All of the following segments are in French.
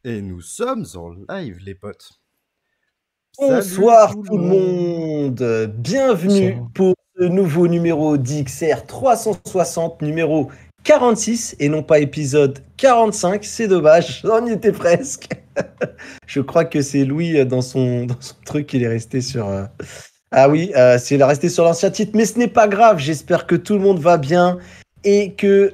Et nous sommes en live, les potes. Bonsoir tout le monde, bienvenue Bonsoir. pour ce nouveau numéro d'XR 360, numéro 46 et non pas épisode 45, c'est dommage, on y était presque. Je crois que c'est Louis dans son truc, il est resté sur... Ah oui, il est resté sur l'ancien titre, mais ce n'est pas grave, j'espère que tout le monde va bien et que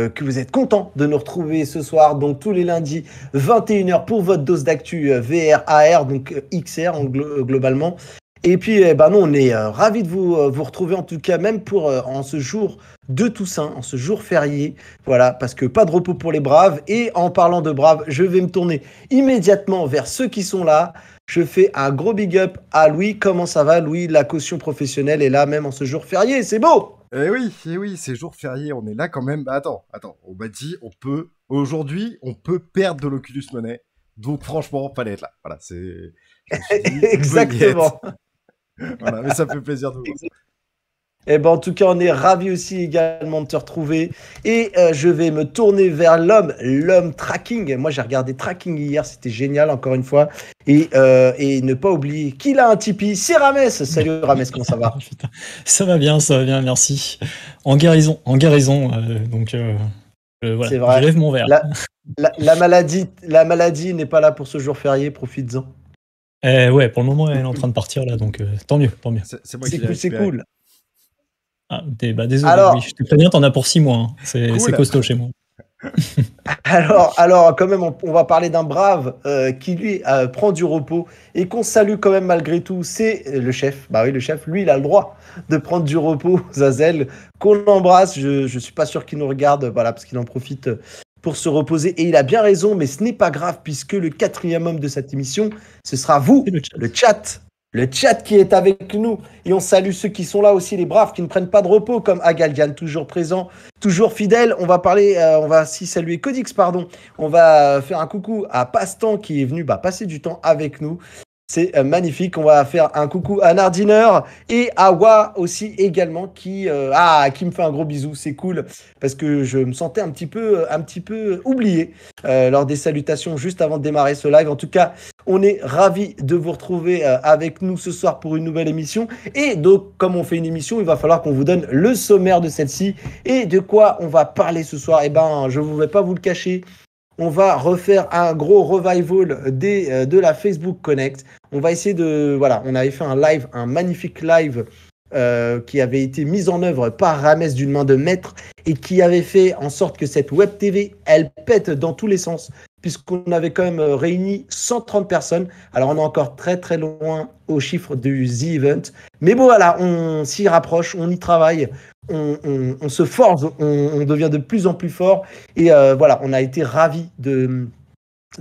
que vous êtes contents de nous retrouver ce soir, donc tous les lundis 21h pour votre dose d'actu VR, AR, donc XR globalement. Et puis nous on est ravis de vous retrouver, en tout cas même pour en ce jour de Toussaint, en ce jour férié, voilà, parce que pas de repos pour les braves. Et en parlant de braves, je vais me tourner immédiatement vers ceux qui sont là. Je fais un gros big up à Louis. Comment ça va, Louis? La caution professionnelle est là même en ce jour férié, c'est beau. Eh oui, c'est jour férié, on est là quand même. Bah, attends, on m'a dit, aujourd'hui, on peut perdre de l'Oculus Money. Donc franchement, fallait être là. Voilà, c'est... je me suis dit, Exactement. Voilà, mais ça me fait plaisir de vous voir. Eh ben, en tout cas, on est ravis aussi également de te retrouver. Et je vais me tourner vers l'homme tracking. Moi, j'ai regardé Tracking hier, c'était génial, encore une fois. Et ne pas oublier qu'il a un Tipeee, c'est Ramès. Salut Ramès, comment ça va? Ça va bien, merci. En guérison. Donc voilà, c'est vrai. Je lève mon verre. La maladie n'est pas là pour ce jour férié, profites-en. Ouais, pour le moment, elle est en train de partir là, donc tant mieux. C'est moi qui l'ai c'est récupéré. Cool. Ah, désolé, alors, oui, je te préviens, t'en as pour 6 mois. Hein. C'est cool. costaud chez moi. alors, quand même, on va parler d'un brave qui, lui, prend du repos et qu'on salue quand même malgré tout. C'est le chef. Bah oui, le chef, lui, il a le droit de prendre du repos, Zazel, qu'on embrasse. Je suis pas sûr qu'il nous regarde, voilà, parce qu'il en profite pour se reposer. Et il a bien raison, mais ce n'est pas grave, puisque le 4e homme de cette émission, ce sera vous, le chat. Le chat qui est avec nous. Et on salue ceux qui sont là aussi, les braves, qui ne prennent pas de repos, comme Agalgan, toujours présent, toujours fidèle. On va parler, on va aussi saluer Codix, pardon. On va faire un coucou à Pastan qui est venu passer du temps avec nous. C'est magnifique. On va faire un coucou à Nardineur et à Wa aussi également qui me fait un gros bisou. C'est cool parce que je me sentais un petit peu oublié lors des salutations juste avant de démarrer ce live. En tout cas, on est ravis de vous retrouver avec nous ce soir pour une nouvelle émission. Et donc, comme on fait une émission, il va falloir qu'on vous donne le sommaire de celle-ci. Et de quoi on va parler ce soir? Eh ben, je ne vais pas vous le cacher. On va refaire un gros revival de la Facebook Connect. On va essayer de... Voilà, on avait fait un magnifique live qui avait été mis en œuvre par Ramès d'une main de maître et qui avait fait en sorte que cette web TV, elle pète dans tous les sens, puisqu'on avait quand même réuni 130 personnes. Alors, on est encore très, très loin au chiffre du The Event. Mais bon, voilà, on s'y rapproche, on y travaille. On se forge, on devient de plus en plus fort. Et voilà, on a été ravis de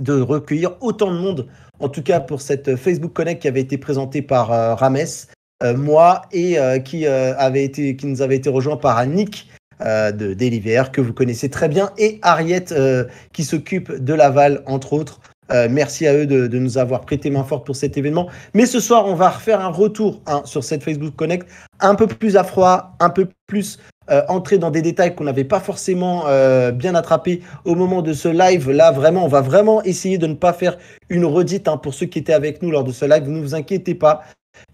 recueillir autant de monde, en tout cas pour cette Facebook Connect qui avait été présentée par Ramès, moi, et qui nous avait été rejoint par Nick de Deliver, que vous connaissez très bien, et Ariette qui s'occupe de Laval, entre autres. Merci à eux de nous avoir prêté main forte pour cet événement. Mais ce soir, on va refaire un retour sur cette Facebook Connect un peu plus à froid, un peu plus entrer dans des détails qu'on n'avait pas forcément bien attrapés au moment de ce live. Là, vraiment, on va vraiment essayer de ne pas faire une redite pour ceux qui étaient avec nous lors de ce live. Ne vous inquiétez pas.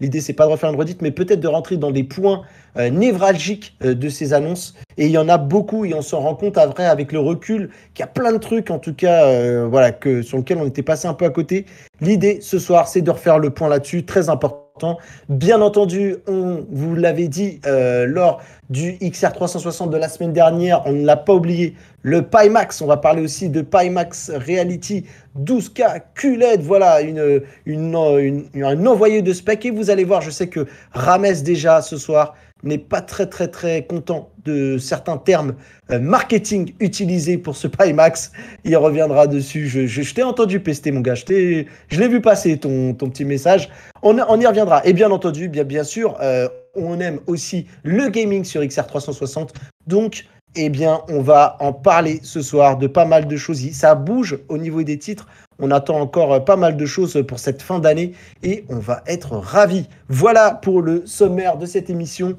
L'idée, c'est pas de refaire une redite, mais peut-être de rentrer dans des points névralgiques de ces annonces. Et il y en a beaucoup, et on s'en rend compte après avec le recul qu'il y a plein de trucs, en tout cas, sur lesquels on était passé un peu à côté. L'idée, ce soir, c'est de refaire le point là-dessus, très important. Bien entendu, vous l'avez dit lors du XR 360 de la semaine dernière, on ne l'a pas oublié, le Pimax. On va parler aussi de Pimax Reality 12K QLED, voilà, un envoyé de spec. Et vous allez voir, je sais que Ramès déjà ce soir n'est pas très très très content de certains termes marketing utilisés pour ce Pimax. Il reviendra dessus. Je t'ai entendu pester, mon gars. Je l'ai vu passer ton petit message. On y reviendra. Et bien entendu, bien sûr, on aime aussi le gaming sur XR 360. Donc, eh bien, on va en parler ce soir de pas mal de choses. Ça bouge au niveau des titres. On attend encore pas mal de choses pour cette fin d'année et on va être ravis. Voilà pour le sommaire de cette émission.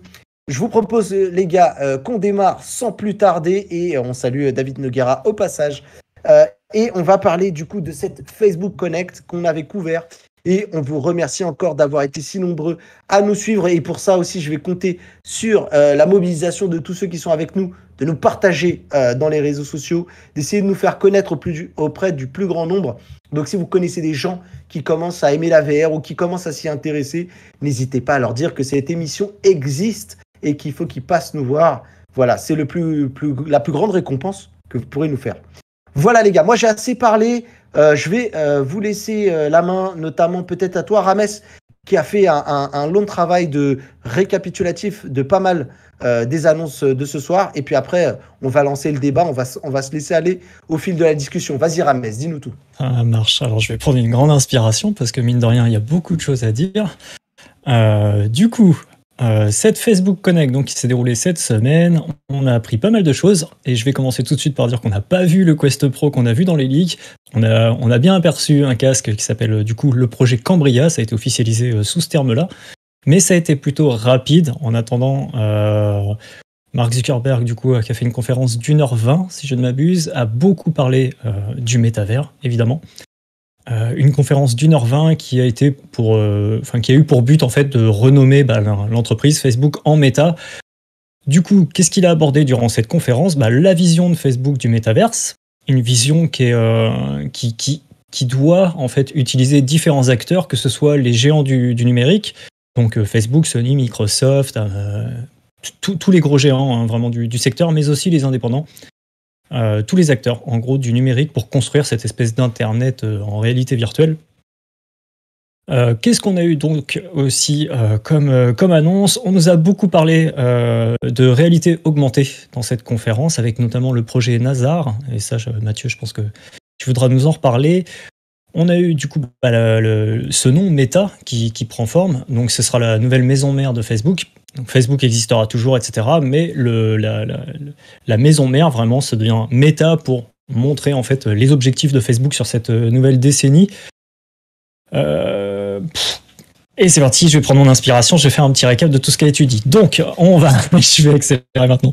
Je vous propose, les gars, qu'on démarre sans plus tarder et on salue David Noguera au passage. Et on va parler du coup de cette Facebook Connect qu'on avait couvert. Et on vous remercie encore d'avoir été si nombreux à nous suivre. Et pour ça aussi, je vais compter sur la mobilisation de tous ceux qui sont avec nous, de nous partager dans les réseaux sociaux, d'essayer de nous faire connaître auprès du plus grand nombre. Donc si vous connaissez des gens qui commencent à aimer la VR ou qui commencent à s'y intéresser, n'hésitez pas à leur dire que cette émission existe et qu'il faut qu'ils passent nous voir. Voilà, c'est la plus grande récompense que vous pourrez nous faire. Voilà les gars, moi j'ai assez parlé. Je vais vous laisser la main, notamment peut-être à toi, Rames, qui a fait un long travail de récapitulatif de pas mal des annonces de ce soir. Et puis après, on va lancer le débat, on va se laisser aller au fil de la discussion. Vas-y Rames, dis-nous tout. Ça marche. Alors je vais prendre une grande inspiration parce que mine de rien, il y a beaucoup de choses à dire. Du coup, cette Facebook Connect donc, qui s'est déroulée cette semaine, on a appris pas mal de choses et je vais commencer tout de suite par dire qu'on n'a pas vu le Quest Pro qu'on a vu dans les leaks. On a bien aperçu un casque qui s'appelle du coup le projet Cambria, ça a été officialisé sous ce terme-là, mais ça a été plutôt rapide. En attendant, Mark Zuckerberg du coup qui a fait une conférence d'1h20 si je ne m'abuse, a beaucoup parlé du métavers évidemment. Une conférence d'1h20 qui a été qui a eu pour but en fait de renommer l'entreprise Facebook en Meta. Du coup, qu'est-ce qu'il a abordé durant cette conférence ? La vision de Facebook du métaverse, une vision qui doit en fait utiliser différents acteurs, que ce soit les géants du numérique, donc Facebook, Sony, Microsoft, tous les gros géants vraiment du secteur, mais aussi les indépendants. Tous les acteurs, en gros, du numérique pour construire cette espèce d'internet en réalité virtuelle. Qu'est-ce qu'on a eu donc aussi comme annonce ? On nous a beaucoup parlé de réalité augmentée dans cette conférence, avec notamment le projet Nazar. Et ça, Mathieu, je pense que tu voudras nous en reparler. On a eu du coup ce nom Meta qui prend forme. Donc ce sera la nouvelle maison mère de Facebook. Donc, Facebook existera toujours, etc. Mais la maison mère, vraiment, ça devient Meta pour montrer en fait les objectifs de Facebook sur cette nouvelle décennie. Et c'est parti, je vais prendre mon inspiration, je vais faire un petit récap de tout ce qui a été dit. Donc, je vais accélérer maintenant.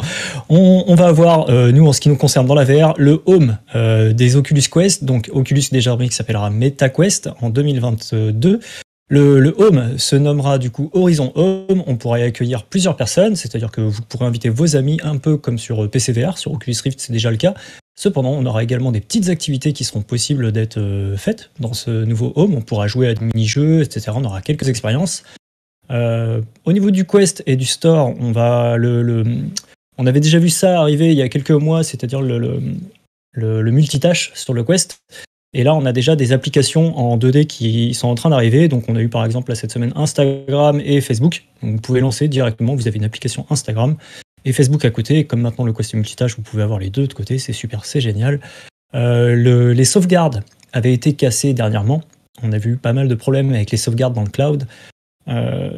On va avoir, nous, en ce qui nous concerne dans la VR, le Home des Oculus Quest. Donc, Oculus désormais qui s'appellera MetaQuest en 2022. Le Home se nommera du coup Horizon Home. On pourra y accueillir plusieurs personnes, c'est-à-dire que vous pourrez inviter vos amis un peu comme sur PCVR, sur Oculus Rift c'est déjà le cas. Cependant, on aura également des petites activités qui seront possibles d'être faites dans ce nouveau Home. On pourra jouer à des mini-jeux, etc. On aura quelques expériences. Au niveau du Quest et du Store, on avait déjà vu ça arriver il y a quelques mois, c'est-à-dire le multitâche sur le Quest. Et là, on a déjà des applications en 2D qui sont en train d'arriver. Donc, on a eu par exemple là, cette semaine Instagram et Facebook. Donc, vous pouvez lancer directement, vous avez une application Instagram et Facebook à côté. Et comme maintenant le Quest multitâche, vous pouvez avoir les deux de côté. C'est super, c'est génial. Les sauvegardes avaient été cassées dernièrement. On a vu pas mal de problèmes avec les sauvegardes dans le cloud.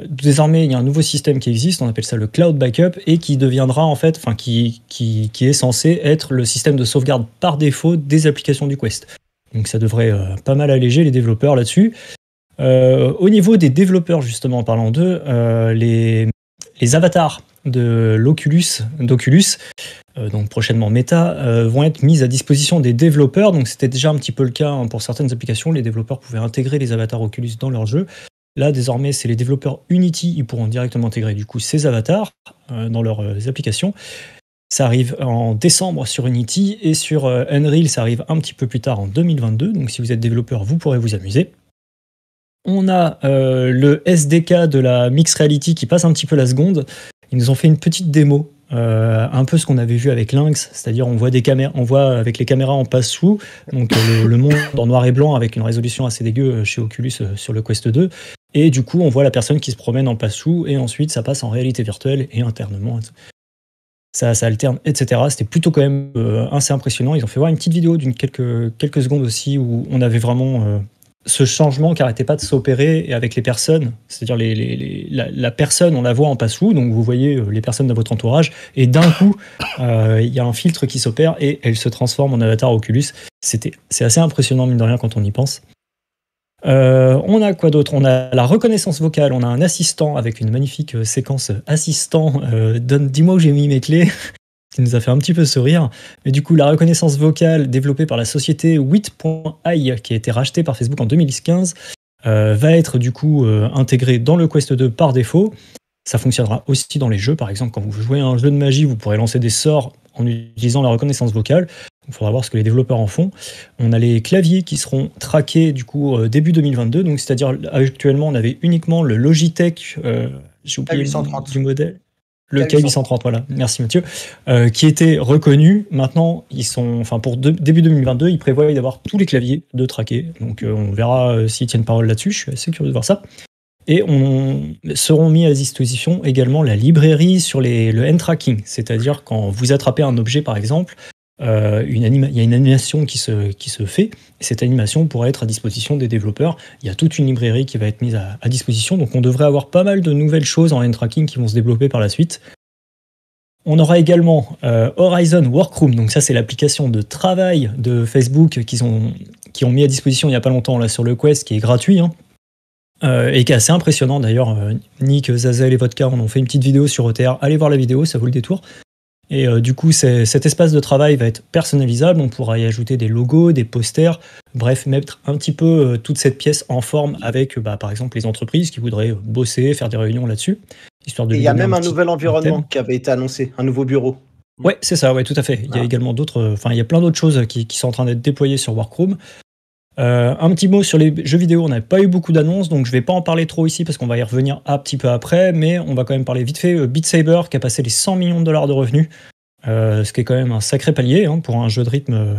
Désormais, il y a un nouveau système qui existe, on appelle ça le Cloud Backup, et qui deviendra en fait, qui est censé être le système de sauvegarde par défaut des applications du Quest. Donc ça devrait pas mal alléger les développeurs là-dessus. Au niveau des développeurs, justement, en parlant d'eux, les avatars d'Oculus, donc prochainement Meta, vont être mis à disposition des développeurs. Donc c'était déjà un petit peu le cas pour certaines applications. Les développeurs pouvaient intégrer les avatars Oculus dans leur jeu. Là, désormais, c'est les développeurs Unity, ils pourront directement intégrer du coup ces avatars dans leurs applications. Ça arrive en décembre sur Unity et sur Unreal, ça arrive un petit peu plus tard en 2022. Donc si vous êtes développeur, vous pourrez vous amuser. On a le SDK de la Mixed Reality qui passe un petit peu la seconde. Ils nous ont fait une petite démo, un peu ce qu'on avait vu avec Lynx, c'est-à-dire on voit avec les caméras en pass-through, donc le monde en noir et blanc avec une résolution assez dégueu chez Oculus sur le Quest 2. Et du coup, on voit la personne qui se promène en pass-through et ensuite ça passe en réalité virtuelle et internement. Ça alterne, etc. C'était plutôt quand même assez impressionnant. Ils ont fait voir une petite vidéo d'une quelques secondes aussi où on avait vraiment ce changement qui n'arrêtait pas de s'opérer et avec les personnes. C'est-à-dire la personne, on la voit en pass-through, donc vous voyez les personnes de votre entourage et d'un coup, il y a un filtre qui s'opère et elle se transforme en avatar Oculus. C'est assez impressionnant, mine de rien, quand on y pense. On a quoi d'autre ? On a la reconnaissance vocale, on a un assistant avec une magnifique séquence assistant. Dis-moi où j'ai mis mes clés. qui nous a fait un petit peu sourire. Mais du coup, la reconnaissance vocale développée par la société Wit.ai, qui a été rachetée par Facebook en 2015, va être du coup intégrée dans le Quest 2 par défaut. Ça fonctionnera aussi dans les jeux. Par exemple, quand vous jouez à un jeu de magie, vous pourrez lancer des sorts en utilisant la reconnaissance vocale. Il faudra voir ce que les développeurs en font. On a les claviers qui seront traqués du coup début 2022. Donc, c'est-à-dire actuellement, on avait uniquement le Logitech, j'ai oublié le nom du modèle. Le K830, voilà, merci Mathieu, qui était reconnu. Maintenant, pour début 2022, ils prévoient d'avoir tous les claviers de traqués. Donc, on verra s'ils tiennent parole là-dessus. Je suis assez curieux de voir ça. Et on seront mis à disposition également la librairie sur le hand tracking, c'est-à-dire quand vous attrapez un objet, par exemple, il y a une animation qui se fait, et cette animation pourra être à disposition des développeurs. Il y a toute une librairie qui va être mise à disposition, donc on devrait avoir pas mal de nouvelles choses en hand tracking qui vont se développer par la suite. On aura également Horizon Workroom, donc ça c'est l'application de travail de Facebook qui ont mis à disposition il n'y a pas longtemps là, sur le Quest, qui est gratuit, hein. Et qui est assez impressionnant d'ailleurs. Nick, Zazel et Vodka on ont fait une petite vidéo sur OTR. Allez voir la vidéo, ça vaut le détour. Et du coup, cet espace de travail va être personnalisable. On pourra y ajouter des logos, des posters, bref, mettre un petit peu toute cette pièce en forme avec, par exemple, les entreprises qui voudraient bosser, faire des réunions là-dessus. Et il y a même un nouvel environnement qui avait été annoncé, un nouveau bureau. Ouais, c'est ça, ouais, tout à fait. Il y a également il y a plein d'autres choses qui sont en train d'être déployées sur Workroom. Un petit mot sur les jeux vidéo, on n'a pas eu beaucoup d'annonces, donc je vais pas en parler trop ici parce qu'on va y revenir un petit peu après, mais on va quand même parler vite fait. Beat Saber qui a passé les 100 millions de dollars de revenus, ce qui est quand même un sacré palier hein, pour un jeu de rythme.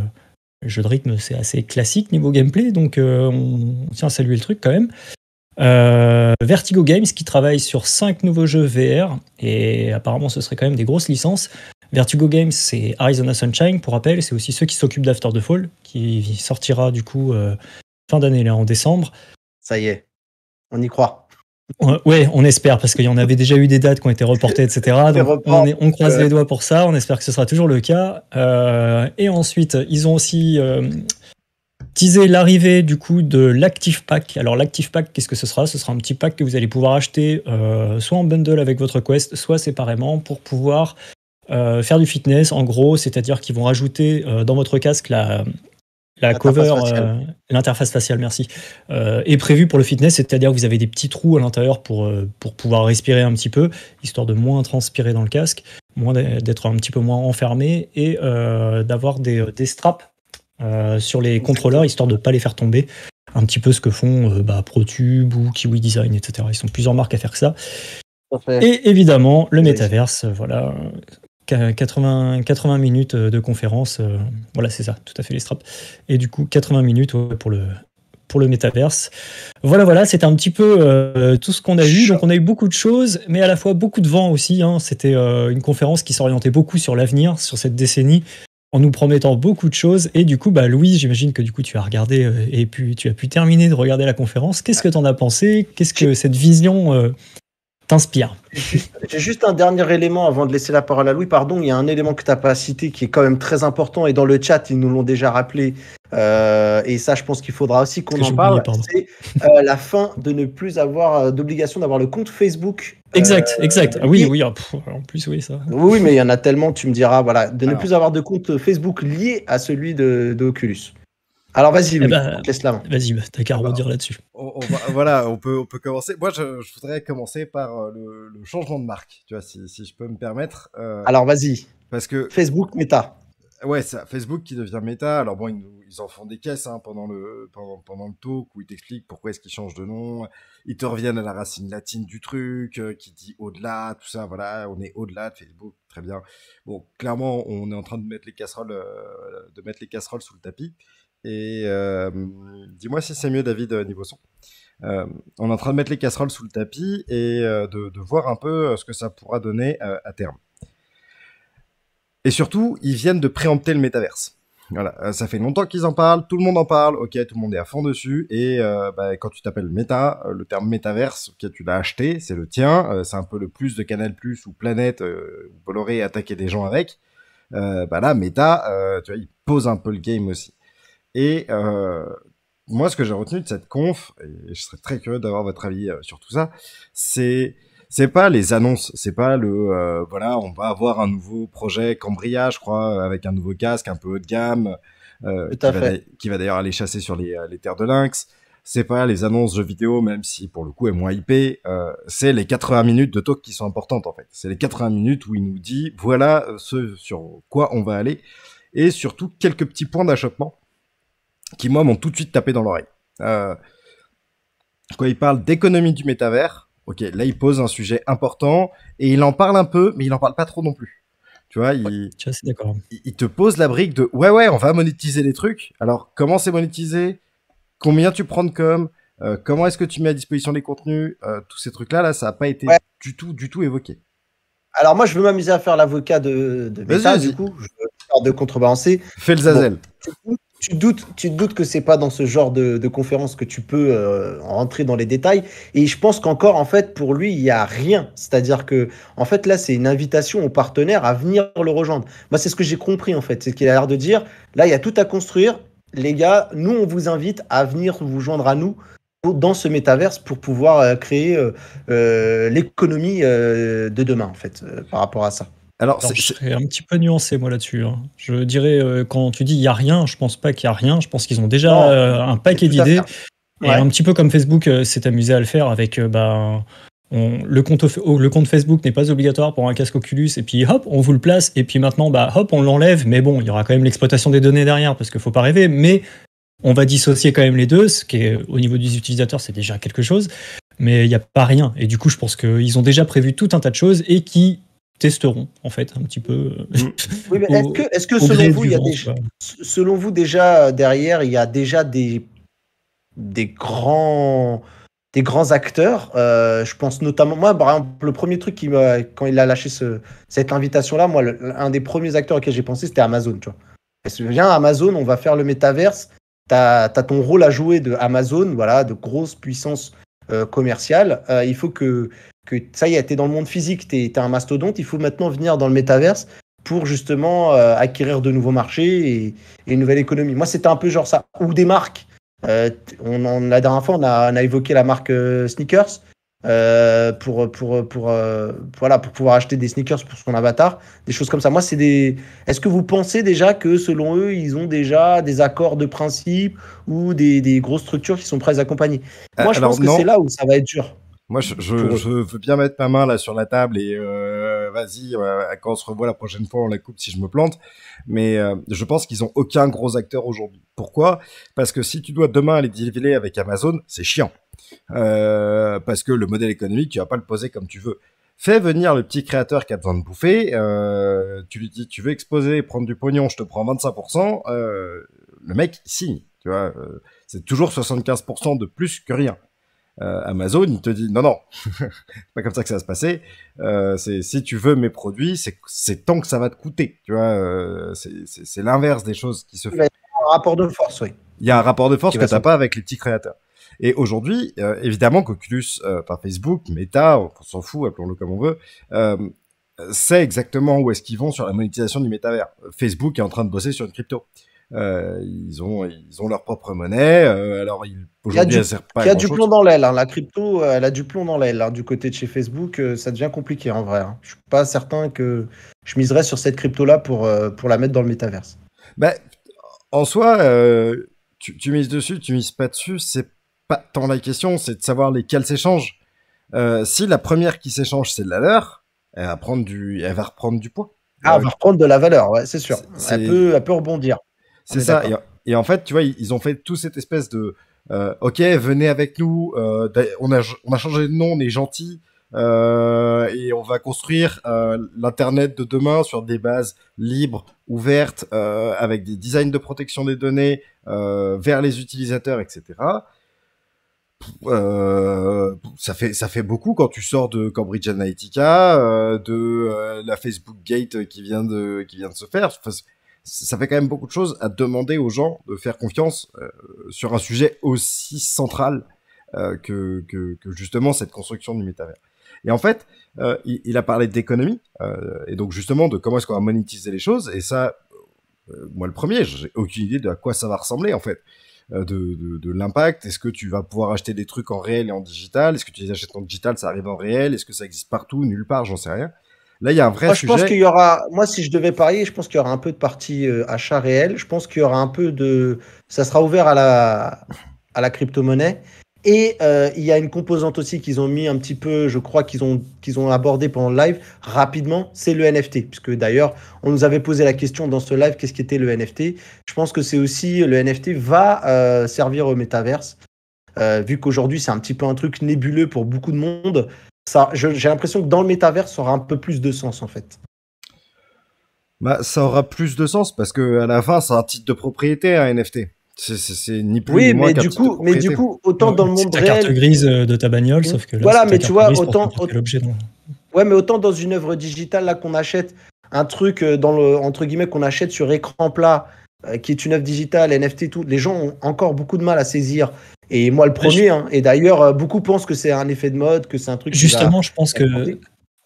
Le jeu de rythme, c'est assez classique niveau gameplay, donc on tient à saluer le truc quand même. Vertigo Games qui travaille sur 5 nouveaux jeux VR, et apparemment ce serait quand même des grosses licences. Vertigo Games, c'est Arizona Sunshine, pour rappel, c'est aussi ceux qui s'occupent d'After the Fall, qui sortira du coup fin d'année, là, en décembre. Ça y est, on y croit. Ouais, on espère, parce qu'il y en avait déjà eu des dates qui ont été reportées, etc. Donc on croise les doigts pour ça, on espère que ce sera toujours le cas. Et ensuite, ils ont aussi teasé l'arrivée du coup de l'Active Pack. Alors l'Active Pack, qu'est-ce que ce sera ? Ce sera un petit pack que vous allez pouvoir acheter soit en bundle avec votre Quest, soit séparément pour pouvoir faire du fitness, en gros, c'est-à-dire qu'ils vont rajouter dans votre casque la cover, l'interface faciale, merci, est prévue pour le fitness, c'est-à-dire que vous avez des petits trous à l'intérieur pour pouvoir respirer un petit peu, histoire de moins transpirer dans le casque, d'être un petit peu moins enfermé, et d'avoir des straps sur les contrôleurs, histoire de ne pas les faire tomber. Un petit peu ce que font ProTube ou Kiwi Design, etc. Ils sont plusieurs marques à faire que ça. Et évidemment, le métaverse, voilà. 80 minutes de conférence, voilà, c'est ça, tout à fait, les straps. Et du coup, 80 minutes pour le métaverse. Voilà, c'était un petit peu tout ce qu'on a eu. Donc, on a eu beaucoup de choses, mais à la fois beaucoup de vent aussi. Hein. C'était une conférence qui s'orientait beaucoup sur l'avenir, sur cette décennie, en nous promettant beaucoup de choses. Et du coup, Louis, j'imagine que du coup, tu as regardé et puis tu as pu terminer de regarder la conférence. Qu'est-ce que tu en as pensé ? Qu'est-ce que cette vision t'inspire ? J'ai juste un dernier élément avant de laisser la parole à Louis. Pardon, il y a un élément que tu n'as pas cité qui est quand même très important et dans le chat, ils nous l'ont déjà rappelé. Et ça, je pense qu'il faudra aussi qu'on en parle. C'est la fin de ne plus avoir d'obligation d'avoir le compte Facebook. Exact. Oui, en plus, oui, ça. Oui, mais il y en a tellement, tu me diras, voilà, de ne plus avoir de compte Facebook lié à celui de Oculus. Alors vas-y, Louis, on te laisse la main. Vas-y, t'as qu'à rebondir là-dessus. On peut commencer. Moi, je voudrais commencer par le changement de marque, tu vois, si je peux me permettre. Alors vas-y. Parce que Facebook Meta. Ouais, c'est Facebook qui devient Meta. Alors bon, ils en font des caisses hein, pendant le talk où ils t'expliquent pourquoi est-ce qu'ils changent de nom. Ils te reviennent à la racine latine du truc, qui dit au-delà, tout ça. Voilà, on est au-delà de Facebook, très bien. Bon, clairement, on est en train de mettre les casseroles sous le tapis. Et dis-moi si c'est mieux, David, niveau son. On est en train de mettre les casseroles sous le tapis et de voir un peu ce que ça pourra donner à terme. Et surtout, ils viennent de préempter le métaverse. Voilà, ça fait longtemps qu'ils en parlent, tout le monde en parle, ok, tout le monde est à fond dessus, et quand tu t'appelles Meta, le terme métaverse, ok, tu l'as acheté, c'est le tien, c'est un peu le plus de Canal+, ou Planète, ou Bolloré attaquer des gens avec. Là, Meta, tu vois, il pose un peu le game aussi. Et moi, ce que j'ai retenu de cette conf, et je serais très curieux d'avoir votre avis sur tout ça, c'est c'est pas les annonces, c'est pas voilà, on va avoir un nouveau projet Cambria, je crois, avec un nouveau casque un peu haut de gamme, Tout à fait. qui va d'ailleurs aller chasser sur les terres de lynx. C'est pas les annonces jeux vidéo, même si pour le coup est moins hypé. C'est les 80 minutes de talk qui sont importantes en fait. C'est les 80 minutes où il nous dit voilà ce sur quoi on va aller et surtout quelques petits points d'achoppement qui moi m'ont tout de suite tapé dans l'oreille. Quand il parle d'économie du métavers, ok, là il pose un sujet important et il en parle un peu, mais il en parle pas trop non plus. Tu vois, Je suis assez d'accord. il te pose la brique de ouais, on va monétiser les trucs. Alors comment c'est monétisé? Combien tu prends de com? Comment est-ce que tu mets à disposition les contenus? Tous ces trucs-là, là, ça n'a pas été Ouais. du tout évoqué. Alors moi, je veux m'amuser à faire l'avocat de Meta, Vas-y. du coup, je veux faire de contrebalancer. Fais le zazel. Bon, tu te doutes que c'est pas dans ce genre de conférence que tu peux rentrer dans les détails. Et je pense qu'encore, en fait, pour lui, il y a rien. C'est-à-dire que, en fait, là, c'est une invitation aux partenaires à venir le rejoindre. Moi, c'est ce que j'ai compris, en fait. C'est qu'il a l'air de dire, là, il y a tout à construire. Les gars, nous, on vous invite à venir vous joindre à nous dans ce métaverse pour pouvoir créer l'économie de demain, en fait, par rapport à ça. Alors, Alors, je serais un petit peu nuancé, moi, là-dessus. Hein. Je dirais, quand tu dis il n'y a rien, je pense pas qu'il y a rien. Je pense qu'ils ont déjà Non, un paquet tout à d'idées. fait. Et Ouais. un petit peu comme Facebook s'est amusé à le faire avec le compte Facebook n'est pas obligatoire pour un casque Oculus, et puis hop, on vous le place, et puis maintenant, hop, on l'enlève. Mais bon, il y aura quand même l'exploitation des données derrière, parce qu'il faut pas rêver. Mais on va dissocier quand même les deux, ce qui est, au niveau des utilisateurs, c'est déjà quelque chose. Mais il n'y a pas rien. Et du coup, je pense qu'ils ont déjà prévu tout un tas de choses et qui testeront, en fait, un petit peu. Oui, mais est-ce que au gré selon vous, du il y a vent, déjà, quoi. selon vous déjà derrière, il y a déjà des grands acteurs. Je pense notamment, moi, par exemple, le premier truc quand il a lâché cette invitation-là, moi, un des premiers acteurs auxquels j'ai pensé, c'était Amazon, tu vois. Parce que viens, Amazon, on va faire le métaverse. T'as ton rôle à jouer de Amazon, voilà, de grosse puissance commerciale. Il faut que ça y est, t'es dans le monde physique, t'es un mastodonte. Il faut maintenant venir dans le métaverse pour justement acquérir de nouveaux marchés et une nouvelle économie. Moi, c'était un peu genre ça. Ou des marques. La dernière fois, on a évoqué la marque Sneakers pour pouvoir acheter des sneakers pour son avatar, des choses comme ça. Moi, Est-ce que vous pensez déjà que selon eux, ils ont déjà des accords de principe ou des grosses structures qui sont prêtes à accompagner? Moi, je alors pense que non. c'est là où ça va être dur. Moi, je veux bien mettre ma main là sur la table et vas-y, quand on se revoit la prochaine fois, on la coupe si je me plante. Mais je pense qu'ils ont aucun gros acteur aujourd'hui. Pourquoi? Parce que si tu dois demain aller dealer avec Amazon, c'est chiant. Parce que le modèle économique, tu vas pas le poser comme tu veux. Fais venir le petit créateur qui a besoin de bouffer. Tu lui dis, tu veux exposer et prendre du pognon, je te prends 25%. Le mec, il signe. Tu vois, c'est toujours 75% de plus que rien. Amazon, il te dit non, c'est pas comme ça que ça va se passer. C'est si tu veux mes produits, c'est tant que ça va te coûter. Tu vois, c'est l'inverse des choses qui se font. Il va y avoir un rapport de force, oui. Il y a un rapport de force Qui que va t'as pas avec les petits créateurs. Et aujourd'hui, évidemment qu'Oculus, Facebook, Meta, on s'en fout, appelons-le comme on veut, sait exactement où est-ce qu'ils vont sur la monétisation du métavers. Facebook est en train de bosser sur une crypto. Ils ont leur propre monnaie. Alors aujourd'hui, elle sert pas à Il y a du grand-chose. plomb dans l'aile. Hein. La crypto, elle a du plomb dans l'aile. Hein. Du côté de chez Facebook, ça devient compliqué en vrai. Hein. Je suis pas certain que je miserais sur cette crypto-là pour la mettre dans le métaverse. Bah, en soi, tu mises dessus, tu mises pas dessus, c'est pas tant la question, c'est de savoir lesquels s'échangent. Si la première qui s'échange, c'est la leur, elle va reprendre du poids. Elle va reprendre de la valeur, ouais, c'est sûr. Elle peut rebondir. C'est ça. Et en fait, tu vois, ils ont fait toute cette espèce de ok, venez avec nous. On a changé de nom, on est gentil. Et on va construire l'internet de demain sur des bases libres, ouvertes, avec des designs de protection des données vers les utilisateurs, etc. Ça fait beaucoup quand tu sors de Cambridge Analytica, de la Facebook Gate qui vient de se faire. Enfin, ça fait quand même beaucoup de choses à demander aux gens de faire confiance sur un sujet aussi central que justement cette construction du métavers. Et en fait, il a parlé d'économie et donc justement de comment est-ce qu'on va monétiser les choses. Et ça, moi le premier, j'ai aucune idée de à quoi ça va ressembler en fait. de l'impact. Est-ce que tu vas pouvoir acheter des trucs en réel et en digital? Est-ce que tu les achètes en digital, ça arrive en réel? Est-ce que ça existe partout, nulle part? J'en sais rien. Là, il y a un vrai Moi, je pense sujet. qu'il y aura, moi, si je devais parier, je pense qu'il y aura un peu de partie achat réel. Je pense qu'il y aura un peu de, ça sera ouvert à la crypto-monnaie. Et il y a une composante aussi qu'ils ont mis un petit peu, je crois qu'ils ont abordé pendant le live rapidement, c'est le NFT. Puisque d'ailleurs, on nous avait posé la question dans ce live, qu'est-ce qu'était le NFT? Je pense que c'est aussi, le NFT va servir au métaverse. Vu qu'aujourd'hui, c'est un petit peu un truc nébuleux pour beaucoup de monde. J'ai l'impression que dans le métaverse, ça aura un peu plus de sens en fait. Bah, ça aura plus de sens parce que à la fin, c'est un titre de propriété, un NFT. C'est ni plus Oui, ni moins mais qu'un du titre de coup, propriété. autant dans le C'est monde ta carte réel, grise de ta bagnole, sauf que là, voilà, c'est ta mais tu carte vois, grise pour n'importe quel objet. Donc. ouais, mais autant dans une œuvre digitale là qu'on achète un truc dans le entre guillemets qu'on achète sur écran plat, qui est une œuvre digitale, NFT, tout, les gens ont encore beaucoup de mal à saisir. Et moi, le Ouais, premier. Hein, et d'ailleurs, beaucoup pensent que c'est un effet de mode, que c'est un truc qui va. Justement, je pense que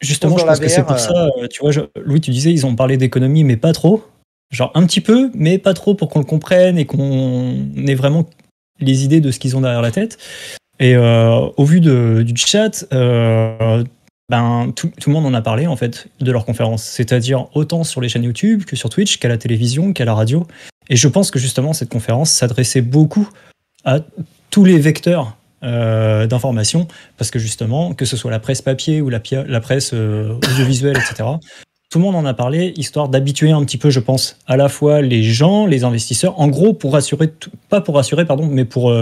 Je pense dans la c'est VR. pour ça. Tu vois, Louis, tu disais, ils ont parlé d'économie, mais pas trop. Genre un petit peu, mais pas trop pour qu'on le comprenne et qu'on ait vraiment les idées de ce qu'ils ont derrière la tête. Et au vu du chat, ben, tout le monde en a parlé en fait de leur conférence, c'est-à-dire autant sur les chaînes YouTube que sur Twitch, qu'à la télévision, qu'à la radio. Et je pense que justement cette conférence s'adressait beaucoup à tous les vecteurs d'information, parce que justement, que ce soit la presse papier ou la presse audiovisuelle, etc., tout le monde en a parlé, histoire d'habituer un petit peu, je pense, à la fois les gens, les investisseurs, en gros, pour rassurer, pas pour rassurer, pardon, mais pour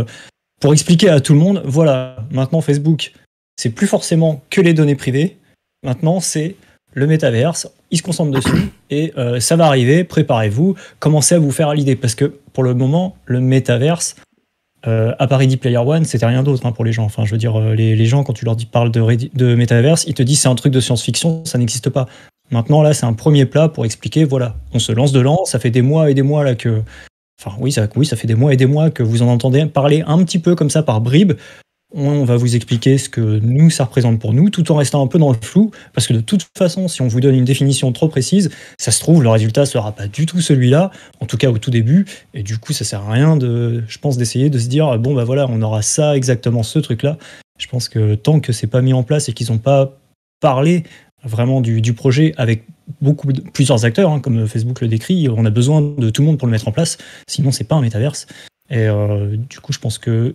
expliquer à tout le monde, voilà, maintenant Facebook, c'est plus forcément que les données privées, maintenant c'est le métaverse, ils se concentrent dessus, et ça va arriver, préparez-vous, commencez à vous faire à l'idée, parce que pour le moment, le métaverse, à part Ready Player One, c'était rien d'autre pour les gens. Enfin, je veux dire, les gens, quand tu leur parles de métaverse, ils te disent c'est un truc de science-fiction, ça n'existe pas. Maintenant, là, c'est un premier plat pour expliquer, voilà, on se lance dedans, ça fait des mois et des mois là que... Enfin, oui, ça fait des mois et des mois que vous en entendez parler un petit peu comme ça par bribes. On va vous expliquer ce que nous, ça représente pour nous, tout en restant un peu dans le flou, parce que de toute façon, si on vous donne une définition trop précise, ça se trouve, le résultat sera pas du tout celui-là, en tout cas au tout début, et du coup, ça sert à rien je pense, d'essayer de se dire, bon, bah voilà, on aura ça, exactement ce truc-là. Je pense que tant que c'est pas mis en place et qu'ils n'ont pas parlé vraiment du projet avec plusieurs acteurs, comme Facebook le décrit, on a besoin de tout le monde pour le mettre en place, sinon c'est pas un métaverse. Et du coup, je pense que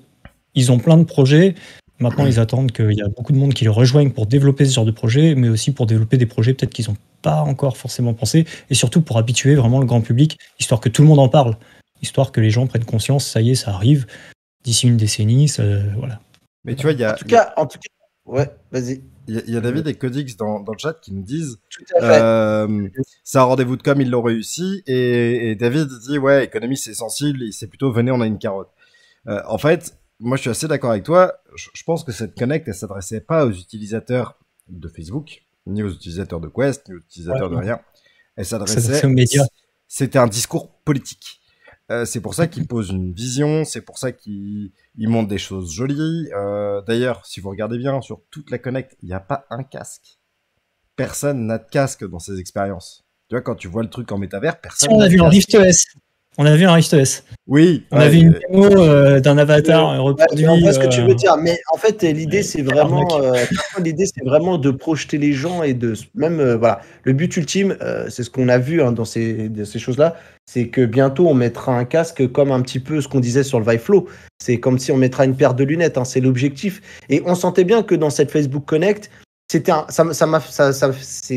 ils ont plein de projets. Maintenant, ils attendent qu'il y a beaucoup de monde qui les rejoignent pour développer ce genre de projet, mais aussi pour développer des projets peut-être qu'ils n'ont pas encore forcément pensé, et surtout pour habituer vraiment le grand public, histoire que tout le monde en parle, histoire que les gens prennent conscience, ça y est, ça arrive, d'ici une décennie, voilà. Mais tu vois, il y a... En tout cas, ouais, vas-y. Il y a David et Codix dans le chat qui nous disent fait. c'est un rendez-vous de com, ils l'ont réussi. Et David dit ouais, économie c'est sensible, et c'est plutôt venez, on a une carotte. En fait, moi je suis assez d'accord avec toi. Je pense que cette connect, elle s'adressait pas aux utilisateurs de Facebook, ni aux utilisateurs de Quest, ni aux utilisateurs de rien. Elle s'adressait aux médias. C'était un discours politique. C'est pour ça qu'il pose une vision, c'est pour ça qu'il montre des choses jolies. D'ailleurs, si vous regardez bien, sur toute la Connect, il n'y a pas un casque. Personne n'a de casque dans ces expériences. Tu vois, quand tu vois le truc en métavers, personne n'a de casque. On a vu un Rift OS. On a vu un Rift OS. Oui. On a vu une démo d'un avatar reproduit. On voit ce que tu veux dire, mais en fait, l'idée, c'est vraiment, c'est vraiment de projeter les gens et de même, voilà. Le but ultime, c'est ce qu'on a vu dans ces choses-là, c'est que bientôt on mettra un casque comme un petit peu ce qu'on disait sur le Vive Flow. C'est comme si on mettra une paire de lunettes, c'est l'objectif. Et on sentait bien que dans cette Facebook Connect, c'est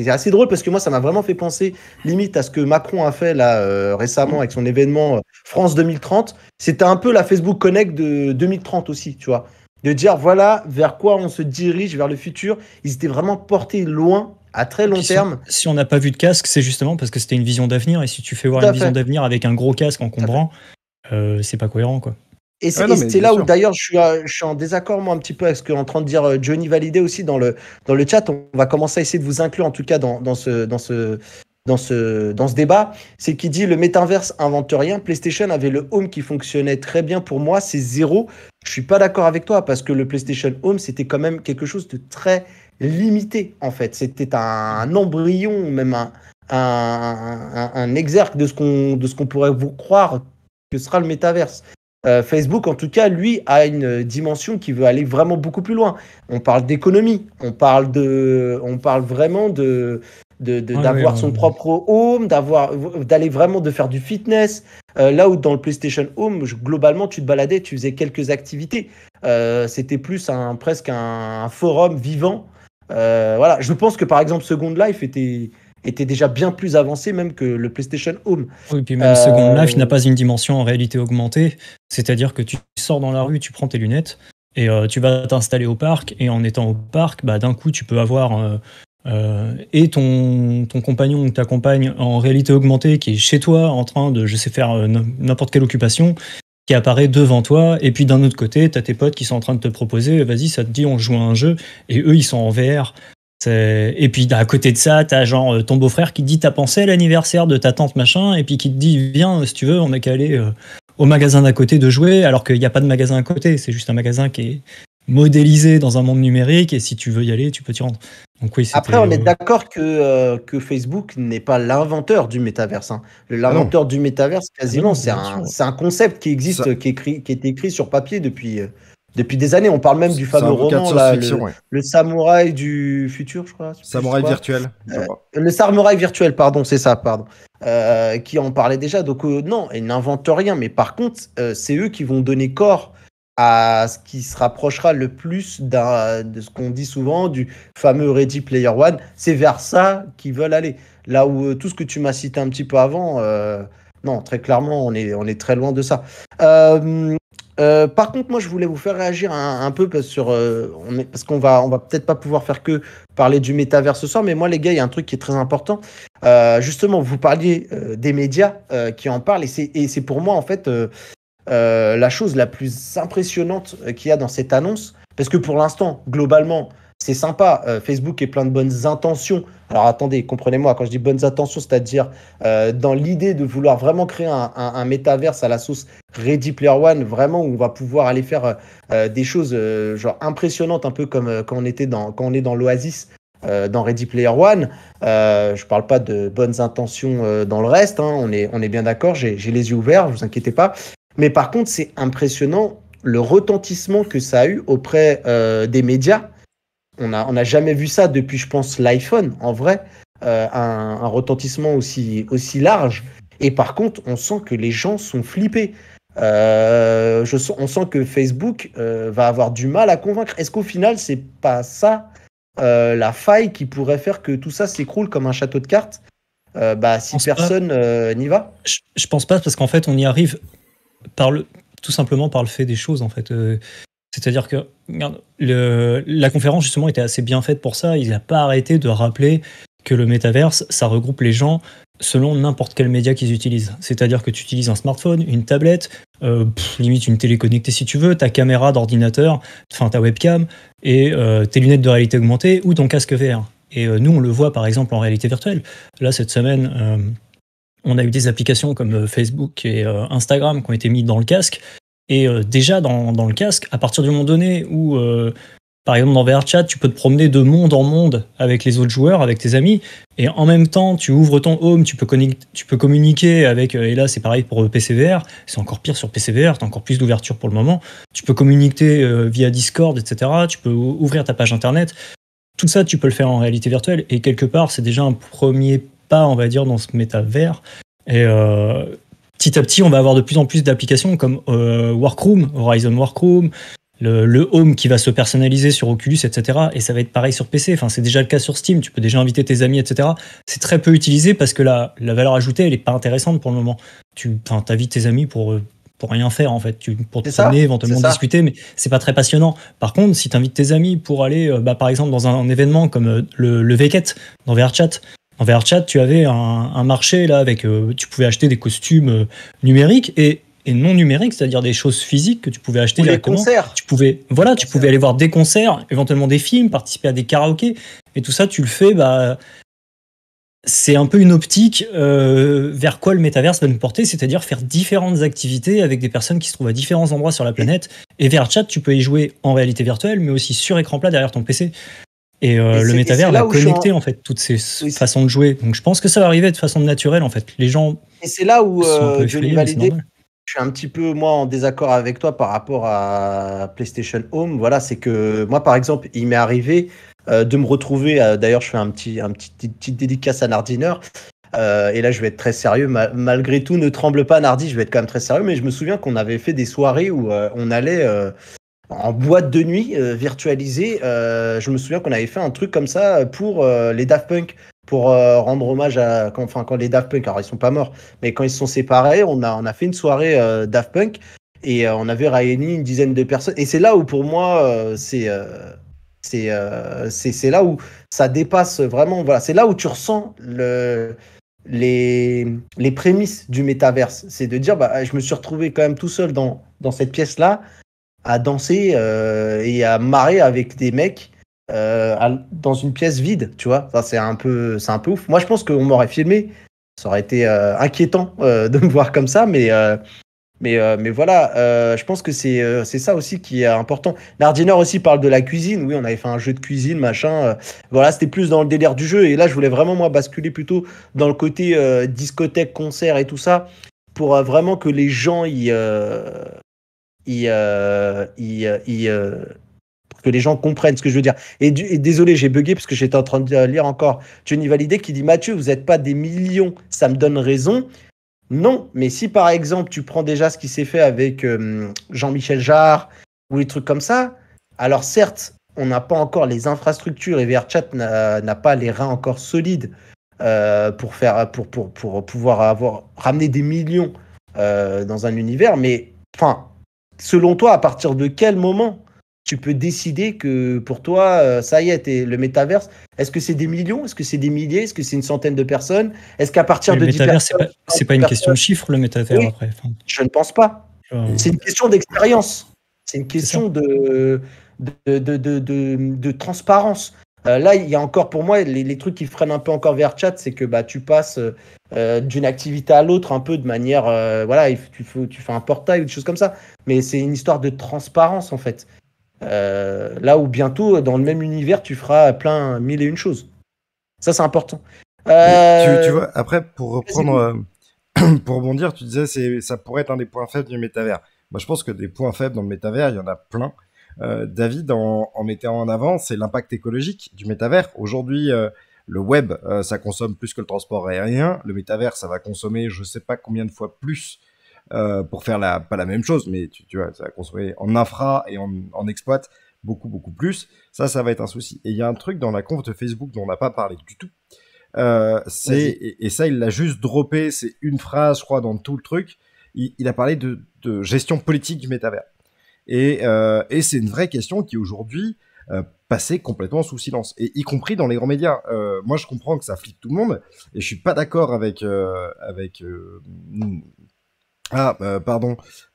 assez drôle parce que moi, ça m'a vraiment fait penser limite à ce que Macron a fait là récemment avec son événement France 2030. C'était un peu la Facebook Connect de 2030 aussi, tu vois. De dire voilà vers quoi on se dirige, vers le futur. Ils étaient vraiment portés loin, à très long terme. Si on n'a pas vu de casque, c'est justement parce que c'était une vision d'avenir. Et si tu fais voir une vision d'avenir avec un gros casque encombrant, c'est pas cohérent, quoi. Et c'est là où d'ailleurs je suis en désaccord moi un petit peu avec ce qu'est en train de dire Johnny Validé aussi dans le chat. On va commencer à essayer de vous inclure en tout cas dans ce débat. C'est qu'il dit le métaverse invente rien. PlayStation avait le Home qui fonctionnait très bien pour moi, c'est zéro. Je suis pas d'accord avec toi parce que le PlayStation Home c'était quand même quelque chose de très limité en fait. C'était un embryon, même un exergue de ce qu'on pourrait vous croire que sera le métaverse. Facebook, en tout cas, lui, a une dimension qui veut aller vraiment beaucoup plus loin. On parle d'économie, on parle vraiment d'avoir son propre home, d'aller vraiment de faire du fitness. Là où dans le PlayStation Home, globalement, tu te baladais, tu faisais quelques activités. C'était plus presque un forum vivant. Voilà, je pense que par exemple Second Life était déjà bien plus avancé même que le PlayStation Home. Oui, puis même Second Life n'a pas une dimension en réalité augmentée, c'est-à-dire que tu sors dans la rue, tu prends tes lunettes et tu vas t'installer au parc, et en étant au parc, bah, d'un coup tu peux avoir et ton compagnon ou ta compagne en réalité augmentée qui est chez toi en train de, je sais faire n'importe quelle occupation, qui apparaît devant toi, et puis d'un autre côté, tu as tes potes qui sont en train de te proposer, vas-y, ça te dit, on joue à un jeu, et eux, ils sont en VR. Et puis à côté de ça, t'as genre ton beau-frère qui te dit t'as pensé à l'anniversaire de ta tante machin, et puis qui te dit viens si tu veux, on a qu'à aller au magasin d'à côté de jouer, alors qu'il n'y a pas de magasin à côté, c'est juste un magasin qui est modélisé dans un monde numérique, et si tu veux y aller, tu peux t'y rendre. Donc oui, Après, on est d'accord que Facebook n'est pas l'inventeur du métaverse. Hein. L'inventeur du métaverse, quasiment, c'est un concept qui existe, qui est écrit sur papier depuis des années. On parle même du fameux roman, là, le samouraï du futur, je crois. Samouraï virtuel. Le samouraï virtuel, pardon, c'est ça, pardon. Qui en parlait déjà. Donc non, ils n'inventent rien. Mais par contre, c'est eux qui vont donner corps à ce qui se rapprochera le plus de ce qu'on dit souvent du fameux Ready Player One. C'est vers ça qu'ils veulent aller. Là où tout ce que tu m'as cité un petit peu avant, non, très clairement, on est très loin de ça. Par contre, moi, je voulais vous faire réagir un peu parce qu'on va peut-être pas pouvoir faire que parler du métavers ce soir, mais moi, les gars, il y a un truc qui est très important. Justement, vous parliez des médias qui en parlent, et c'est pour moi, en fait, la chose la plus impressionnante qu'il y a dans cette annonce, parce que pour l'instant, globalement, c'est sympa. Facebook est plein de bonnes intentions. Alors attendez, comprenez-moi, quand je dis bonnes intentions, c'est-à-dire dans l'idée de vouloir vraiment créer un métaverse à la sauce Ready Player One, vraiment où on va pouvoir aller faire des choses genre impressionnantes, un peu comme quand on est dans l'Oasis dans Ready Player One. Je parle pas de bonnes intentions dans le reste, hein, on est bien d'accord, j'ai les yeux ouverts, ne vous inquiétez pas. Mais par contre, c'est impressionnant le retentissement que ça a eu auprès des médias. On n'a jamais vu ça depuis, je pense, l'iPhone, en vrai, un retentissement aussi large. Et par contre, on sent que les gens sont flippés. On sent que Facebook va avoir du mal à convaincre. Est-ce qu'au final, c'est pas ça la faille qui pourrait faire que tout ça s'écroule comme un château de cartes si personne n'y va? Je pense pas, parce qu'en fait, on y arrive tout simplement par le fait des choses, en fait. C'est-à-dire que regarde, la conférence, justement, était assez bien faite pour ça. Il n'a pas arrêté de rappeler que le métaverse, ça regroupe les gens selon n'importe quel média qu'ils utilisent. C'est-à-dire que tu utilises un smartphone, une tablette, limite une télé connectée si tu veux, ta caméra d'ordinateur, enfin ta webcam, et tes lunettes de réalité augmentée ou ton casque VR. Et nous, on le voit par exemple en réalité virtuelle. Là, cette semaine, on a eu des applications comme Facebook et Instagram qui ont été mises dans le casque. Et déjà, dans le casque, à partir du moment donné où, par exemple, dans VRChat, tu peux te promener de monde en monde avec les autres joueurs, avec tes amis, et en même temps, tu ouvres ton home, tu peux communiquer avec, et là, c'est pareil pour PCVR, c'est encore pire sur PCVR, tu as encore plus d'ouverture pour le moment, tu peux communiquer via Discord, etc., tu peux ouvrir ta page internet, tout ça, tu peux le faire en réalité virtuelle, et quelque part, c'est déjà un premier pas, on va dire, dans ce métavers, et petit à petit, on va avoir de plus en plus d'applications comme Workroom, Horizon Workroom, le Home qui va se personnaliser sur Oculus, etc. Et ça va être pareil sur PC. Enfin, c'est déjà le cas sur Steam. Tu peux déjà inviter tes amis, etc. C'est très peu utilisé parce que la valeur ajoutée, elle n'est pas intéressante pour le moment. Tu invites tes amis pour rien faire, en fait. Pour te promener, éventuellement discuter, mais c'est pas très passionnant. Par contre, si tu invites tes amis pour aller, par exemple, dans un événement comme le VCAT, dans VRChat, en VRChat, tu avais un marché là avec, tu pouvais acheter des costumes numériques et non numériques, c'est-à-dire des choses physiques que tu pouvais acheter directement. Des concerts. Tu pouvais aller voir des concerts, éventuellement des films, participer à des karaokés, et tout ça, tu le fais. C'est un peu une optique vers quoi le métaverse va nous porter, c'est-à-dire faire différentes activités avec des personnes qui se trouvent à différents endroits sur la planète. Et VRChat, tu peux y jouer en réalité virtuelle, mais aussi sur écran plat derrière ton PC. Et le métavers va connecter en fait toutes ces façons de jouer. Donc je pense que ça va arriver de façon naturelle en fait. Les gens. Et c'est là où je vais valider. je suis un petit peu, moi, en désaccord avec toi par rapport à PlayStation Home. Voilà, c'est que moi, par exemple, il m'est arrivé de me retrouver. D'ailleurs, je fais petite dédicace à Nardiner. Et là, je vais être très sérieux. Malgré tout, ne tremble pas, Nardi. Je vais être quand même très sérieux. Mais je me souviens qu'on avait fait des soirées où on allait en boîte de nuit virtualisée. Je me souviens qu'on avait fait un truc comme ça pour les Daft Punk. Pour rendre hommage à quand les Daft Punk, alors ils sont pas morts, mais quand ils se sont séparés, on a fait une soirée Daft Punk et on avait réuni une dizaine de personnes. Et c'est là où pour moi c'est là où ça dépasse vraiment. Voilà, c'est là où tu ressens les prémices du métaverse. C'est de dire, bah, je me suis retrouvé quand même tout seul dans cette pièce-là à danser et à marrer avec des mecs dans une pièce vide, tu vois. Ça, c'est un peu ouf. Moi, je pense qu'on m'aurait filmé. Ça aurait été inquiétant de me voir comme ça, mais voilà, je pense que c'est ça aussi qui est important. Nardiner aussi parle de la cuisine. Oui, on avait fait un jeu de cuisine, machin. Voilà, c'était plus dans le délire du jeu. Et là, je voulais vraiment, moi, basculer plutôt dans le côté discothèque, concert et tout ça, pour vraiment que les gens pour que les gens comprennent ce que je veux dire. Et désolé, j'ai bugué parce que j'étais en train de lire encore Johnny Validé qui dit Mathieu, vous n'êtes pas des millions, ça me donne raison. Non, mais si par exemple tu prends déjà ce qui s'est fait avec Jean-Michel Jarre ou les trucs comme ça, alors certes, on n'a pas encore les infrastructures et VRChat n'a pas les reins encore solides pour pouvoir ramener des millions dans un univers, mais enfin, selon toi, à partir de quel moment tu peux décider que pour toi, ça y est, le métaverse, est-ce que c'est des millions? Est-ce que c'est des milliers? Est-ce que c'est une centaine de personnes? Est-ce qu'à partir le de 10 métavers, personnes, c'est pas une question de chiffres, le métavers, oui, après. Enfin, je ne pense pas. C'est une question d'expérience. C'est une question de transparence. Là, il y a encore pour moi les trucs qui freinent un peu encore vers chat, c'est que bah, tu passes d'une activité à l'autre un peu de manière. Voilà, tu fais un portail ou des choses comme ça. Mais c'est une histoire de transparence en fait. Là où bientôt, dans le même univers, tu feras plein mille et une choses. Ça, c'est important. Tu vois, après, pour reprendre, pour rebondir, tu disais ça pourrait être un des points faibles du métavers. Moi, je pense que des points faibles dans le métavers, il y en a plein. David en mettait en avant, c'est l'impact écologique du métavers. Aujourd'hui, le web, ça consomme plus que le transport aérien. Le métavers, ça va consommer, je sais pas combien de fois plus pour faire pas la même chose, mais tu vois, ça va consommer en infra et en exploit beaucoup plus. Ça va être un souci. Et il y a un truc dans la conf de Facebook dont on n'a pas parlé du tout. Et ça, il l'a juste droppé. C'est une phrase, je crois, dans tout le truc. Il a parlé de gestion politique du métavers. Et c'est une vraie question qui aujourd'hui passée complètement sous silence, et y compris dans les grands médias. Moi, je comprends que ça flippe tout le monde, et je suis pas d'accord avec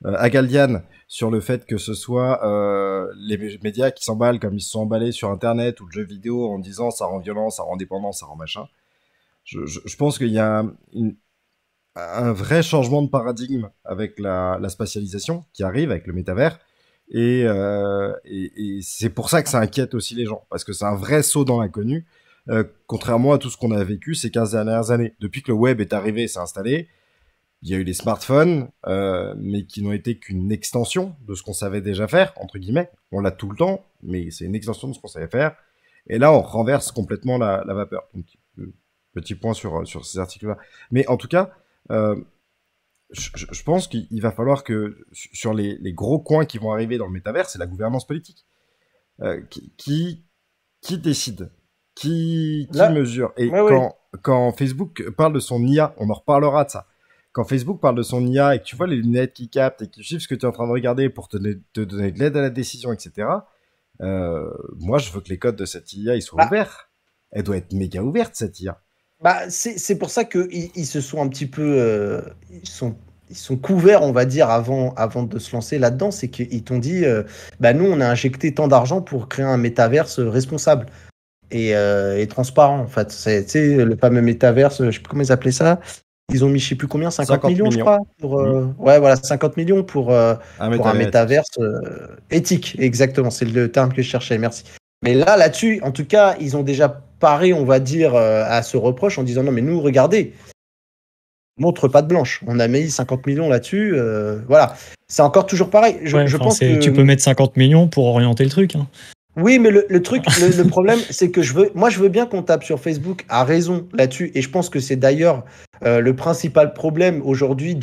Agaldian sur le fait que ce soit les médias qui s'emballent comme ils se sont emballés sur Internet ou le jeu vidéo en disant ça rend violent, ça rend dépendant, ça rend machin. Je pense qu'il y a un vrai changement de paradigme avec la spatialisation qui arrive avec le métavers. Et c'est pour ça que ça inquiète aussi les gens, parce que c'est un vrai saut dans l'inconnu, contrairement à tout ce qu'on a vécu ces 15 dernières années. Depuis que le web est arrivé, s'est installé, il y a eu les smartphones, mais qui n'ont été qu'une extension de ce qu'on savait déjà faire, entre guillemets. On l'a tout le temps, mais c'est une extension de ce qu'on savait faire. Et là, on renverse complètement la vapeur. Donc, petit point sur ces articles-là. Mais en tout cas, je pense qu'il va falloir que sur les gros coins qui vont arriver dans le métavers, c'est la gouvernance politique. Qui décide, qui mesure. Et quand Facebook parle de son IA, on en reparlera de ça. Quand Facebook parle de son IA et que tu vois les lunettes qui captent et qui suivent ce que tu es en train de regarder pour te donner de l'aide à la décision, etc., moi, je veux que les codes de cette IA ils soient ouverts. Elle doit être méga ouverte, cette IA. Bah, c'est pour ça qu'ils se sont un petit peu... ils sont couverts, on va dire, avant de se lancer là-dedans. C'est qu'ils t'ont dit, bah, nous, on a injecté tant d'argent pour créer un métaverse responsable et transparent, en fait. C'est le fameux métaverse, je sais plus comment ils appelaient ça. Ils ont mis, je sais plus combien, 50 millions, je crois. Ouais, voilà, 50 millions pour un métaverse éthique. Exactement, c'est le terme que je cherchais, merci. Mais là-dessus, en tout cas, ils ont déjà paré, on va dire, à ce reproche en disant non, mais nous, regardez, montre patte blanche. On a mis 50 millions là-dessus. Voilà. C'est encore toujours pareil. Je pense que tu peux mettre 50 millions pour orienter le truc. Hein. Oui, mais le truc, le problème, c'est que je veux bien qu'on tape sur Facebook à raison là-dessus. Et je pense que c'est d'ailleurs le principal problème aujourd'hui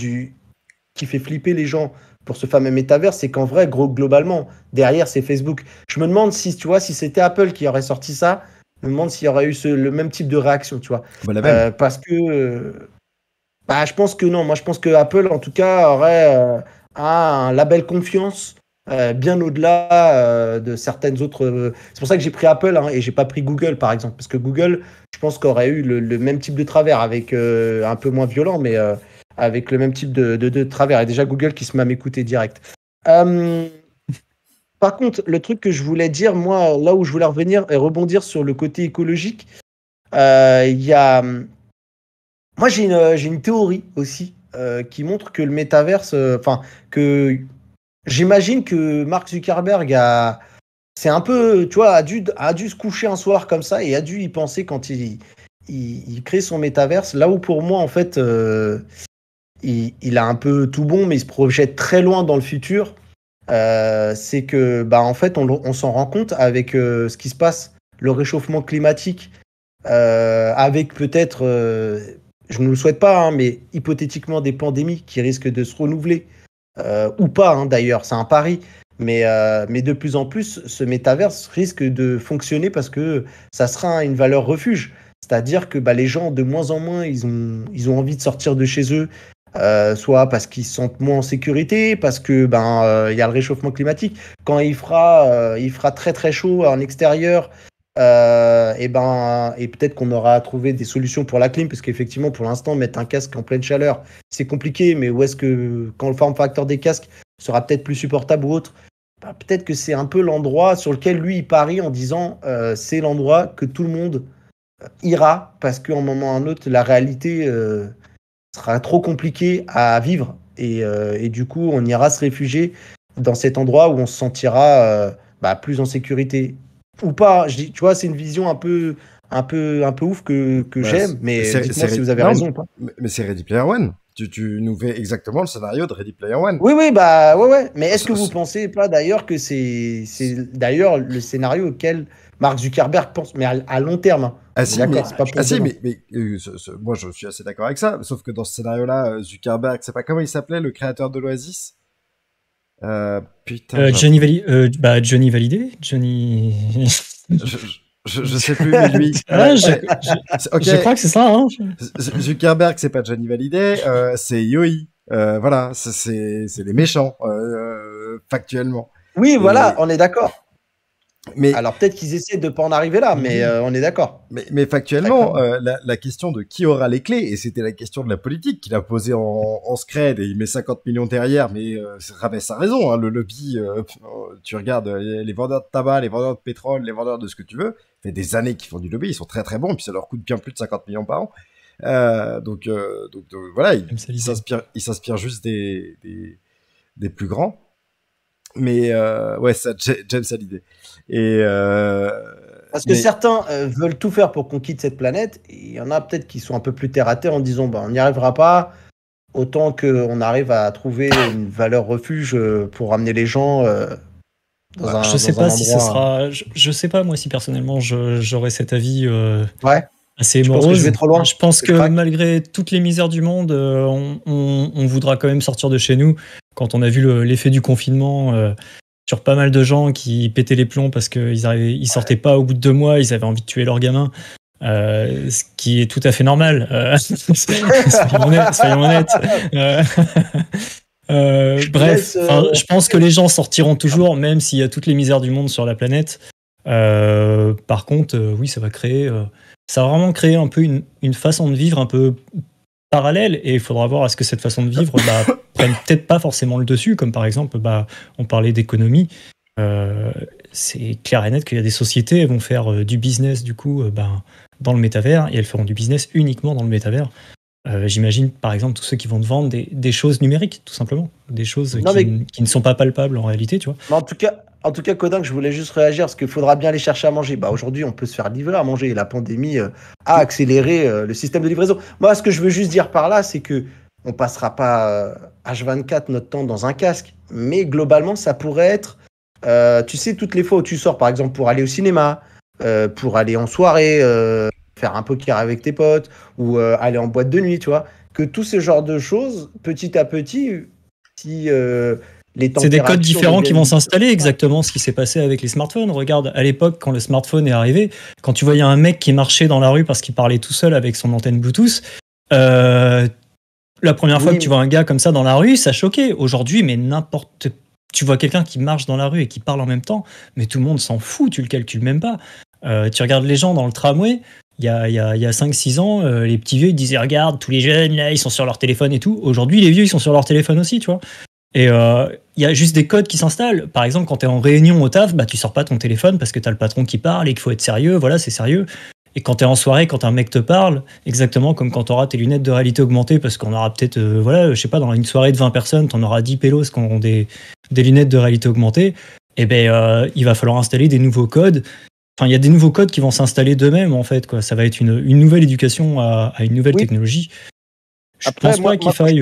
qui fait flipper les gens pour ce fameux métavers, c'est qu'en vrai, globalement, derrière, c'est Facebook. Je me demande si, tu vois, si c'était Apple qui aurait sorti ça, je me demande s'il y aurait eu le même type de réaction, tu vois. Bah, la même. Parce que, je pense que non. Moi, je pense que Apple, en tout cas, aurait un label confiance bien au-delà de certaines autres. C'est pour ça que j'ai pris Apple et j'ai pas pris Google, par exemple, parce que Google, je pense qu'aurait eu le même type de travers, avec un peu moins violent, mais avec le même type de travers. Et déjà Google qui se m'a m'écouter direct. Par contre, le truc que je voulais dire, moi, là où je voulais revenir et rebondir sur le côté écologique, il y a. Moi, j'ai une théorie aussi qui montre que le métaverse, que j'imagine que Mark Zuckerberg c'est un peu, tu vois, a dû se coucher un soir comme ça et a dû y penser quand il crée son métaverse. Là où pour moi, en fait, il a un peu tout bon, mais il se projette très loin dans le futur. C'est que, en fait, on s'en rend compte avec ce qui se passe, le réchauffement climatique, avec peut-être, je ne le souhaite pas, mais hypothétiquement des pandémies qui risquent de se renouveler, ou pas, d'ailleurs, c'est un pari. Mais de plus en plus, ce métaverse risque de fonctionner parce que ça sera une valeur refuge. C'est-à-dire que les gens, de moins en moins, ils ont envie de sortir de chez eux, soit parce qu'ils se sentent moins en sécurité, parce que y a le réchauffement climatique. Quand il fera très très chaud en extérieur, et peut-être qu'on aura trouvé des solutions pour la clim, parce qu'effectivement, pour l'instant, mettre un casque en pleine chaleur, c'est compliqué, mais où est-ce que, quand le form factor des casques sera peut-être plus supportable ou autre, peut-être que c'est un peu l'endroit sur lequel lui, il parie en disant c'est l'endroit que tout le monde ira, parce qu'à un moment ou à un autre, la réalité sera trop compliquée à vivre, et du coup, on ira se réfugier dans cet endroit où on se sentira plus en sécurité. Ou pas, tu vois, c'est une vision un peu ouf que j'aime, mais dites-moi si vous avez raison ou pas. Mais c'est Ready Player One. Tu nous fais exactement le scénario de Ready Player One. Oui, ouais. Mais est-ce que vous pensez pas d'ailleurs que c'est d'ailleurs le scénario auquel Mark Zuckerberg pense, mais à long terme, hein. Ah si, d'accord, c'est pas pour mais moi je suis assez d'accord avec ça, sauf que dans ce scénario-là, Zuckerberg, c'est pas comment il s'appelait, le créateur de l'Oasis. Putain. Johnny Validé, Johnny. Je sais plus, mais lui. Je crois que c'est ça. Hein. Zuckerberg, c'est pas Johnny Hallyday, c'est Yoi. Voilà, c'est les méchants, factuellement. Oui, voilà, on est d'accord. Mais alors peut-être qu'ils essaient de pas en arriver là, mais on est d'accord. Mais factuellement, la question de qui aura les clés, et c'était la question de la politique qu'il a posée en scred, et il met 50 millions derrière, mais ça a raison, hein, le lobby, tu regardes les vendeurs de tabac, les vendeurs de pétrole, les vendeurs de ce que tu veux, ça fait des années qu'ils font du lobby, ils sont très très bons, et puis ça leur coûte bien plus de 50 millions par an. Donc voilà, ils s'inspirent juste des plus grands. Mais ouais, ça, j'aime ça l'idée. Et parce que certains veulent tout faire pour qu'on quitte cette planète. Et il y en a peut-être qui sont un peu plus terre à terre en disant on n'y arrivera pas. Autant qu'on arrive à trouver une valeur refuge pour ramener les gens dans un. Je sais pas si ce sera. Je sais pas moi si personnellement j'aurais cet avis. Assez morose. Je vais trop loin. Je pense que malgré toutes les misères du monde, on voudra quand même sortir de chez nous. Quand on a vu l'effet du confinement sur pas mal de gens qui pétaient les plombs parce qu'ils sortaient pas au bout de 2 mois, ils avaient envie de tuer leurs gamins, ce qui est tout à fait normal. Soyons honnêtes. Bref, je pense que les gens sortiront toujours, même s'il y a toutes les misères du monde sur la planète. Par contre, oui, ça va vraiment créer un peu une façon de vivre un peu parallèle, et il faudra voir est-ce que cette façon de vivre prenne peut-être pas forcément le dessus, comme par exemple, on parlait d'économie. C'est clair et net qu'il y a des sociétés, elles vont faire du business du coup dans le métavers, et elles feront du business uniquement dans le métavers. J'imagine par exemple tous ceux qui vont te vendre des choses numériques, tout simplement, des choses qui ne sont pas palpables en réalité, tu vois. Mais en tout cas, En tout cas, Codin, je voulais juste réagir parce qu'il faudra bien aller chercher à manger. Bah, aujourd'hui, on peut se faire livrer à manger et la pandémie a accéléré le système de livraison. Moi, ce que je veux juste dire par là, c'est que on passera pas H24 notre temps dans un casque, mais globalement, ça pourrait être, tu sais, toutes les fois où tu sors, par exemple, pour aller au cinéma, pour aller en soirée, faire un poker avec tes potes ou aller en boîte de nuit, tu vois, que tout ce genre de choses, petit à petit, si les C'est des codes températures différents qui vont deviennent... s'installer, exactement ce qui s'est passé avec les smartphones. Regarde, à l'époque, quand le smartphone est arrivé, quand tu voyais un mec qui marchait dans la rue parce qu'il parlait tout seul avec son antenne Bluetooth, la première fois Oui, que tu vois un gars comme ça dans la rue, ça choquait. Aujourd'hui, mais tu vois quelqu'un qui marche dans la rue et qui parle en même temps, mais tout le monde s'en fout, tu le calcules même pas. Tu regardes les gens dans le tramway, il y a 5-6 ans, les petits vieux ils disaient regarde, tous les jeunes là, ils sont sur leur téléphone et tout. Aujourd'hui, les vieux ils sont sur leur téléphone aussi, tu vois. Et il y a juste des codes qui s'installent. Par exemple, quand tu es en réunion au taf, bah, tu sors pas ton téléphone parce que tu as le patron qui parle et qu'il faut être sérieux. Voilà, c'est sérieux. Et quand tu es en soirée, quand un mec te parle, exactement comme quand tu auras tes lunettes de réalité augmentée, parce qu'on aura peut-être, voilà, je sais pas, dans une soirée de 20 personnes, tu en auras 10 pélos qui auront des lunettes de réalité augmentée, et ben il va falloir installer des nouveaux codes. Enfin, il y a des nouveaux codes qui vont s'installer d'eux-mêmes, en fait, quoi. Ça va être une nouvelle éducation à une nouvelle oui. technologie. Je Après, pense pas qu'il faille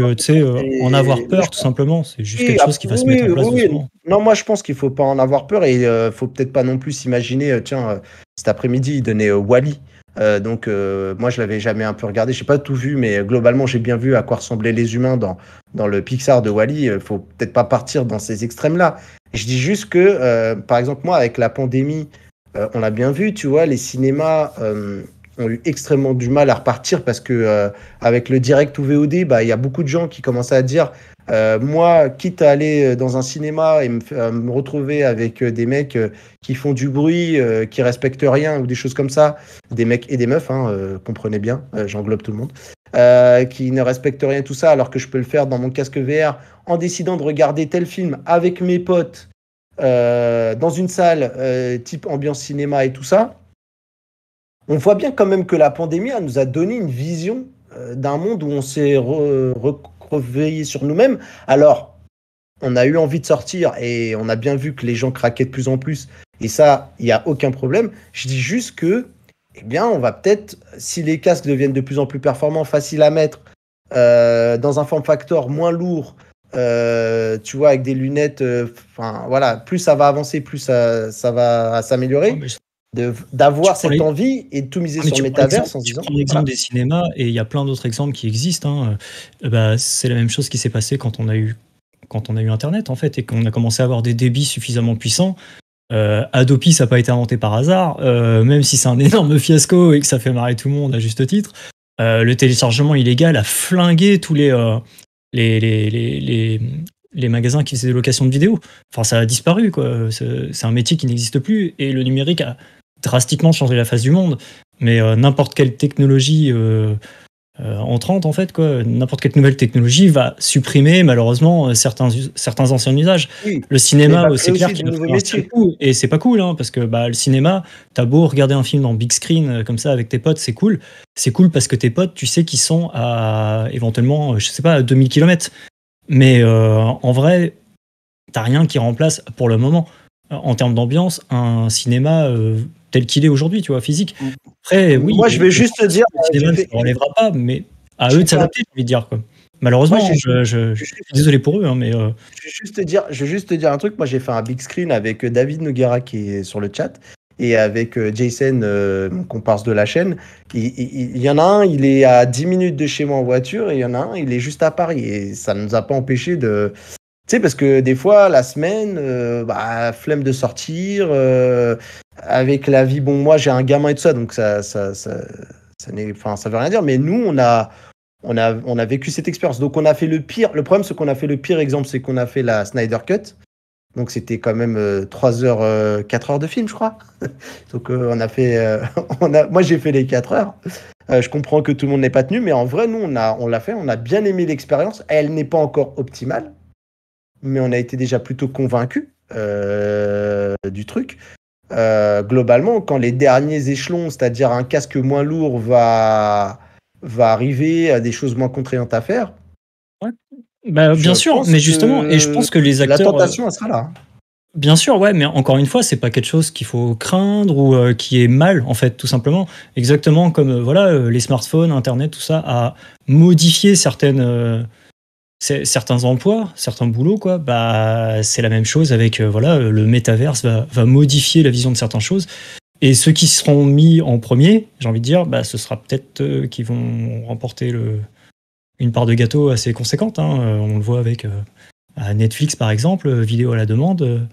en avoir peur, tout simplement. C'est juste quelque chose qui va se mettre en place doucement. Non, moi je pense qu'il faut pas en avoir peur et faut peut-être pas non plus s'imaginer. Tiens, cet après-midi il donnait Wall-E. Donc moi je l'avais jamais un peu regardé, j'ai pas tout vu, mais globalement j'ai bien vu à quoi ressemblaient les humains dans le Pixar de Wall-E. Faut peut-être pas partir dans ces extrêmes-là. Je dis juste que par exemple moi avec la pandémie, on l'a bien vu, tu vois, les cinémas ont eu extrêmement du mal à repartir parce que avec le direct ou VOD, bah il y a beaucoup de gens qui commençaient à dire moi, quitte à aller dans un cinéma et me retrouver avec des mecs qui font du bruit, qui respectent rien ou des choses comme ça, des mecs et des meufs, hein, comprenez bien, j'englobe tout le monde, qui ne respectent rien tout ça, alors que je peux le faire dans mon casque VR en décidant de regarder tel film avec mes potes dans une salle type ambiance cinéma et tout ça. On voit bien quand même que la pandémie elle nous a donné une vision d'un monde où on s'est réveillé sur nous-mêmes. Alors, on a eu envie de sortir et on a bien vu que les gens craquaient de plus en plus. Et ça, il n'y a aucun problème. Je dis juste que, eh bien, on va peut-être, si les casques deviennent de plus en plus performants, faciles à mettre, dans un form factor moins lourd, tu vois, avec des lunettes, voilà, plus ça va avancer, plus ça va s'améliorer. Ouais, D'avoir cette envie et de tout miser sur le métaverse en se disant. Tu prends l'exemple des cinémas et il y a plein d'autres exemples qui existent. Hein. Bah, c'est la même chose qui s'est passé quand on a eu Internet en fait et qu'on a commencé à avoir des débits suffisamment puissants. Adopi, ça n'a pas été inventé par hasard, même si c'est un énorme fiasco et que ça fait marrer tout le monde à juste titre. Le téléchargement illégal a flingué tous les magasins qui faisaient des locations de vidéos. Enfin, ça a disparu, quoi. C'est un métier qui n'existe plus et le numérique a drastiquement changé la face du monde. Mais n'importe quelle technologie entrante, en fait, quoi, n'importe quelle nouvelle technologie va supprimer, malheureusement, certains anciens usages. Oui, le cinéma, c'est clair qu'il va falloir un sale coup. Et c'est pas cool, hein, parce que le cinéma, t'as beau regarder un film en big screen, comme ça, avec tes potes, c'est cool. C'est cool parce que tes potes, tu sais qu'ils sont à, éventuellement, je sais pas, à 2000 km. Mais en vrai, t'as rien qui remplace, pour le moment, en termes d'ambiance, un cinéma tel qu'il est aujourd'hui, tu vois, physique. Après, oui. Moi, je vais juste te dire. Le cinéma ne relèvera pas, mais à eux de s'adapter, je vais dire, quoi. Malheureusement, je suis désolé pour eux, hein, mais. Je vais juste te dire un truc. Moi, j'ai fait un big screen avec David Noguera qui est sur le chat et avec Jason, mon comparse de la chaîne. Il y en a un, il est à 10 minutes de chez moi en voiture et il y en a un, il est juste à Paris. Et ça ne nous a pas empêché de. Tu sais, parce que des fois, la semaine, flemme de sortir. Avec la vie, bon, moi, j'ai un gamin et tout ça, donc ça veut rien dire. Mais nous, on a vécu cette expérience. Donc, on a fait le pire. Le problème, c'est qu'on a fait le pire exemple, c'est qu'on a fait la Snyder Cut. Donc, c'était quand même 3 heures, 4 heures de film, je crois. Donc, on a fait. Moi, j'ai fait les 4 heures. Je comprends que tout le monde n'est pas tenu, mais en vrai, nous, on l'a fait. On a bien aimé l'expérience. Elle n'est pas encore optimale, mais on a été déjà plutôt convaincus du truc. Globalement, quand les derniers échelons, c'est-à-dire un casque moins lourd, va arriver à des choses moins contraignantes à faire. Ouais. Bien sûr, mais justement, et je pense que les acteurs. La tentation, elle sera là. Bien sûr, ouais, mais encore une fois, c'est pas quelque chose qu'il faut craindre ou qui est mal, en fait, tout simplement. Exactement comme voilà, les smartphones, Internet, tout ça a modifié certains emplois, certains boulots, quoi. Bah, c'est la même chose avec voilà, le métaverse va modifier la vision de certaines choses. Et ceux qui seront mis en premier, j'ai envie de dire, bah, ce sera peut-être eux qui vont remporter une part de gâteau assez conséquente, hein. On le voit avec Netflix, par exemple, vidéo à la demande.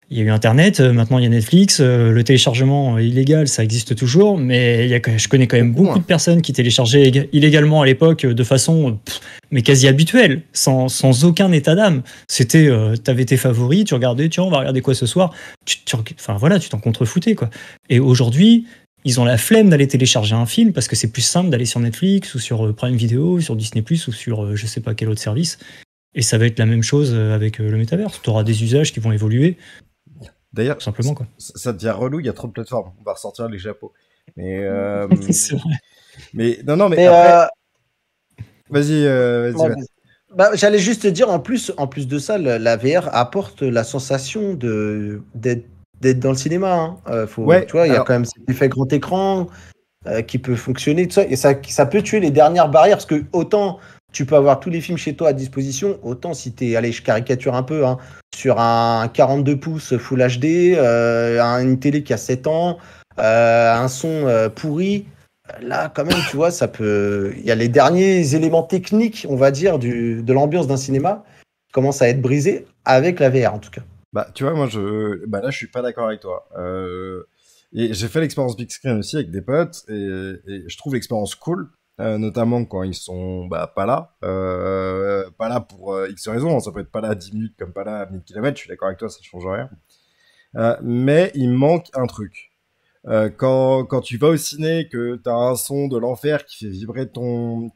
Il y a eu Internet, maintenant il y a Netflix, le téléchargement illégal, ça existe toujours, mais je connais quand même beaucoup de personnes qui téléchargeaient illégalement à l'époque de façon mais quasi habituelle, sans aucun état d'âme. C'était, t'avais tes favoris, tu regardais, tiens, on va regarder quoi ce soir, enfin voilà, tu t'en contrefoutais, quoi. Et aujourd'hui, ils ont la flemme d'aller télécharger un film parce que c'est plus simple d'aller sur Netflix ou sur Prime Video, sur Disney+, ou sur je sais pas quel autre service. Et ça va être la même chose avec le métaverse. Tu auras des usages qui vont évoluer. D'ailleurs, simplement, quoi. Ça devient relou, il y a trop de plateformes. On va ressortir les japos. Mais, c'est vrai. mais non, mais après... Vas-y. Bah, j'allais juste te dire, en plus de ça, la VR apporte la sensation d'être dans le cinéma. Hein. Ouais, tu vois, il y a quand même cet effet grand écran qui peut fonctionner, tout ça, et ça peut tuer les dernières barrières, parce que autant tu peux avoir tous les films chez toi à disposition, autant si t'es, allez, je caricature un peu, hein, sur un 42 pouces Full HD, une télé qui a 7 ans, un son pourri, là, quand même, tu vois, ça peut. Il y a les derniers éléments techniques, on va dire, de l'ambiance d'un cinéma qui commencent à être brisés avec la VR, en tout cas. Bah, tu vois, moi, là, je suis pas d'accord avec toi. Et j'ai fait l'expérience big screen aussi avec des potes, et je trouve l'expérience cool, notamment quand ils sont pas là. Pas là pour X raisons, ça peut être pas là à 10 minutes comme pas là à 1000 km, je suis d'accord avec toi, ça change rien. Mais il manque un truc. Quand tu vas au ciné, que t'as un son de l'enfer qui fait vibrer ton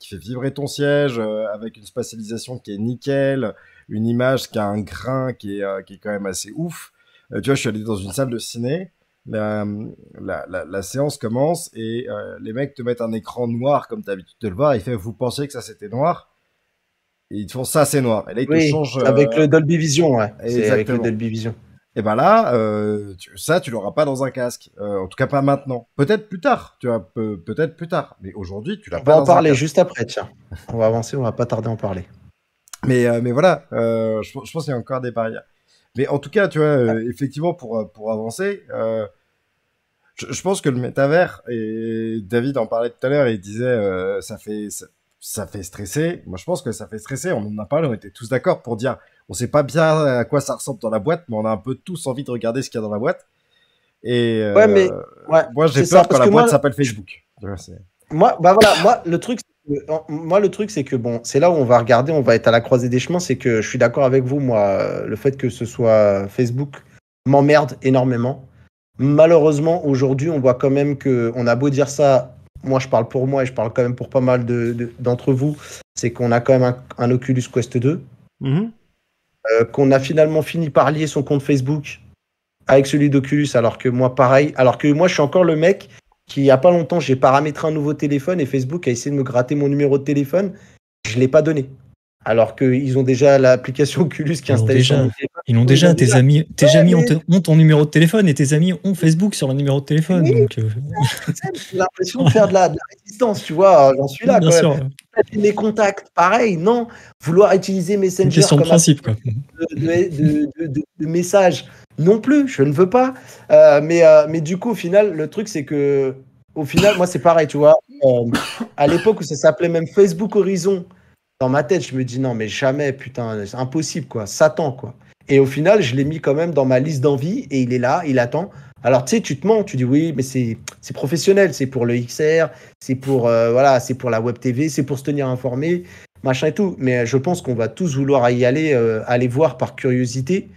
siège, avec une spatialisation qui est nickel, une image qui a un grain qui est quand même assez ouf. Tu vois, je suis allé dans une salle de ciné, la séance commence et les mecs te mettent un écran noir comme t'as l'habitude de le voir. Ils font, vous pensiez que ça c'était noir, et ils te font ça c'est noir. Et là ils te changent. Avec le Dolby Vision, ouais. C'est avec le Exactement. Dolby Vision. Et ben là, tu l'auras pas dans un casque. En tout cas, pas maintenant. Peut-être plus tard, tu vois, peut-être plus tard. Mais aujourd'hui, tu l'as pas dans un casque. On va en parler juste après, tiens. On va avancer, on va pas tarder à en parler. Mais voilà, je pense qu'il y a encore des barrières. Mais en tout cas, tu vois, effectivement, pour avancer, je pense que le métavers, et David en parlait tout à l'heure, il disait, ça fait stresser. Moi, je pense que ça fait stresser. On en a parlé, on était tous d'accord pour dire, on sait pas bien à quoi ça ressemble dans la boîte, mais on a un peu tous envie de regarder ce qu'il y a dans la boîte. Et moi, j'ai peur quand la boîte s'appelle Facebook. Moi, le truc, c'est que bon, c'est là où on va regarder, on va être à la croisée des chemins. C'est que je suis d'accord avec vous, moi, le fait que ce soit Facebook m'emmerde énormément. Malheureusement, aujourd'hui, on voit quand même que, on a beau dire ça, moi je parle pour moi et je parle quand même pour pas mal d'entre vous, c'est qu'on a quand même un Oculus Quest 2, qu'on a finalement fini par lier son compte Facebook avec celui d'Oculus, alors que moi, pareil, je suis encore le mec qui, il y a pas longtemps, j'ai paramétré un nouveau téléphone et Facebook a essayé de me gratter mon numéro de téléphone, je l'ai pas donné. Alors qu'ils ont déjà l'application Oculus qui est installée sur mon téléphone. Ils l'ont déjà, tes amis ont ton numéro de téléphone et tes amis ont Facebook sur le numéro de téléphone. Oui, donc, j'ai l'impression de faire de la résistance, tu vois, j'en suis là bien quand sûr. même. Mes contacts, pareil, non. Vouloir utiliser Messenger comme principe, quoi. De messages, non plus, je ne veux pas. Mais du coup, au final, le truc, c'est que, au final, moi, c'est pareil, tu vois. À l'époque où ça s'appelait même Facebook Horizon, dans ma tête, je me dis non, mais jamais, putain, c'est impossible, quoi. Satan, quoi. Et au final, je l'ai mis quand même dans ma liste d'envie et il est là, il attend. Alors, tu sais, tu te mens, tu dis oui, mais c'est professionnel, c'est pour le XR, c'est pour, c'est pour la Web TV, c'est pour se tenir informé, machin et tout. Mais je pense qu'on va tous vouloir y aller voir par curiosité.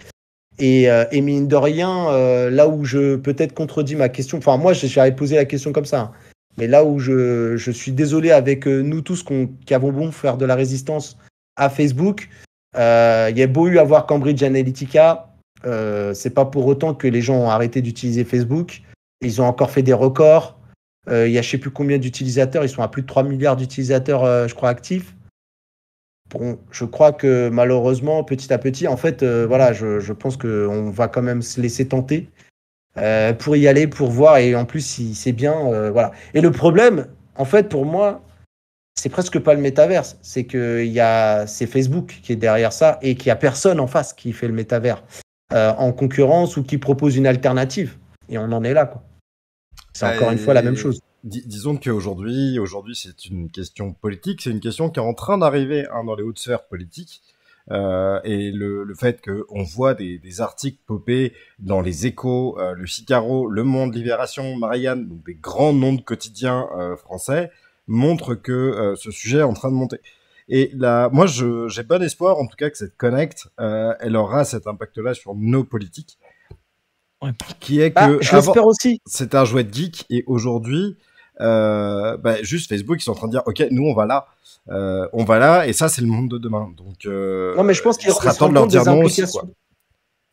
Et mine de rien, là où je peut-être contredis ma question, enfin, moi, j'avais posé la question comme ça, hein. Mais là où je suis désolé avec nous tous qui avons beau faire de la résistance à Facebook, il y a beau eu avoir Cambridge Analytica, c'est pas pour autant que les gens ont arrêté d'utiliser Facebook. Ils ont encore fait des records. Il y a je sais plus combien d'utilisateurs, ils sont à plus de 3 milliards d'utilisateurs, je crois, actifs. bon, je crois que malheureusement, petit à petit, en fait, voilà, je pense qu'on va quand même se laisser tenter pour y aller, pour voir. Et en plus, si c'est bien, voilà. Et le problème, en fait, pour moi, c'est presque pas le métaverse. C'est Facebook qui est derrière ça et qu'il n'y a personne en face qui fait le métavers en concurrence ou qui propose une alternative. Et on en est là, quoi. C'est encore une fois la même chose. Disons qu'aujourd'hui, c'est une question politique, c'est une question qui est en train d'arriver dans les hautes sphères politiques. Et le fait qu'on voit des articles popper dans les Échos, le Figaro, Le Monde, Libération, Marianne, donc des grands noms de quotidiens français, montre que ce sujet est en train de monter. Et là, moi, j'ai bon espoir, en tout cas, que cette Connect, elle aura cet impact-là sur nos politiques, qui est que je l'espère aussi. C'était un jouet de geek, et aujourd'hui, juste Facebook, ils sont en train de dire, ok, nous on va là, et ça c'est le monde de demain. Donc, non, mais je pense qu'il sera temps de leur dire non aussi, quoi.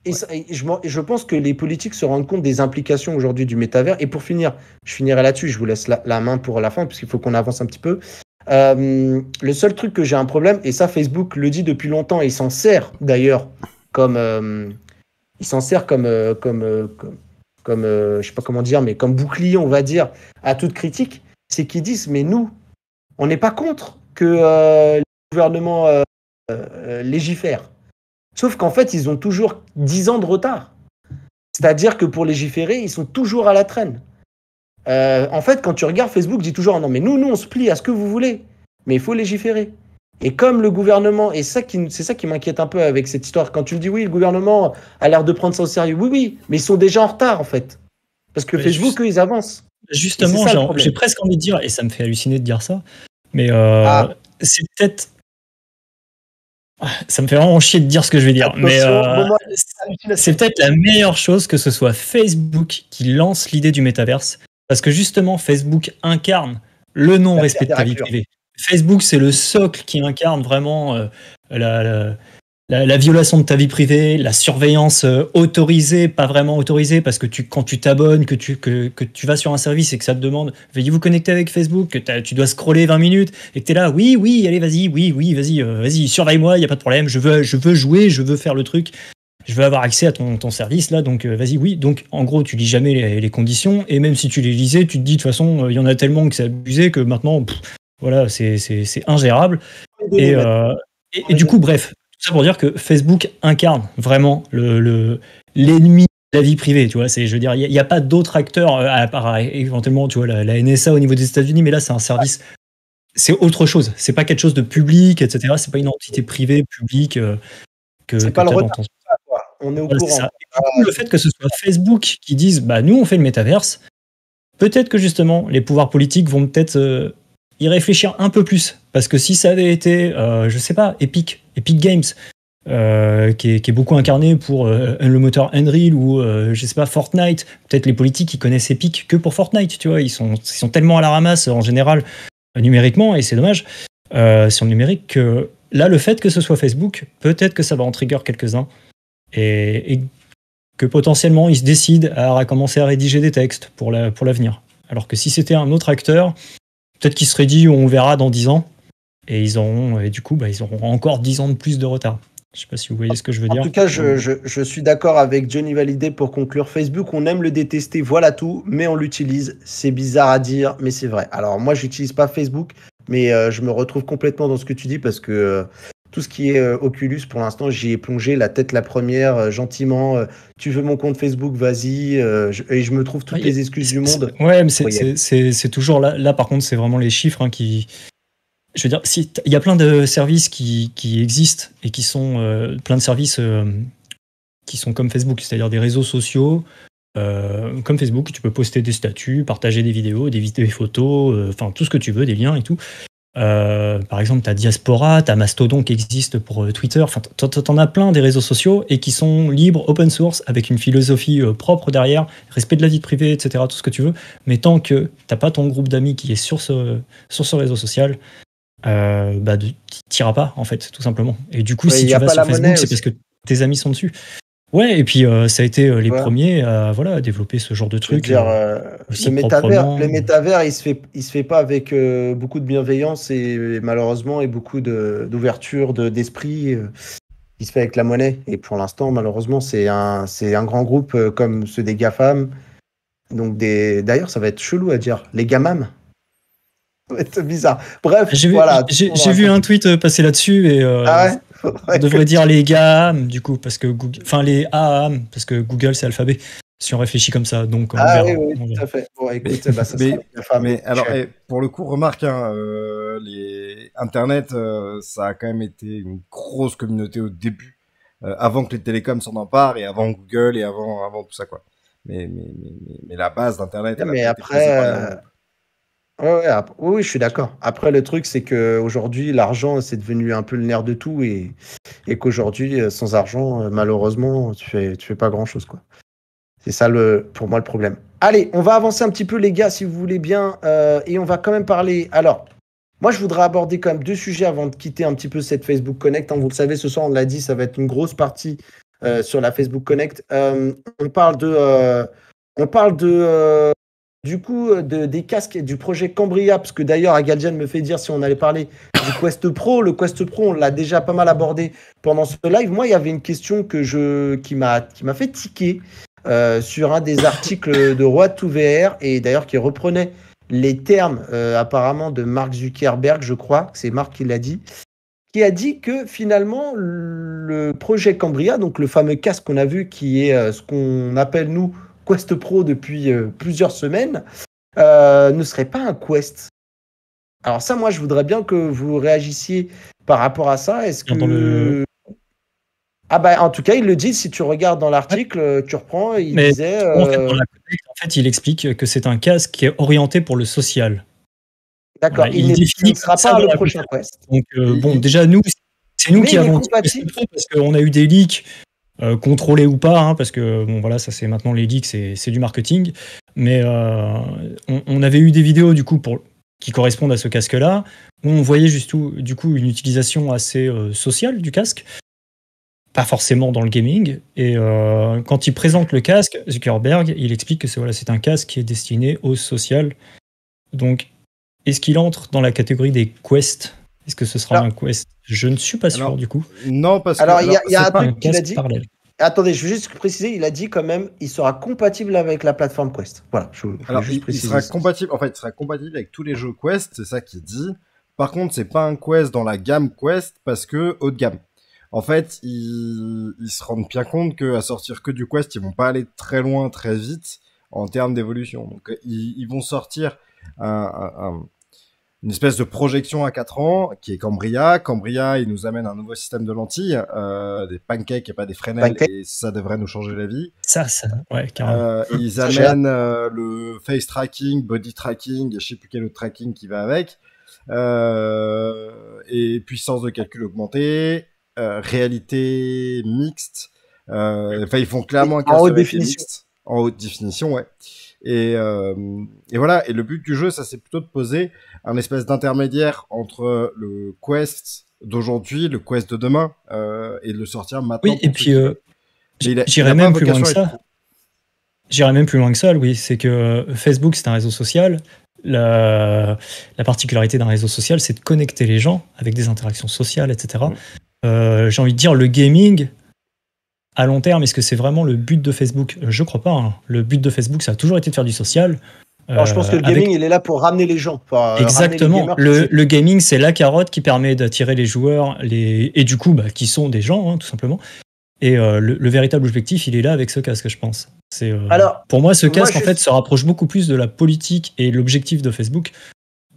Et je pense que les politiques se rendent compte des implications aujourd'hui du métavers. Et pour finir, je finirai là-dessus, je vous laisse la main pour la fin, parce qu'il faut qu'on avance un petit peu. Le seul truc que j'ai un problème, et ça Facebook le dit depuis longtemps, et il s'en sert d'ailleurs comme je sais pas comment dire, mais comme bouclier, on va dire, à toute critique, c'est qu'ils disent, mais nous, on n'est pas contre que le gouvernement légifère. Sauf qu'en fait, ils ont toujours 10 ans de retard. C'est-à-dire que pour légiférer, ils sont toujours à la traîne. En fait, quand tu regardes Facebook, dit toujours, non, mais nous, on se plie à ce que vous voulez, mais il faut légiférer. Et comme le gouvernement, et c'est ça qui m'inquiète un peu avec cette histoire, quand tu me dis, oui, le gouvernement a l'air de prendre ça au sérieux, oui, mais ils sont déjà en retard, en fait. Parce que Facebook, eux, ils avancent. Justement, j'ai presque envie de dire, et ça me fait halluciner de dire ça, mais c'est peut-être... Ça me fait vraiment chier de dire ce que je vais dire, mais c'est peut-être la meilleure chose que ce soit Facebook qui lance l'idée du métaverse, parce que justement, Facebook incarne le non-respect de ta vie privée. Facebook, c'est le socle qui incarne vraiment la violation de ta vie privée, la surveillance autorisée, pas vraiment autorisée, parce que quand tu t'abonnes, que tu vas sur un service et que ça te demande « Veuillez vous connecter avec Facebook », que tu dois scroller 20 minutes et que tu es là « Oui, allez, vas-y, vas-y, surveille-moi, il n'y a pas de problème, je veux jouer, je veux faire le truc, je veux avoir accès à ton service, là, donc vas-y, oui. » Donc, en gros, tu lis jamais les conditions, et même si tu les lisais, tu te dis « De toute façon, il y en a tellement que c'est abusé que maintenant, voilà, c'est ingérable. » Et du coup, bref, tout ça pour dire que Facebook incarne vraiment l'ennemi de la vie privée, tu vois. Je veux dire, il n'y a pas d'autres acteurs, à part éventuellement, tu vois, la NSA au niveau des États-Unis, mais là, c'est un service, c'est autre chose. C'est pas quelque chose de public, etc. C'est pas une entité privée, publique, c'est pas le retard, quoi. On est au courant. Ça. Et du coup, le fait que ce soit Facebook qui dise, nous, on fait le métaverse, peut-être que justement, les pouvoirs politiques vont peut-être y réfléchir un peu plus, parce que si ça avait été, je sais pas, Epic Games, qui est beaucoup incarné pour le moteur Unreal, ou je sais pas, Fortnite, peut-être les politiques ils connaissent Epic que pour Fortnite, tu vois, ils sont tellement à la ramasse en général numériquement, et c'est dommage sur le numérique, que là le fait que ce soit Facebook, peut-être que ça va en trigger quelques-uns, et que potentiellement ils se décident à commencer à rédiger des textes pour l'avenir, alors que si c'était un autre acteur, peut-être qu'ils seraient dit on verra dans 10 ans, et du coup ils auront encore 10 ans de plus de retard. Je sais pas si vous voyez ce que je veux dire. En tout cas, je suis d'accord avec Johnny Hallyday pour conclure. Facebook, on aime le détester, voilà tout, mais on l'utilise. C'est bizarre à dire, mais c'est vrai. Alors moi, j'utilise pas Facebook, mais je me retrouve complètement dans ce que tu dis, parce que tout ce qui est Oculus, pour l'instant, j'y ai plongé la tête la première, gentiment. Tu veux mon compte Facebook, vas-y. Et je me trouve toutes les excuses du monde. Ouais, mais c'est toujours là, par contre, c'est vraiment les chiffres qui... Je veux dire, il y a plein de services qui existent, et qui sont plein de services qui sont comme Facebook, c'est-à-dire des réseaux sociaux comme Facebook. Tu peux poster des statuts, partager des vidéos, des photos, enfin tout ce que tu veux, des liens et tout. Par exemple, t'as Diaspora, t'as Mastodon qui existe pour Twitter. Enfin, t'en as plein des réseaux sociaux, et qui sont libres, open source, avec une philosophie propre derrière, respect de la vie privée, etc. Tout ce que tu veux. Mais tant que t'as pas ton groupe d'amis qui est sur ce réseau social, t'iras pas, en fait, tout simplement. Et du coup, si tu vas sur Facebook, c'est parce que tes amis sont dessus. Ouais, et puis ça a été les Ouais. premiers à voilà, à développer ce genre de Je veux truc dire, aussi proprement. le métavers, il se fait pas avec beaucoup de bienveillance et malheureusement et beaucoup d'ouverture d'esprit. Il se fait avec la monnaie. Et pour l'instant, malheureusement, c'est un grand groupe comme ceux des GAFAM. Donc d'ailleurs, ça va être chelou à dire. Les GAMAM. Ça va être bizarre. Bref, J'ai vu, voilà. Tout le monde j'ai vu raconte. un tweet passer là-dessus et Ah ouais? on Faudrait que devrait dire les GAM du coup parce que Google, enfin les AM parce que Google c'est alphabet. Si on réfléchit comme ça, donc on Ah oui, verra. oui, On tout verra. à fait. Bon, Mais, écoute, bah, ça sera mais, les GAFAM. mais alors, Chef. pour le coup, remarque, hein, Internet, ça a quand même été une grosse communauté au début, avant que les télécoms s'en emparent et avant Google et avant tout ça, quoi. Mais la base d'Internet, Ouais, elle a mais pas été posée après, par les grands groupes. ouais, ouais, oui, oui, je suis d'accord. Après, le truc, c'est que aujourd'hui, l'argent, c'est devenu un peu le nerf de tout et qu'aujourd'hui, sans argent, malheureusement, tu fais pas grand-chose, quoi. C'est ça, pour moi, le problème. Allez, on va avancer un petit peu, les gars, si vous voulez bien, et on va quand même parler. Alors, moi, je voudrais aborder quand même deux sujets avant de quitter un petit peu cette Facebook Connect. Hein. Vous le savez, ce soir, on l'a dit, ça va être une grosse partie sur la Facebook Connect. On parle du coup des casques et du projet Cambria, parce que d'ailleurs, Agaldian me fait dire si on allait parler du Quest Pro. Le Quest Pro, on l'a déjà pas mal abordé pendant ce live. Moi, il y avait une question qui m'a fait tiquer sur un des articles de Road to VR et d'ailleurs qui reprenait les termes apparemment de Mark Zuckerberg, je crois, c'est Mark qui l'a dit, qui a dit que finalement le projet Cambria, donc le fameux casque qu'on a vu qui est ce qu'on appelle nous Quest Pro depuis plusieurs semaines, ne serait pas un Quest. Alors ça, moi, je voudrais bien que vous réagissiez par rapport à ça. Est-ce Dans le... que... Ah bah, en tout cas, il le dit, si tu regardes dans l'article, tu reprends, il Mais disait... en fait, dans la connect, en fait, il explique que c'est un casque qui est orienté pour le social. D'accord, Voilà, il il ce ne définit sera ça pas dans le la prochain Quest. Donc bon, Il- déjà nous, c'est nous Mais qui il est avons dit compatible. parce qu'on a eu des leaks contrôlés ou pas, hein, parce que bon voilà, ça c'est maintenant les leaks, c'est du marketing. Mais on avait eu des vidéos du coup qui correspondent à ce casque-là, où on voyait juste du coup une utilisation assez sociale du casque, pas forcément dans le gaming. Et quand il présente le casque, Zuckerberg, il explique que c'est un casque qui est destiné au social. Donc, est-ce qu'il entre dans la catégorie des quests? Est-ce que ce sera Alors, un quest? Je ne suis pas sûr Alors, du coup. non, parce que, alors, il y alors, a, il y a c'est un pas, Un truc qu'il a casque dit. parallèle. Attendez, je veux juste préciser, il a dit quand même, il sera compatible avec la plateforme Quest. Voilà, je voulais alors, juste il préciser sera ça. compatible, en fait, il sera compatible avec tous les jeux Quest, c'est ça qu'il dit. Par contre, c'est pas un Quest dans la gamme Quest parce que haut de gamme. En fait, ils se rendent bien compte qu'à sortir que du Quest, ils vont pas aller très loin, très vite en termes d'évolution. Donc, ils vont sortir une espèce de projection à 4 ans qui est Cambria. Cambria, il nous amène un nouveau système de lentilles, des pancakes et pas des Fresnel, Pancake, et ça devrait nous changer la vie. Ça, ouais, carrément. Ils ça, j'ai hâte. amènent le face tracking, body tracking, et je sais plus quel autre tracking qui va avec, et puissance de calcul augmentée, réalité mixte. Enfin, ils font clairement un En haute casque avec définition. mixte, en haute définition, ouais. Et, et voilà. Et le but du jeu, ça c'est plutôt de poser un espèce d'intermédiaire entre le Quest d'aujourd'hui, le Quest de demain, et de le sortir maintenant. Oui, et pour puis ceux qui veulent. Mais il a j'irais pas même plus loin vocation que à être ça. pro. J'irais même plus loin que ça, oui. C'est que Facebook, c'est un réseau social. La particularité d'un réseau social, c'est de connecter les gens avec des interactions sociales, etc. J'ai envie de dire, le gaming, à long terme, est-ce que c'est vraiment le but de Facebook? Je crois pas. Hein. Le but de Facebook, ça a toujours été de faire du social. Alors, je pense que le Avec gaming, il est là pour ramener les gens. Enfin, ramener les exactement. gamers. Le gaming, c'est la carotte qui permet d'attirer les joueurs, et du coup, qui sont des gens, hein, tout simplement. Et le véritable objectif, il est là avec ce casque, je pense. Alors, pour moi, ce moi, casque, en fait, se rapproche beaucoup plus de la politique et l'objectif de Facebook,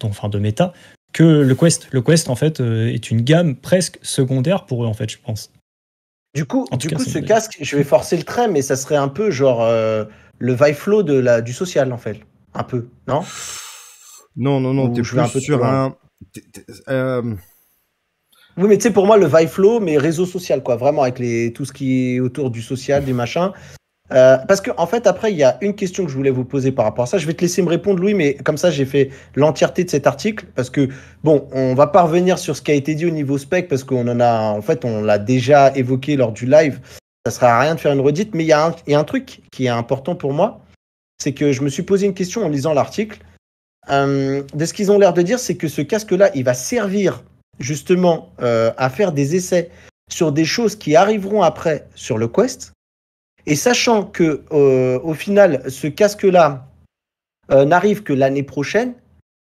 enfin de Meta, que le Quest. Le Quest, en fait, est une gamme presque secondaire pour eux, en fait, je pense. Du coup, En tout cas, c'est ce mon avis. casque, je vais forcer le trait, mais ça serait un peu genre le Viveflow du social, en fait. Un peu, non? Non, Ou t'es je vais plus un peu trop sur loin. un. Oui, mais tu sais, pour moi, le Viveflow, mais réseau social, quoi. Vraiment, avec tout ce qui est autour du social, du machin. Parce que en fait, après, il y a une question que je voulais vous poser par rapport à ça. Je vais te laisser me répondre, Louis, mais comme ça, j'ai fait l'entièreté de cet article. Parce que, bon, on va pas revenir sur ce qui a été dit au niveau spec, parce qu'on en a, en fait, on l'a déjà évoqué lors du live. ça sert à rien de faire une redite, mais il y a un truc qui est important pour moi, c'est que je me suis posé une question en lisant l'article. De ce qu'ils ont l'air de dire, c'est que ce casque-là, il va servir justement à faire des essais sur des choses qui arriveront après sur le Quest. Et sachant que au final, ce casque-là n'arrive que l'année prochaine,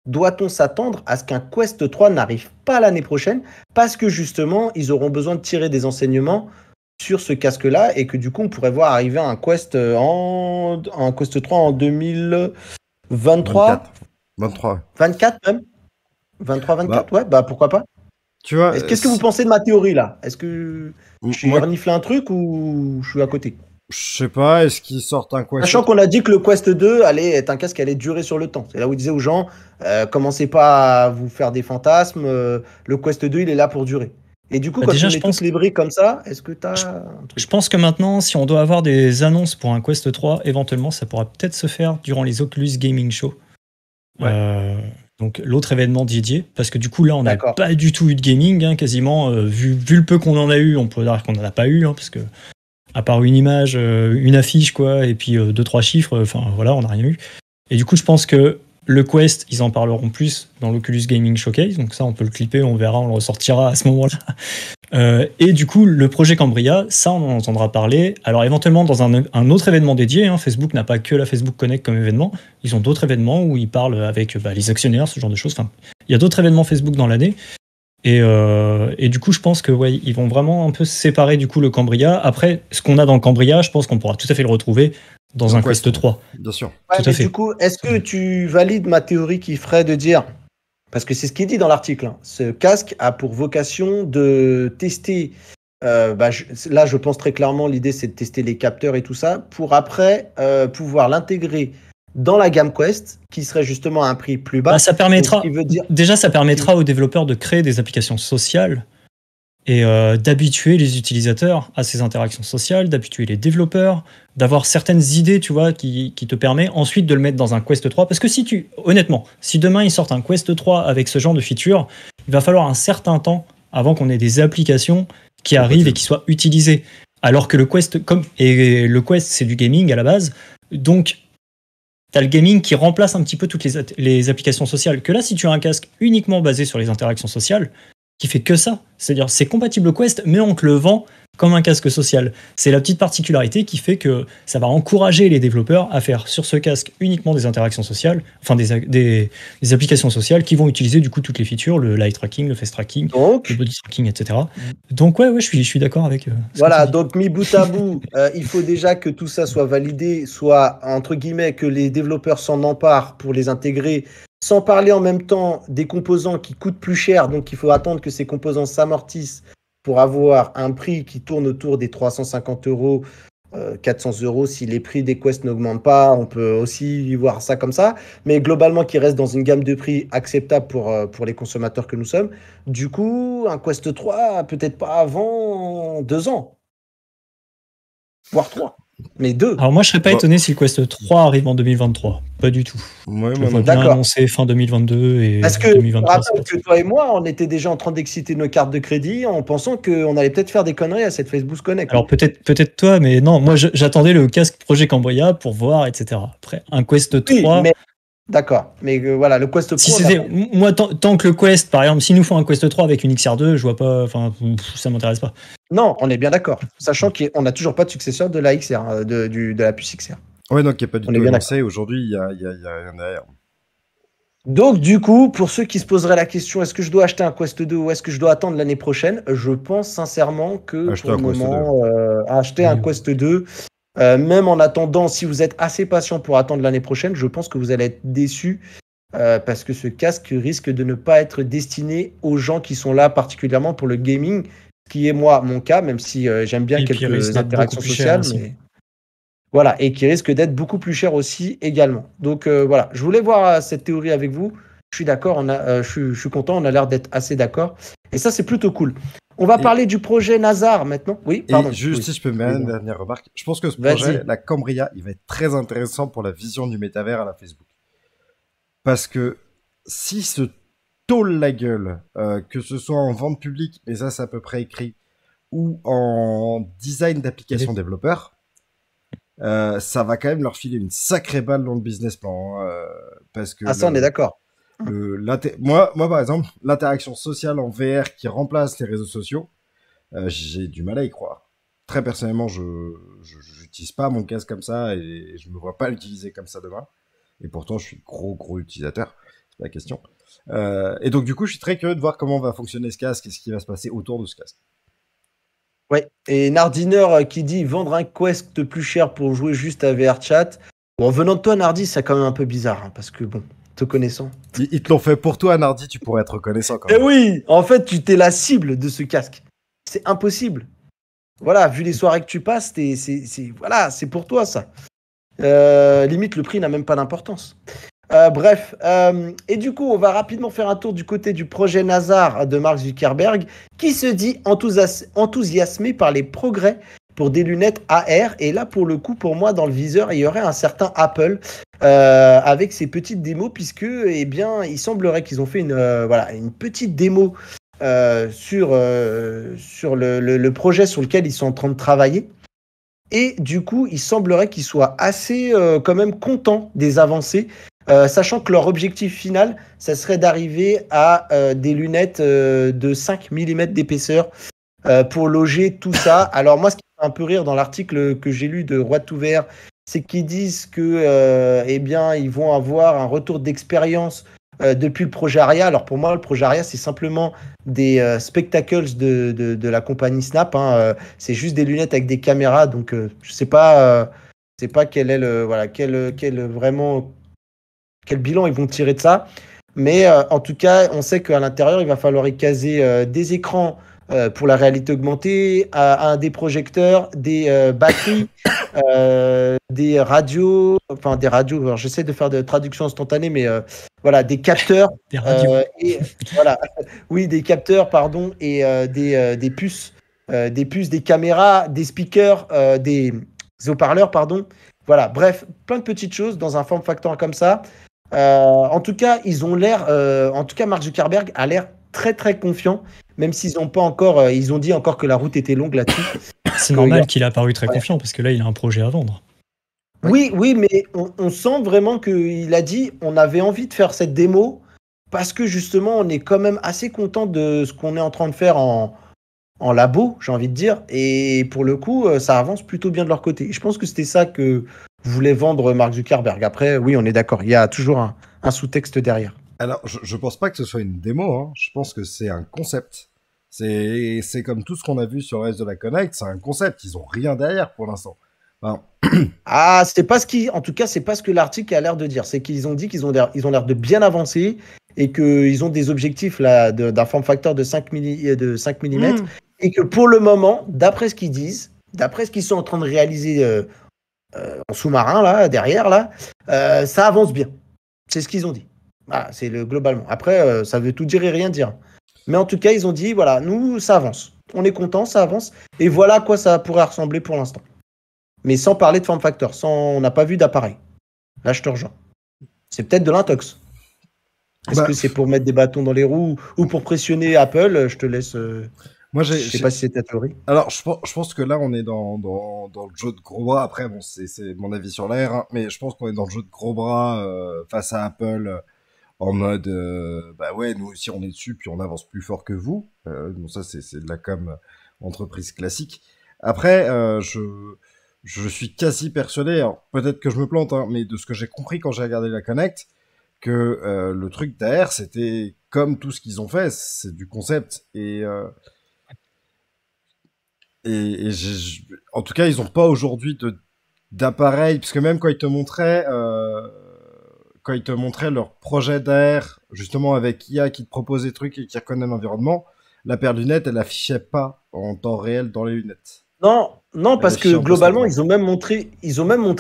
doit-on s'attendre à ce qu'un Quest 3 n'arrive pas l'année prochaine parce que justement, ils auront besoin de tirer des enseignements sur ce casque-là et que du coup, on pourrait voir arriver un Quest, un Quest 3 en 2023, 23. 24 même 23, 24, Bah, ouais, bah pourquoi pas. tu vois, Qu'est-ce que vous pensez de ma théorie là? Est-ce que je suis moi, reniflé un truc ou je suis à côté? je sais pas, est-ce qu'ils sortent un Quest Sachant qu'on a dit que le Quest 2 allait être un casque qui allait durer sur le temps. C'est là où il disait aux gens, commencez pas à vous faire des fantasmes, le Quest 2 il est là pour durer. Et du coup, Bah, quand déjà, tu je mets pense toutes les briques comme ça, est-ce que tu as un Je truc? pense que maintenant, si on doit avoir des annonces pour un Quest 3, éventuellement, ça pourra peut-être se faire durant les Oculus Gaming Show. Ouais. Donc l'autre événement dédié, parce que du coup là, on n'a D'accord. pas du tout eu de gaming, hein, quasiment. Vu le peu qu'on en a eu, on peut dire qu'on n'en a pas eu, hein, parce que à part une image, une affiche, quoi, et puis 2-3 chiffres, enfin voilà, on n'a rien eu. Et du coup, je pense que le Quest, ils en parleront plus dans l'Oculus Gaming Showcase, donc ça, on peut le clipper, on verra, on le ressortira à ce moment-là. Et du coup, le projet Cambria, ça, on en entendra parler. Alors, éventuellement, dans un autre événement dédié, hein, Facebook n'a pas que la Facebook Connect comme événement. Ils ont d'autres événements où ils parlent avec les actionnaires, ce genre de choses. Enfin, il y a d'autres événements Facebook dans l'année. Et du coup, je pense que ouais, ils vont vraiment un peu séparer du coup le Cambria. Après, ce qu'on a dans le Cambria, je pense qu'on pourra tout à fait le retrouver dans un Quest 3. Bien sûr. Ouais, Tout à mais fait. du coup, est-ce que tu valides ma théorie qui ferait de dire, parce que c'est ce qui est dit dans l'article, hein, ce casque a pour vocation de tester, là je pense très clairement l'idée c'est de tester les capteurs et tout ça, pour après pouvoir l'intégrer dans la gamme Quest, qui serait justement à un prix plus bas. Bah, ça permettra, Donc, ce qui veut dire... déjà, ça permettra aux développeurs de créer des applications sociales et d'habituer les utilisateurs à ces interactions sociales, d'habituer les développeurs, d'avoir certaines idées, tu vois, qui te permet ensuite de le mettre dans un Quest 3. Parce que honnêtement, si demain ils sortent un Quest 3 avec ce genre de feature, il va falloir un certain temps avant qu'on ait des applications qui arrivent et qui soient utilisées. Alors que le Quest, le Quest, c'est du gaming à la base, donc t'as le gaming qui remplace un petit peu toutes les applications sociales. Que là, si tu as un casque uniquement basé sur les interactions sociales, qui fait que ça. C'est-à-dire, c'est compatible au Quest, mais on te le vend comme un casque social. C'est la petite particularité qui fait que ça va encourager les développeurs à faire sur ce casque uniquement des interactions sociales, enfin des applications sociales qui vont utiliser du coup toutes les features, le light tracking, le face tracking, Donc, le body tracking, etc. Donc ouais, je suis d'accord avec ce voilà, que tu dis. donc mis bout à bout, il faut déjà que tout ça soit validé, soit entre guillemets que les développeurs s'en emparent pour les intégrer, sans parler en même temps des composants qui coûtent plus cher, donc il faut attendre que ces composants s'amortissent pour avoir un prix qui tourne autour des 350 euros, 400 euros. Si les prix des Quest n'augmentent pas, on peut aussi voir ça comme ça, mais globalement qui reste dans une gamme de prix acceptable pour les consommateurs que nous sommes. Du coup, un Quest 3, peut-être pas avant 2 ans, voire 3, mais 2. Alors moi, je serais pas Bon. étonné si le Quest 3 arrive en 2023. Pas du tout. Ouais, Je moi le vois non. bien D'accord. annoncé fin 2022 et Parce que je 2023. c'est rappelle parti. que toi et moi, on était déjà en train d'exciter nos cartes de crédit en pensant qu'on allait peut-être faire des conneries à cette Facebook Connect. Alors peut-être toi, mais non, moi j'attendais le casque Projet Cambria pour voir, etc. Après, un Quest Oui, 3, mais d'accord. Mais voilà, le Quest si Pro, on a c'était, pas- moi tant que le Quest, par exemple, s'ils nous font un Quest 3 avec une XR2, je vois pas, enfin, ça m'intéresse pas. Non, on est bien d'accord. Sachant qu'on n'a toujours pas de successeur de la XR, de la puce XR. Ouais, donc il n'y a pas du On est tout bien annoncé. Aujourd'hui, il y a rien derrière. Donc, du coup, pour ceux qui se poseraient la question, est-ce que je dois acheter un Quest 2 ou est-ce que je dois attendre l'année prochaine? Je pense sincèrement que Acheter pour le un Quest moment, acheter un Oui. Quest 2, même en attendant, si vous êtes assez patient pour attendre l'année prochaine, je pense que vous allez être déçu parce que ce casque risque de ne pas être destiné aux gens qui sont là particulièrement pour le gaming, ce qui est moi mon cas, même si j'aime bien Et puis, il risque quelques d'être interactions beaucoup plus cher sociales, aussi. mais voilà, et qui risque d'être beaucoup plus cher aussi également. Donc voilà, je voulais voir cette théorie avec vous. Je suis d'accord, je suis content, on a l'air d'être assez d'accord. Et ça, c'est plutôt cool. On va Et- parler du projet Nazar maintenant. Oui, pardon. Et juste Oui. si je peux me mettre une dernière remarque, je pense que ce Vas-y. projet, la Cambria, il va être très intéressant pour la vision du métavers à la Facebook. Parce que si se tôle la gueule, que ce soit en vente publique, et ça c'est à peu près écrit, ou en design d'application développeur, ça va quand même leur filer une sacrée balle dans le business plan. Parce que ça, on est d'accord. moi, par exemple, l'interaction sociale en VR qui remplace les réseaux sociaux, j'ai du mal à y croire. Très personnellement, je n'utilise pas mon casque comme ça et je me vois pas l'utiliser comme ça demain. Et pourtant, je suis gros utilisateur. C'est pas la question. Et donc, du coup, je suis très curieux de voir comment va fonctionner ce casque et ce qui va se passer autour de ce casque. Ouais. Et Nardiner qui dit vendre un Quest plus cher pour jouer juste à VRChat. Bon, venant de toi, Nardi, c'est quand même un peu bizarre, hein, parce que bon, te connaissant. Ils te l'ont fait pour toi, Nardi, tu pourrais être reconnaissant quand Eh même. oui, en fait, tu t'es la cible de ce casque. C'est impossible. Voilà, vu les soirées que tu passes, voilà, c'est pour toi ça. Limite, le prix n'a même pas d'importance. Bref, et du coup, on va rapidement faire un tour du côté du projet Nazar de Mark Zuckerberg, qui se dit enthousiasmé par les progrès pour des lunettes AR. Et là, pour le coup, pour moi, dans le viseur, il y aurait un certain Apple avec ses petites démos, puisque, eh bien, il semblerait qu'ils ont fait une petite démo sur le projet sur lequel ils sont en train de travailler. Et du coup, il semblerait qu'ils soient assez quand même contents des avancées, sachant que leur objectif final, ça serait d'arriver à des lunettes de 5 mm d'épaisseur pour loger tout ça. Alors moi, ce qui me fait un peu rire dans l'article que j'ai lu de Roi to VR, c'est qu'ils disent que eh bien, ils vont avoir un retour d'expérience depuis le projet Aria. Alors pour moi, le projet Aria, c'est simplement des spectacles de la compagnie Snap. Hein. C'est juste des lunettes avec des caméras. Donc je sais pas quel est quel bilan ils vont tirer de ça. Mais en tout cas, on sait qu'à l'intérieur, il va falloir y caser des écrans pour la réalité augmentée, des projecteurs, des batteries, des radios. Alors j'essaie de faire de traduction instantanée, mais voilà, des capteurs. Des radios. Et voilà, oui, des capteurs, pardon, et des puces, des caméras, des speakers, des haut-parleurs, pardon. Voilà, bref, plein de petites choses dans un form factor comme ça. En tout cas, Mark Zuckerberg a l'air très très confiant, même s'ils n'ont pas encore, ils ont dit encore que la route était longue là-dessus. C'est normal qu'il a paru très confiant parce que là, il a un projet à vendre. Oui, mais on sent vraiment qu'il a dit on avait envie de faire cette démo parce que justement, on est quand même assez content de ce qu'on est en train de faire en labo, j'ai envie de dire. Et pour le coup, ça avance plutôt bien de leur côté. Je pense que c'était ça que voulait vendre Mark Zuckerberg. Après, oui, on est d'accord. Il y a toujours un sous-texte derrière. Alors, je pense pas que ce soit une démo, hein. Je pense que c'est un concept. C'est comme tout ce qu'on a vu sur le reste de la Connect, c'est un concept. Ils ont rien derrière pour l'instant. Enfin, C'est pas en tout cas, c'est pas ce que l'article a l'air de dire. C'est qu'ils ont dit qu'ils ont l'air de bien avancer et qu'ils ont des objectifs là d'un form factor de 5 mm et que pour le moment, d'après ce qu'ils disent, d'après ce qu'ils sont en train de réaliser en sous-marin là derrière là, ça avance bien. C'est ce qu'ils ont dit. Voilà, c'est globalement. Après, ça veut tout dire et rien dire. Mais en tout cas, ils ont dit voilà, nous ça avance. On est content, ça avance et voilà à quoi ça pourrait ressembler pour l'instant. Mais sans parler de form factor, on n'a pas vu d'appareil. Là, je te rejoins. C'est peut-être de l'intox. Est-ce que c'est pour mettre des bâtons dans les roues ou pour pressionner Apple? Je te laisse. Moi, je sais pas si c'est ta théorie. Alors, je pense que là, on est dans le jeu de gros bras. Après, bon, c'est mon avis sur l'air, hein, mais je pense qu'on est dans le jeu de gros bras face à Apple en mode, bah ouais, nous aussi, on est dessus, puis on avance plus fort que vous. Bon, ça, c'est de la com entreprise classique. Après, je suis quasi persuadé, alors peut-être que je me plante, hein, mais de ce que j'ai compris quand j'ai regardé la Connect, que le truc derrière, c'était comme tout ce qu'ils ont fait, c'est du concept. En tout cas, ils n'ont pas aujourd'hui d'appareil, parce que même quand ils te montraient leur projet d'AR, justement avec IA qui te propose des trucs et qui reconnaît l'environnement, la paire de lunettes, elle affichait pas en temps réel dans les lunettes. Non, parce que globalement, ils ont même montré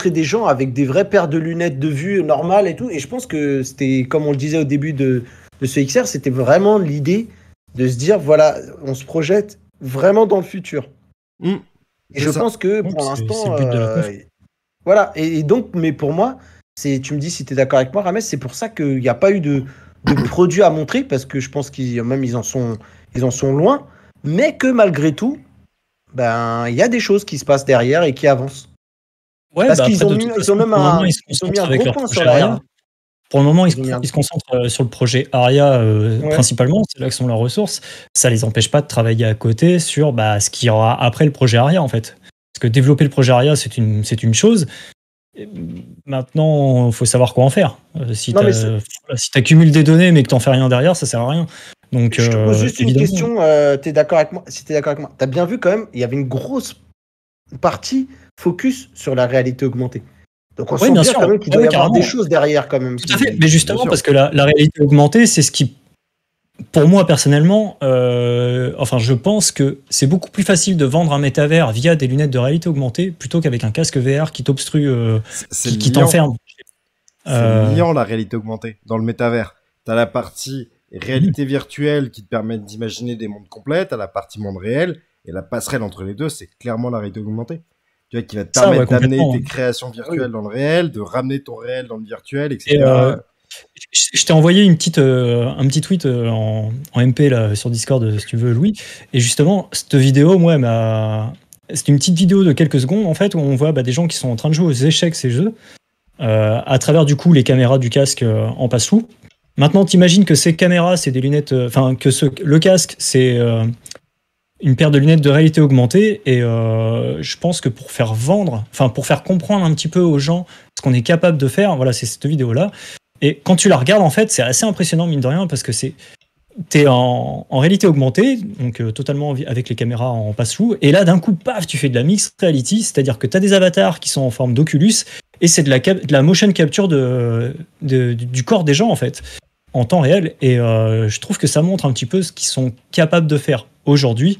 des gens avec des vraies paires de lunettes de vue normales et tout. Et je pense que c'était, comme on le disait au début de ce XR, c'était vraiment l'idée de se dire, voilà, on se projette vraiment dans le futur. Et je pense que pour l'instant, c'est le but de la conf. Voilà. Et donc, mais pour moi, tu me dis si tu es d'accord avec moi, Rames, c'est pour ça qu'il n'y a pas eu de produits à montrer, parce que je pense qu'ils en sont loin, mais que malgré tout, ben il y a des choses qui se passent derrière et qui avancent. Ouais, Parce bah qu'ils après, ont de toute mis, ils façon, ont même pour le moment, un, ils se ils ont mis concentrent un avec gros leur point projet sur l'AR. Aria. Pour le moment, Ils ont mis un... ils se concentrent sur le projet Aria Ouais. principalement, c'est là que sont leurs ressources. Ça les empêche pas de travailler à côté sur ce qu'il y aura après le projet Aria, en fait. Parce que développer le projet Aria, c'est une chose. Maintenant, il faut savoir quoi en faire. Si Non, mais tu accumules des données mais que tu n'en fais rien derrière, ça sert à rien. Donc, je te pose juste une évidemment. question. T'es d'accord avec moi? Si t'es d'accord avec moi, t'as bien vu quand même, il y avait une grosse partie focus sur la réalité augmentée. Donc on Oui, sent bien bien sûr. quand même qu'il Ouais, doit y avoir carrément. des choses derrière quand même. Tout à fait. Mais Bien justement, sûr. parce que la réalité augmentée, c'est ce qui, pour moi personnellement, enfin, je pense que c'est beaucoup plus facile de vendre un métavers via des lunettes de réalité augmentée plutôt qu'avec un casque VR qui t'obstrue, C'est qui liant. t'enferme. C'est liant la réalité augmentée dans le métavers. T'as la partie réalité virtuelle qui te permet d'imaginer des mondes complets, t'as la partie monde réel, et la passerelle entre les deux, c'est clairement la réalité augmentée. Tu vois, qui va te Ça, ouais, permettre d'amener complètement. tes créations virtuelles dans le réel, de ramener ton réel dans le virtuel, etc. Et je t'ai envoyé un petit tweet en MP là, sur Discord, si tu veux, Louis. Et justement, cette vidéo, moi, c'est une petite vidéo de quelques secondes, en fait, où on voit des gens qui sont en train de jouer aux échecs, ces jeux, à travers, du coup, les caméras du casque en passe-flou. Maintenant, t'imagines que ces caméras, c'est des lunettes... Enfin, le casque, c'est une paire de lunettes de réalité augmentée. Et je pense que pour faire vendre, enfin, pour faire comprendre un petit peu aux gens ce qu'on est capable de faire, voilà, c'est cette vidéo-là. Et quand tu la regardes, en fait, c'est assez impressionnant, mine de rien, parce que t'es en réalité augmentée, donc totalement avec les caméras en passe-flou, et là, d'un coup, paf, tu fais de la mixed reality, c'est-à-dire que tu as des avatars qui sont en forme d'Oculus, et c'est de la motion capture du corps des gens, en fait, en temps réel. Et je trouve que ça montre un petit peu ce qu'ils sont capables de faire aujourd'hui.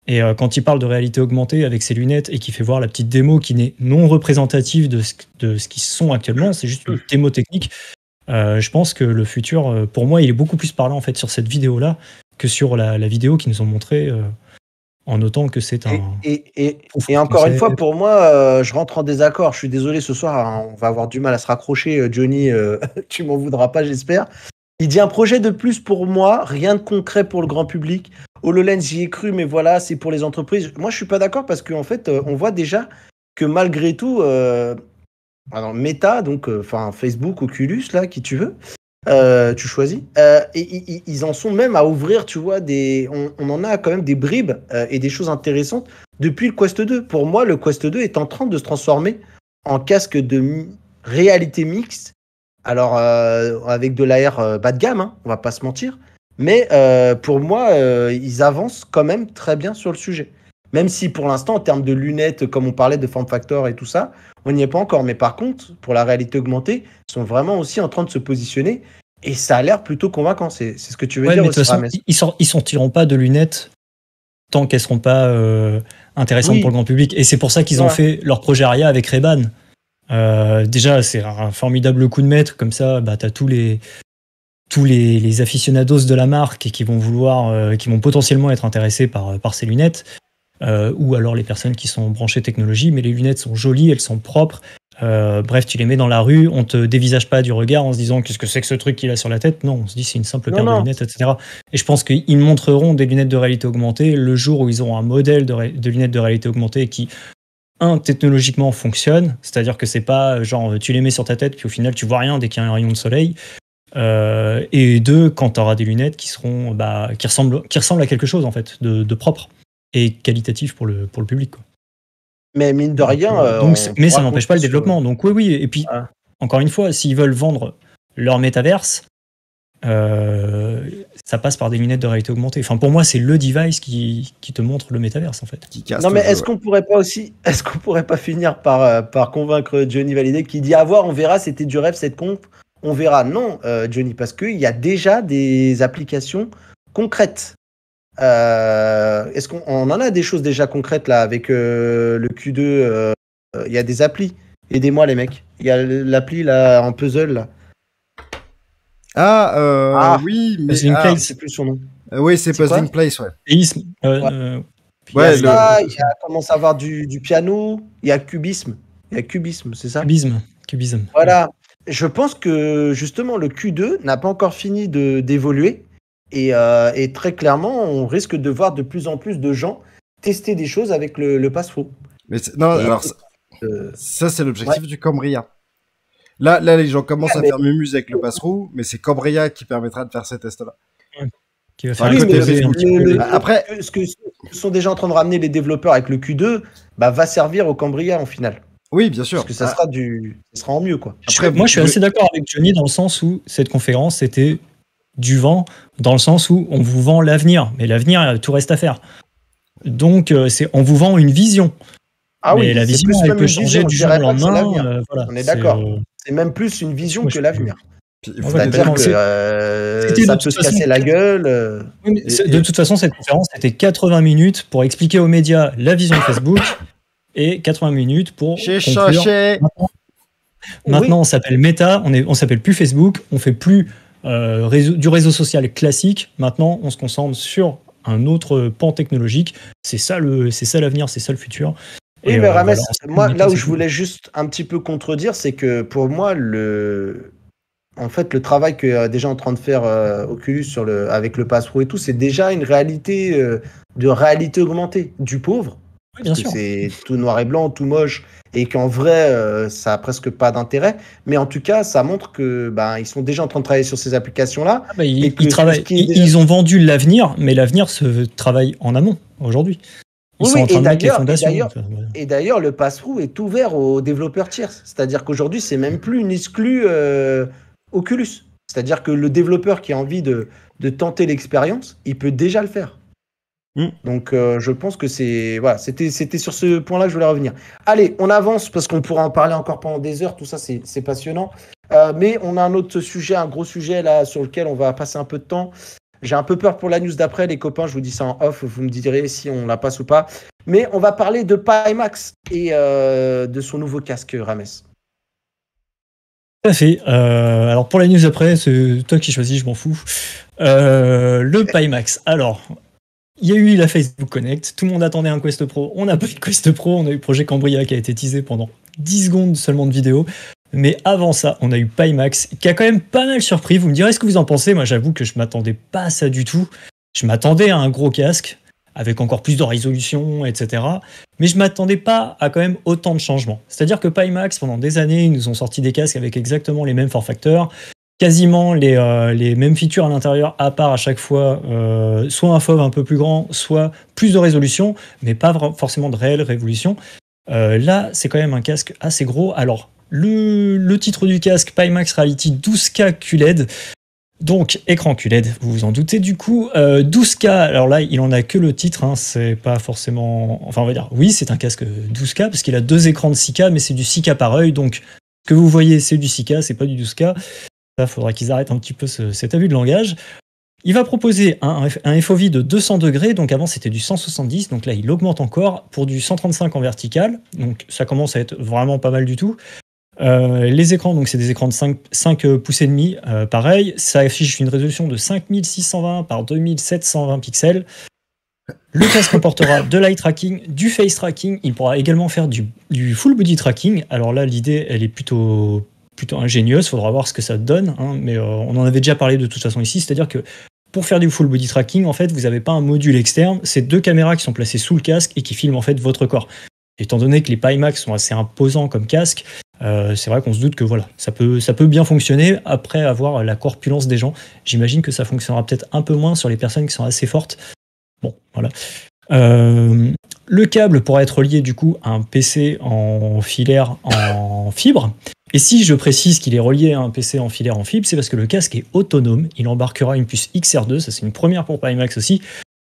Et quand il parle de réalité augmentée avec ses lunettes et qu'il fait voir la petite démo qui n'est non représentative de ce qu'ils sont actuellement, c'est juste une démo technique. Je pense que le futur, pour moi, il est beaucoup plus parlant en fait sur cette vidéo-là que sur la vidéo qu'ils nous ont montrée, en notant que c'est un. Et encore une fois, pour moi, je rentre en désaccord. Je suis désolé, ce soir, hein, on va avoir du mal à se raccrocher. Johnny, tu m'en voudras pas, j'espère. Il dit un projet de plus pour moi, rien de concret pour le grand public. HoloLens, j'y ai cru, mais voilà, c'est pour les entreprises. Moi, je suis pas d'accord parce qu'en fait, on voit déjà que malgré tout, alors Meta, donc Facebook, Oculus, là, qui tu veux, tu choisis. Et ils en sont même à ouvrir, tu vois, on en a quand même des bribes et des choses intéressantes depuis le Quest 2. Pour moi, le Quest 2 est en train de se transformer en casque de réalité mixte. Alors, avec de l'AR bas de gamme, hein, on va pas se mentir. Mais pour moi, ils avancent quand même très bien sur le sujet. Même si pour l'instant, en termes de lunettes, comme on parlait de form factor et tout ça, on n'y est pas encore. Mais par contre, pour la réalité augmentée, ils sont vraiment aussi en train de se positionner. Et ça a l'air plutôt convaincant. C'est ce que tu veux dire mais aussi, de toute façon, ils sortiront pas de lunettes tant qu'elles seront pas intéressantes pour le grand public. Et c'est pour ça qu'ils ont fait leur projet Aria avec Ray-Ban. Déjà, c'est un formidable coup de maître. Comme ça, tu as tous les aficionados de la marque qui vont qui vont potentiellement être intéressés par ces lunettes. Ou alors les personnes qui sont branchées technologie, mais les lunettes sont jolies, elles sont propres. Bref, tu les mets dans la rue, on te dévisage pas du regard en se disant qu'est-ce que c'est que ce truc qu'il a sur la tête. Non, on se dit c'est une simple paire de lunettes, etc. Et je pense qu'ils montreront des lunettes de réalité augmentée le jour où ils auront un modèle de lunettes de réalité augmentée qui, technologiquement fonctionne, c'est-à-dire que c'est pas genre tu les mets sur ta tête puis au final tu vois rien dès qu'il y a un rayon de soleil. Et deux, quand tu auras des lunettes qui seront qui ressemblent à quelque chose en fait de propre et qualitatif pour le public, quoi. Mais mine de rien, mais ça n'empêche pas le développement. Donc oui. Et puis encore une fois, s'ils veulent vendre leur métaverse, ça passe par des lunettes de réalité augmentée. Enfin, pour moi, c'est le device qui te montre le métaverse en fait. Non, mais est-ce qu'on pourrait pas finir par convaincre Johnny Hallyday qui dit à voir, on verra, c'était du rêve cette conf, on verra. Non, Johnny, parce qu'il y a déjà des applications concrètes. Est-ce qu'on en a des choses déjà concrètes là avec le Q2? Il y a des applis. Aidez-moi les mecs. Il y a l'appli là en puzzle là. Oui, mais Puzzling Place, c'est plus son nom. Oui, c'est Puzzling Place, ouais. Il y a commence à avoir du piano. Il y a Cubisme. C'est ça? Cubisme. Voilà. Je pense que justement le Q2 n'a pas encore fini d'évoluer. Et très clairement, on risque de voir de plus en plus de gens tester des choses avec le pass-through. Mais non, Et, alors ça c'est l'objectif du Cambria. Là, les gens commencent à faire mumuse avec le pass-through, mais c'est Cambria qui permettra de faire ces tests-là. Qui va faire Oui, exploser mais un petit peu. après, ce que sont déjà en train de ramener les développeurs avec le Q2, va servir au Cambria en finale. Oui, bien sûr. Parce que ça sera en mieux, quoi. Après, Moi, je suis assez d'accord avec Johnny dans le sens où cette conférence, c'était du vent, dans le sens où on vous vend l'avenir. Mais l'avenir, tout reste à faire. Donc, on vous vend une vision. Ah mais oui, la c'est vision, plus elle même peut une changer vision, du je jour au dirais pas que c'est lendemain. l'avenir. Voilà, On est d'accord. C'est même plus une vision moi, que l'avenir. Puis, il faut C'est-à-dire que C'était ça de peut toute se façon casser la gueule. Oui, mais de toute façon, cette conférence, c'était 80 minutes pour expliquer aux médias la vision de Facebook et 80 minutes pour conclure. Maintenant, on s'appelle Meta, on s'appelle plus Facebook, on fait plus du réseau social classique. Maintenant, on se concentre sur un autre pan technologique. C'est ça l'avenir, c'est ça le futur. Oui, Et mais Rames, voilà, moi, là où je voulais juste un petit peu contredire, c'est que pour moi, en fait, le travail que est déjà en train de faire Oculus avec le pass-through et tout, c'est déjà une réalité de réalité augmentée du pauvre. Oui, bien Parce que sûr. c'est tout noir et blanc, tout moche, et qu'en vrai, ça a presque pas d'intérêt. Mais en tout cas, ça montre que ils sont déjà en train de travailler sur ces applications-là. Ils travaillent. Ils ont vendu l'avenir, mais l'avenir se travaille en amont aujourd'hui. Ils sont en train de mettre les fondations. Et d'ailleurs, le pass-through est ouvert aux développeurs tiers. C'est-à-dire qu'aujourd'hui, c'est même plus une exclue Oculus. C'est-à-dire que le développeur qui a envie de tenter l'expérience, il peut déjà le faire. Donc, je pense que c'était sur ce point-là que je voulais revenir. Allez, on avance parce qu'on pourra en parler encore pendant des heures. Tout ça, c'est passionnant. Mais on a un autre sujet, un gros sujet là sur lequel on va passer un peu de temps. J'ai un peu peur pour la news d'après, les copains. Je vous dis ça en off. Vous me direz si on la passe ou pas. Mais on va parler de Pimax et de son nouveau casque, Rames. Tout à fait. Alors pour la news après, c'est toi qui choisis, je m'en fous. Le Pimax. Alors, il y a eu la Facebook Connect. Tout le monde attendait un Quest Pro. On n'a pas eu de Quest Pro. On a eu Projet Cambria qui a été teasé pendant 10 secondes seulement de vidéo. Mais avant ça, on a eu Pimax qui a quand même pas mal surpris. Vous me direz ce que vous en pensez. Moi, j'avoue que je m'attendais pas à ça du tout. Je m'attendais à un gros casque avec encore plus de résolution, etc. Mais je m'attendais pas à quand même autant de changements. C'est-à-dire que Pimax, pendant des années, ils nous ont sorti des casques avec exactement les mêmes form factors, quasiment les mêmes features à l'intérieur, à part à chaque fois soit un FOV un peu plus grand, soit plus de résolution, mais pas forcément de réelle révolution. Là, c'est quand même un casque assez gros. Alors, le titre du casque, Pimax Reality 12K QLED. Donc, écran QLED, vous vous en doutez du coup. 12K, alors là, il en a que le titre, hein, c'est pas forcément... Enfin, on va dire, oui, c'est un casque 12K, parce qu'il a 2 écrans de 6K, mais c'est du 6K par œil, donc ce que vous voyez, c'est du 6K, c'est pas du 12K. Ça, faudra qu'ils arrêtent un petit peu cet abus de langage. Il va proposer un FOV de 200 degrés, donc avant c'était du 170, donc là il augmente encore pour du 135 en vertical, donc ça commence à être vraiment pas mal du tout. Les écrans, donc c'est des écrans de 5 pouces et demi, pareil, ça affiche une résolution de 5620 par 2720 pixels. Le casque comportera de l'eye tracking, du face tracking, il pourra également faire du full body tracking. Alors là l'idée elle est plutôt ingénieuse, il faudra voir ce que ça donne, hein, mais on en avait déjà parlé de toute façon ici, c'est-à-dire que pour faire du full body tracking, en fait, vous n'avez pas un module externe, c'est 2 caméras qui sont placées sous le casque et qui filment en fait votre corps. Étant donné que les Pimax sont assez imposants comme casque, c'est vrai qu'on se doute que voilà, ça peut bien fonctionner après avoir la corpulence des gens. J'imagine que ça fonctionnera peut-être un peu moins sur les personnes qui sont assez fortes. Bon, voilà. Le câble pourra être relié du coup à un PC en filaire en fibre. Et si je précise qu'il est relié à un PC en filaire en fibre, c'est parce que le casque est autonome. Il embarquera une puce XR2, ça c'est une première pour Pimax aussi.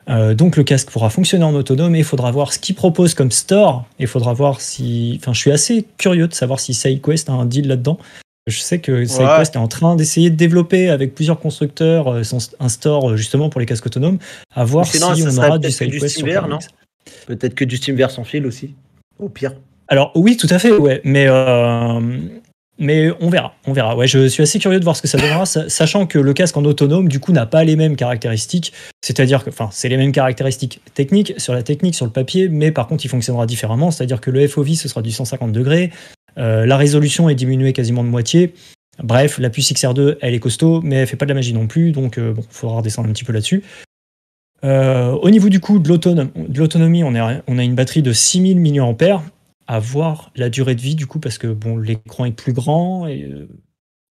Donc le casque pourra fonctionner en autonome et il faudra voir ce qu'il propose comme store. Et il faudra voir si... Enfin, je suis assez curieux de savoir si SideQuest a un deal là-dedans. Je sais que SideQuest est en train d'essayer de développer avec plusieurs constructeurs un store justement pour les casques autonomes. À voir si on aura du SideQuest sur Pimax. Peut-être que du SteamVR sans fil aussi, au pire. Alors oui, tout à fait, ouais, mais on verra. Ouais, je suis assez curieux de voir ce que ça donnera, sachant que le casque en autonome, du coup, n'a pas les mêmes caractéristiques. C'est-à-dire que, enfin, c'est les mêmes caractéristiques techniques, sur le papier, mais par contre, il fonctionnera différemment. C'est-à-dire que le FOV, ce sera du 150 degrés. La résolution est diminuée quasiment de moitié. Bref, la puce XR2, elle est costaud, mais elle fait pas de la magie non plus, donc bon, il faudra redescendre un petit peu là-dessus. Au niveau du coup de l'autonomie, on a une batterie de 6000 mAh, à voir la durée de vie du coup, parce que bon, l'écran est plus grand et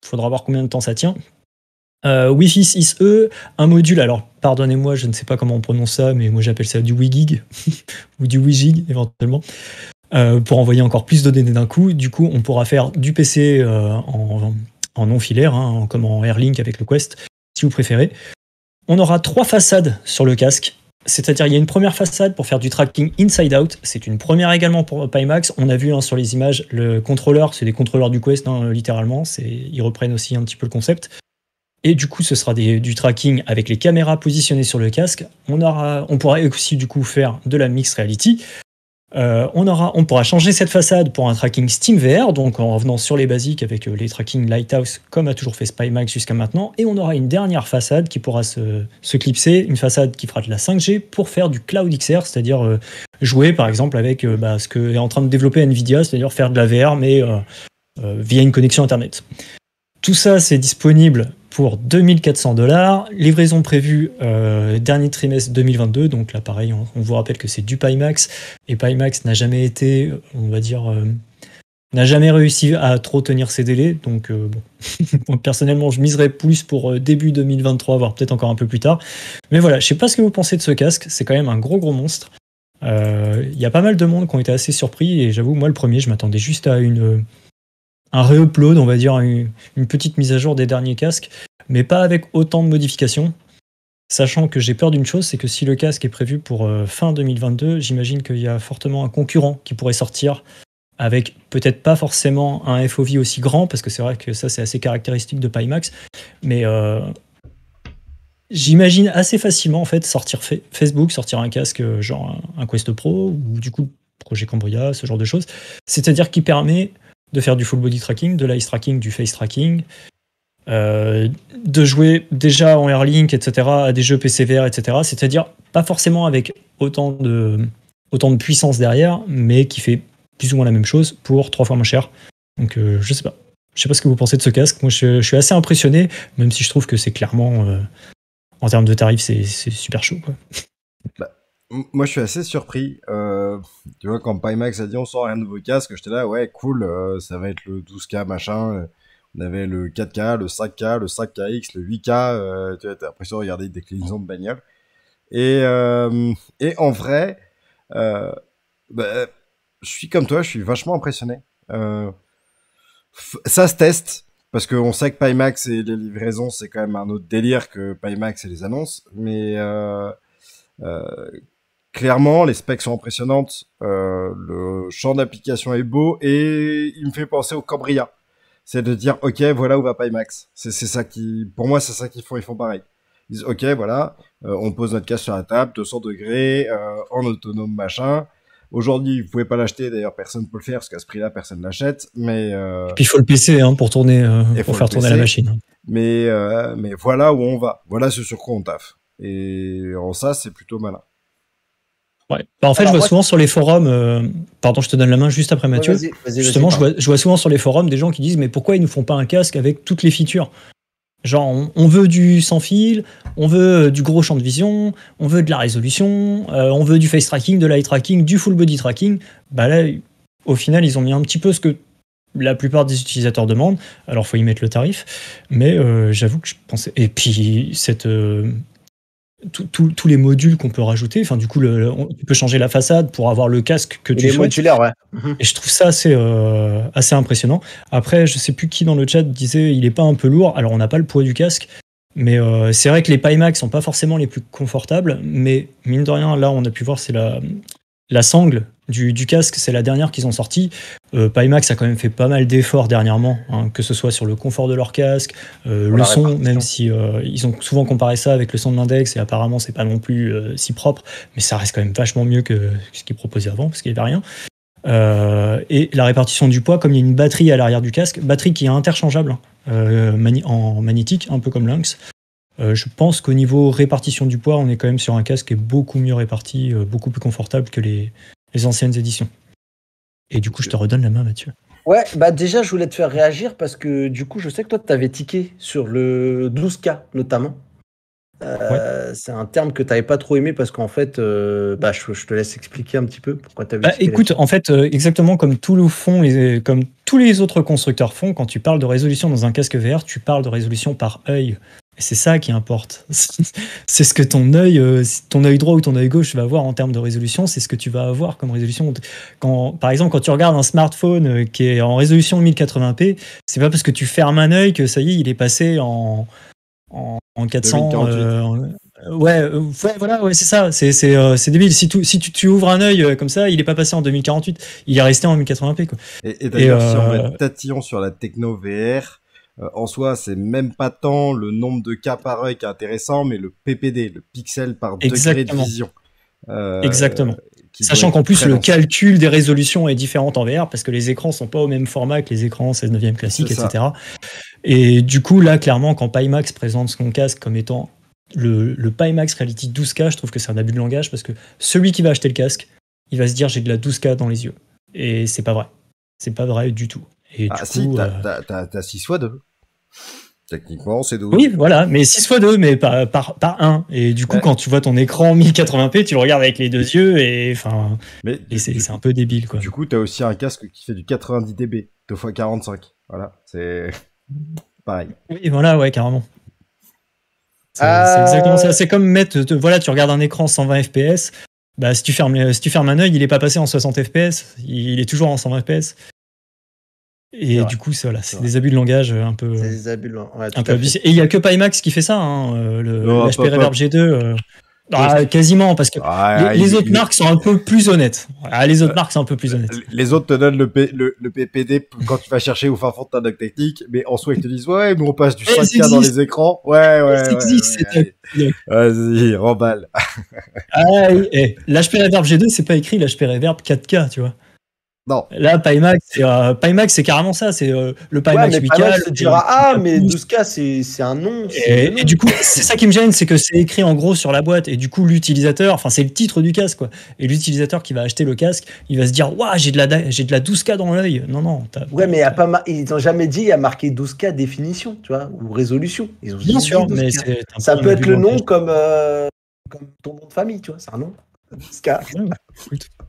faudra voir combien de temps ça tient. Wi-Fi 6E, un module, alors pardonnez-moi, je ne sais pas comment on prononce ça, mais moi j'appelle ça du WiGig ou du WiGig éventuellement, pour envoyer encore plus de données d'un coup. Du coup, on pourra faire du PC en non filaire, hein, comme en Airlink avec le Quest, si vous préférez. On aura 3 façades sur le casque. C'est-à-dire, il y a une première façade pour faire du tracking inside-out. C'est une première également pour Pimax. On a vu sur les images, le contrôleur, c'est des contrôleurs du Quest, littéralement. Ils reprennent aussi un petit peu le concept. Et du coup, ce sera du tracking avec les caméras positionnées sur le casque. On pourra aussi du coup faire de la mixed reality. On pourra changer cette façade pour un tracking SteamVR, donc en revenant sur les basiques avec les tracking Lighthouse, comme a toujours fait Spymax jusqu'à maintenant. Et on aura une dernière façade qui pourra se clipser, une façade qui fera de la 5G pour faire du Cloud XR, c'est-à-dire jouer par exemple avec ce que est en train de développer Nvidia, c'est-à-dire faire de la VR, mais via une connexion Internet. Tout ça, c'est disponible pour 2400 $. Livraison prévue dernier trimestre 2022. Donc là, pareil, on vous rappelle que c'est du Pimax. Et Pimax n'a jamais été, on va dire, n'a jamais réussi à trop tenir ses délais. Donc, bon. Personnellement, je miserais plus pour début 2023, voire peut-être encore un peu plus tard. Mais voilà, je sais pas ce que vous pensez de ce casque. C'est quand même un gros monstre. Il y a pas mal de monde qui ont été assez surpris. Et j'avoue, moi, le premier, je m'attendais juste à un re-upload, on va dire une petite mise à jour des derniers casques, mais pas avec autant de modifications. Sachant que j'ai peur d'une chose, c'est que si le casque est prévu pour fin 2022, j'imagine qu'il y a fortement un concurrent qui pourrait sortir avec peut-être pas forcément un FOV aussi grand, parce que c'est vrai que ça c'est assez caractéristique de Pimax, mais j'imagine assez facilement en fait Facebook sortir un casque genre un Quest Pro ou du coup Projet Cambria, ce genre de choses. C'est-à-dire qui permet de faire du full body tracking, de l'eye tracking, du face tracking, de jouer déjà en Airlink, etc., à des jeux PC VR, etc. C'est-à-dire pas forcément avec autant de puissance derrière, mais qui fait plus ou moins la même chose pour 3 fois moins cher. Donc je sais pas. Je sais pas ce que vous pensez de ce casque. Moi, je suis assez impressionné, même si je trouve que c'est clairement, en termes de tarifs, c'est super chaud, quoi. Moi, je suis assez surpris. Tu vois, quand Pimax a dit on sort un nouveau casque, j'étais là, ouais, cool, ça va être le 12K machin. On avait le 4K, le 5K, le 5KX, le 8K. Tu vois, t'as l'impression de regarder des déclinaisons de bagnole. Et en vrai, je suis comme toi, je suis vachement impressionné. Ça se teste, parce qu'on sait que Pimax et les livraisons, c'est quand même un autre délire que Pimax et les annonces. Mais clairement, les specs sont impressionnantes, le champ d'application est beau et il me fait penser au Cambria. C'est de dire, ok, voilà où va Pimax. C'est ça pour moi, c'est ça qu'ils font. Ils font pareil. Ils disent, ok, voilà, on pose notre casque sur la table, 200 degrés, en autonome machin. Aujourd'hui, vous pouvez pas l'acheter. D'ailleurs, personne peut le faire parce qu'à ce prix-là, personne l'achète. Mais et puis il faut le PC pour tourner, pour faire tourner la machine. Mais voilà où on va. Voilà ce sur quoi on taffe. Et en ça, c'est plutôt malin. Ouais. En fait, je vois souvent sur les forums, pardon, je te donne la main juste après Mathieu. Vas-y, justement, je vois souvent sur les forums des gens qui disent mais pourquoi ils nous font pas un casque avec toutes les features? Genre, on veut du sans fil, on veut du gros champ de vision, on veut de la résolution, on veut du face tracking, de l'eye tracking, du full body tracking. Bah là, au final, ils ont mis un petit peu ce que la plupart des utilisateurs demandent. Alors, faut y mettre le tarif. Mais j'avoue que je pensais... Et puis, tous les modules qu'on peut rajouter, enfin du coup tu peux changer la façade pour avoir le casque que tu souhaites. Modulaire, ouais. Et je trouve ça assez impressionnant. Après, je sais plus qui dans le chat disait il est pas un peu lourd. Alors on n'a pas le poids du casque, mais c'est vrai que les Pimax sont pas forcément les plus confortables, mais mine de rien là on a pu voir c'est la sangle du casque, c'est la dernière qu'ils ont sortie. Pimax a quand même fait pas mal d'efforts dernièrement, que ce soit sur le confort de leur casque, le son, même si ils ont souvent comparé ça avec le son de l'index et apparemment c'est pas non plus si propre, mais ça reste quand même vachement mieux que ce qu'ils proposaient avant parce qu'il n'y avait rien. Et la répartition du poids, comme il y a une batterie à l'arrière du casque, batterie qui est interchangeable en magnétique, un peu comme Lynx. Je pense qu'au niveau répartition du poids, on est quand même sur un casque qui est beaucoup mieux réparti, beaucoup plus confortable que les anciennes éditions. Et du coup, je te redonne la main, Mathieu. Ouais, bah déjà, je voulais te faire réagir parce que du coup, je sais que toi, tu avais tiqué sur le 12K notamment. C'est un terme que tu n'avais pas trop aimé parce qu'en fait, je te laisse expliquer un petit peu pourquoi tu avais Bah, écoute, en fait, exactement comme tout le fond, comme tous les autres constructeurs font, quand tu parles de résolution dans un casque VR, tu parles de résolution par œil. Et c'est ça qui importe. C'est ce que ton œil droit ou ton œil gauche va voir en termes de résolution, c'est ce que tu vas avoir comme résolution. Par exemple, quand tu regardes un smartphone qui est en résolution 1080p, c'est pas parce que tu fermes un œil que ça y est, il est passé en 400. 2048. Voilà, c'est ça. C'est débile. Si tu ouvres un œil comme ça, il est pas passé en 2048. Il est resté en 1080p, quoi. Et d'ailleurs, si on met tatillon sur la techno VR, en soi, c'est même pas tant le nombre de cas par œil qui est intéressant, mais le PPD, le pixel par degré de vision. Exactement. Sachant qu'en plus, le calcul des résolutions est différent en VR parce que les écrans sont pas au même format que les écrans 16/9 classiques, etc. Et du coup, là, clairement, quand Pimax présente son casque comme étant le Pimax Reality 12K, je trouve que c'est un abus de langage parce que celui qui va acheter le casque, il va se dire j'ai de la 12K dans les yeux. Et c'est pas vrai. C'est pas vrai du tout. Et du coup, t'as 6x2. Techniquement, c'est 12. Oui, voilà, mais 6x2, mais par 1. Et du coup, quand tu vois ton écran en 1080p, tu le regardes avec les deux yeux et c'est un peu débile, quoi. Du coup, t'as aussi un casque qui fait du 90 dB, 2x45. Voilà, c'est pareil. Oui, voilà, ouais, carrément. C'est exactement ça. C'est comme tu regardes un écran 120 fps. Bah, si tu fermes un œil, il est pas passé en 60 fps. Il est toujours en 120 fps. Et du coup, c'est des abus de langage un peu. C'est des abus de langage. Un peu abusés. Et il y a que Pimax qui fait ça. L'HP Reverb G2. Quasiment, parce que les autres marques sont un peu plus honnêtes. Les autres marques sont un peu plus honnêtes. Les autres te donnent le PPD quand tu vas chercher au fin fond de ta doc technique, mais en soi, ils te disent, ouais, nous on passe du 5K dans les écrans. Ouais. Vas-y, remballe. L'HP Reverb G2, c'est pas écrit l'HP Reverb 4K, tu vois. Non. Là, Pimax, c'est carrément ça. C'est le Pimax 8K. Pimax te dira, mais 12K, c'est un nom. Et du coup, c'est ça qui me gêne, c'est que c'est écrit en gros sur la boîte. Et du coup, l'utilisateur, c'est le titre du casque, quoi. Et l'utilisateur qui va acheter le casque, il va se dire, waouh, j'ai de la 12K dans l'œil. Non. Mais ils n'ont jamais dit, il y a marqué 12K définition, tu vois, ou résolution. Ils ont bien sûr, mais ça peut être le nom comme ton nom de famille, tu vois, c'est un nom. 12K.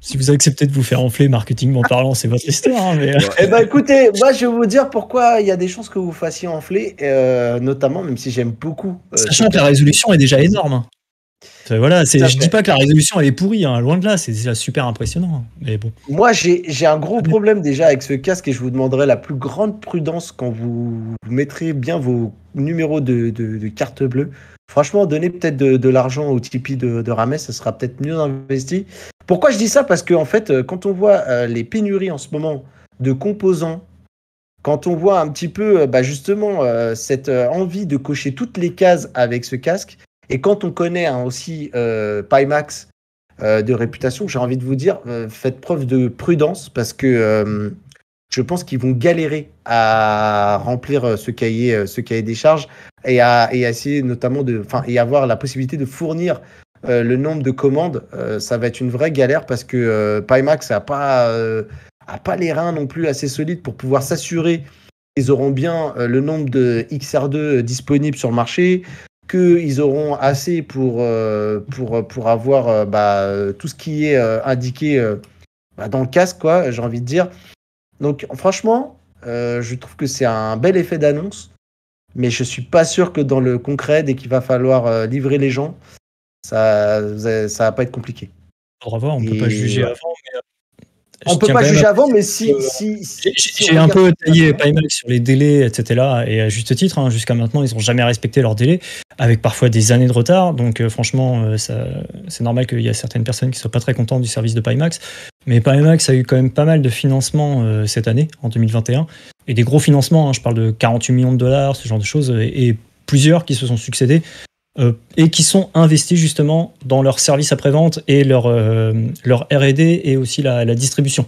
Si vous acceptez de vous faire enfler marketingment parlant, c'est votre histoire. Mais... écoutez, moi je vais vous dire pourquoi il y a des chances que vous fassiez enfler, notamment, même si j'aime beaucoup. Sachant que la résolution est déjà énorme. Voilà, je dis pas que la résolution elle est pourrie, loin de là, c'est déjà super impressionnant. Mais bon. Moi j'ai un gros problème déjà avec ce casque et je vous demanderai la plus grande prudence quand vous mettrez bien vos numéros de carte bleue. Franchement, donnez peut-être de l'argent au Tipeee de Rames, ça sera peut-être mieux investi. Pourquoi je dis ça ? Parce qu'en fait, quand on voit les pénuries en ce moment de composants, quand on voit un petit peu justement cette envie de cocher toutes les cases avec ce casque, et quand on connaît aussi Pimax de réputation, j'ai envie de vous dire, faites preuve de prudence parce que je pense qu'ils vont galérer à remplir ce cahier des charges et à essayer notamment et avoir la possibilité de fournir le nombre de commandes. Ça va être une vraie galère parce que Pimax a pas les reins non plus assez solides pour pouvoir s'assurer qu'ils auront bien le nombre de XR2 disponibles sur le marché, qu'ils auront assez pour avoir tout ce qui est indiqué dans le casque, quoi, j'ai envie de dire. Donc franchement, je trouve que c'est un bel effet d'annonce, mais je suis pas sûr que dans le concret, dès qu'il va falloir livrer les gens, ça va pas être compliqué. On peut pas juger avant. On peut pas juger avant, mais si j'ai un peu taillé Pimax sur les délais, etc. Et à juste titre, jusqu'à maintenant, ils n'ont jamais respecté leurs délais, avec parfois des années de retard. Donc franchement, c'est normal qu'il y a certaines personnes qui ne soient pas très contentes du service de Pimax. Mais Pimax a eu quand même pas mal de financements cette année, en 2021. Et des gros financements, je parle de 48 millions de dollars, ce genre de choses, et plusieurs qui se sont succédés. Et qui sont investis justement dans leur service après-vente et leur R&D et aussi la distribution.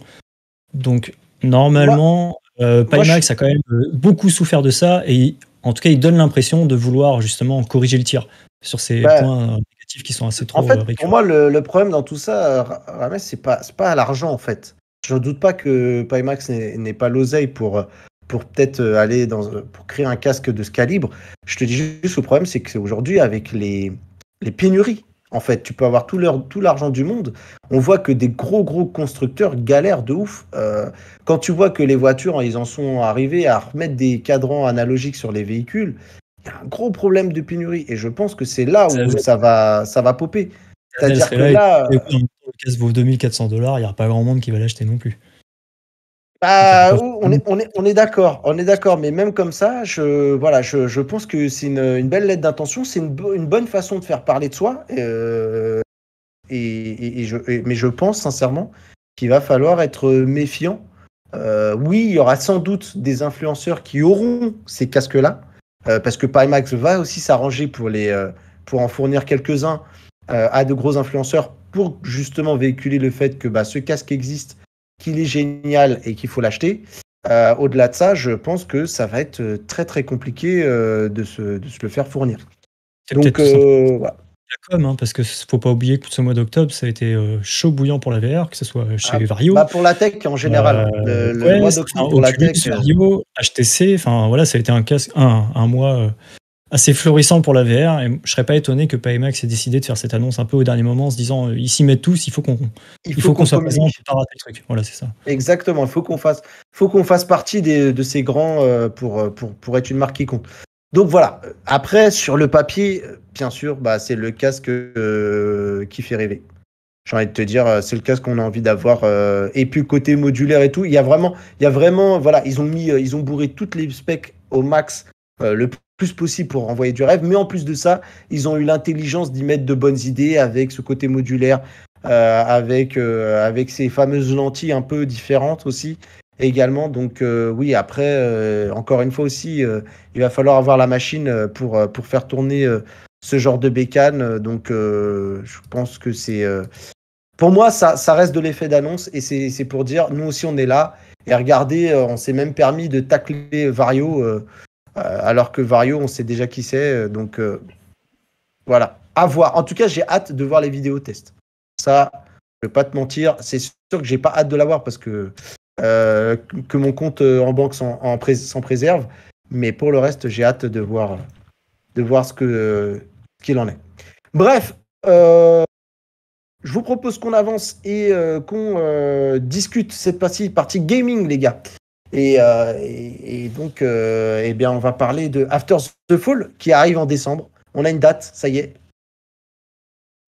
Donc, normalement, Pimax a quand même beaucoup souffert de ça et en tout cas, il donne l'impression de vouloir justement corriger le tir sur ces points négatifs qui sont assez trop récurrents. Pour moi, le problème dans tout ça, Rames, c'est pas l'argent en fait. Je ne doute pas que Pimax n'ait pas l'oseille pour pour peut-être aller pour créer un casque de ce calibre. Je te dis juste, le problème, c'est que c'est aujourd'hui, avec les pénuries, en fait, tu peux avoir tout l'argent du monde. On voit que des gros constructeurs galèrent de ouf. Quand tu vois que les voitures, ils en sont arrivés à remettre des cadrans analogiques sur les véhicules, il y a un gros problème de pénurie. Et je pense que c'est là où ça va popper. C'est-à-dire que là... Le casque vaut 2400 $, il n'y aura pas grand monde qui va l'acheter non plus. On est d'accord, mais même comme ça, je pense que c'est une belle lettre d'intention, c'est une bonne façon de faire parler de soi, mais je pense sincèrement qu'il va falloir être méfiant. Oui, il y aura sans doute des influenceurs qui auront ces casques-là, parce que Pimax va aussi s'arranger pour en fournir quelques-uns à de gros influenceurs pour justement véhiculer le fait que ce casque existe, qu'il est génial et qu'il faut l'acheter. Au-delà de ça, je pense que ça va être très très compliqué de se le faire fournir. Donc voilà. La com, parce que faut pas oublier que ce mois d'octobre, ça a été chaud bouillant pour la VR, que ce soit chez Vario. Pour la tech en général. Le mois d'octobre pour Oculus, la tech. Vario, HTC, ça a été un mois assez florissant pour la VR, et je serais pas étonné que Pimax ait décidé de faire cette annonce un peu au dernier moment en se disant ils s'y mettent tous, il faut qu'on soit présent pour pas rater le truc. Voilà, c'est ça. Exactement, il faut qu'on fasse partie de ces grands pour être une marque qui compte. Donc voilà, après sur le papier, bien sûr, c'est le casque qui fait rêver. J'ai envie de te dire, c'est le casque qu'on a envie d'avoir. Et puis côté modulaire et tout, il y a vraiment, voilà, ils ont bourré toutes les specs au max, le plus possible pour envoyer du rêve. Mais en plus de ça, ils ont eu l'intelligence d'y mettre de bonnes idées avec ce côté modulaire, avec ces fameuses lentilles un peu différentes aussi également. Donc oui, après, encore une fois aussi, il va falloir avoir la machine pour faire tourner ce genre de bécane. Donc je pense que c'est... Pour moi, ça reste de l'effet d'annonce, et c'est pour dire, nous aussi on est là. Et regardez, on s'est même permis de tacler Vario, alors que Vario, on sait déjà qui c'est. Donc voilà, à voir. En tout cas, j'ai hâte de voir les vidéos tests. Ça, je ne vais pas te mentir, c'est sûr que j'ai pas hâte de l'avoir parce que mon compte en banque s'en préserve. Mais pour le reste, j'ai hâte de voir ce qu'il en est. Bref, je vous propose qu'on avance et qu'on discute cette partie gaming, les gars. Et donc, on va parler de After the Fall qui arrive en décembre. On a une date, ça y est.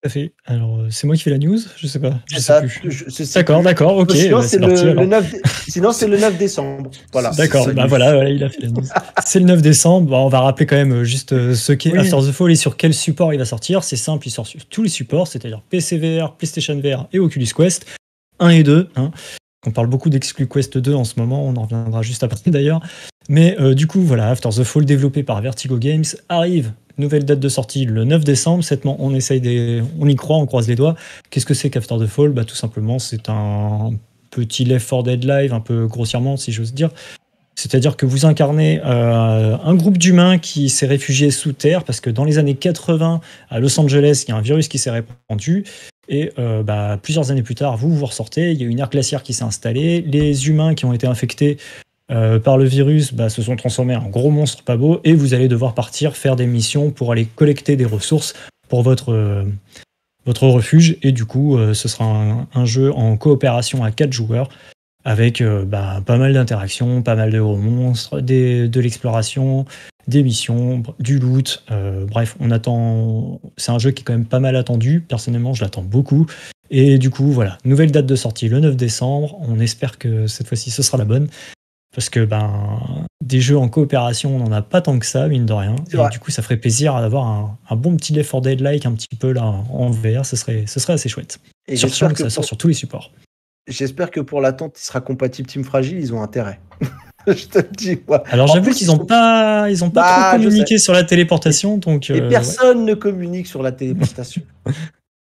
Tout à fait. Alors, c'est moi qui fais la news? Je sais pas. D'accord, ok. Sinon, c'est le 9 décembre. Voilà. D'accord, voilà, il a fait la news. C'est le 9 décembre. On va rappeler quand même juste ce qu'est After the Fall et sur quel support il va sortir. C'est simple, il sort sur tous les supports, c'est-à-dire PC VR, PlayStation VR et Oculus Quest 1 et 2. On parle beaucoup d'Exclu Quest 2 en ce moment, on en reviendra juste après d'ailleurs. Mais du coup, voilà, After the Fall, développé par Vertigo Games, arrive. Nouvelle date de sortie le 9 décembre. On y croit, on croise les doigts. Qu'est-ce que c'est qu'After the Fall? Tout simplement, c'est un petit Left 4 Dead Live, un peu grossièrement, si j'ose dire. C'est-à-dire que vous incarnez un groupe d'humains qui s'est réfugié sous terre parce que dans les années 80, à Los Angeles, il y a un virus qui s'est répandu. Et plusieurs années plus tard, vous ressortez, il y a une ère glaciaire qui s'est installée. Les humains qui ont été infectés par le virus se sont transformés en gros monstres pas beaux, et vous allez devoir partir faire des missions pour aller collecter des ressources pour votre refuge. Et du coup, ce sera un jeu en coopération à 4 joueurs avec pas mal d'interactions, pas mal de gros monstres, de l'exploration, des missions, du loot. Bref, c'est un jeu qui est quand même pas mal attendu. Personnellement, je l'attends beaucoup. Et du coup, voilà, nouvelle date de sortie le 9 décembre. On espère que cette fois-ci, ce sera la bonne. Parce que des jeux en coopération, on n'en a pas tant que ça, mine de rien. Et du coup, ça ferait plaisir d'avoir un bon petit Left 4 Dead-like un petit peu là en VR. Ce serait assez chouette. Et surtout que ça sort sur tous les supports. J'espère que pour l'attente, il sera compatible Team Fragile. Ils ont intérêt. Je te le dis. Ouais. Alors j'avoue qu'ils n'ont pas trop communiqué sur la téléportation. Et personne ne communique sur la téléportation.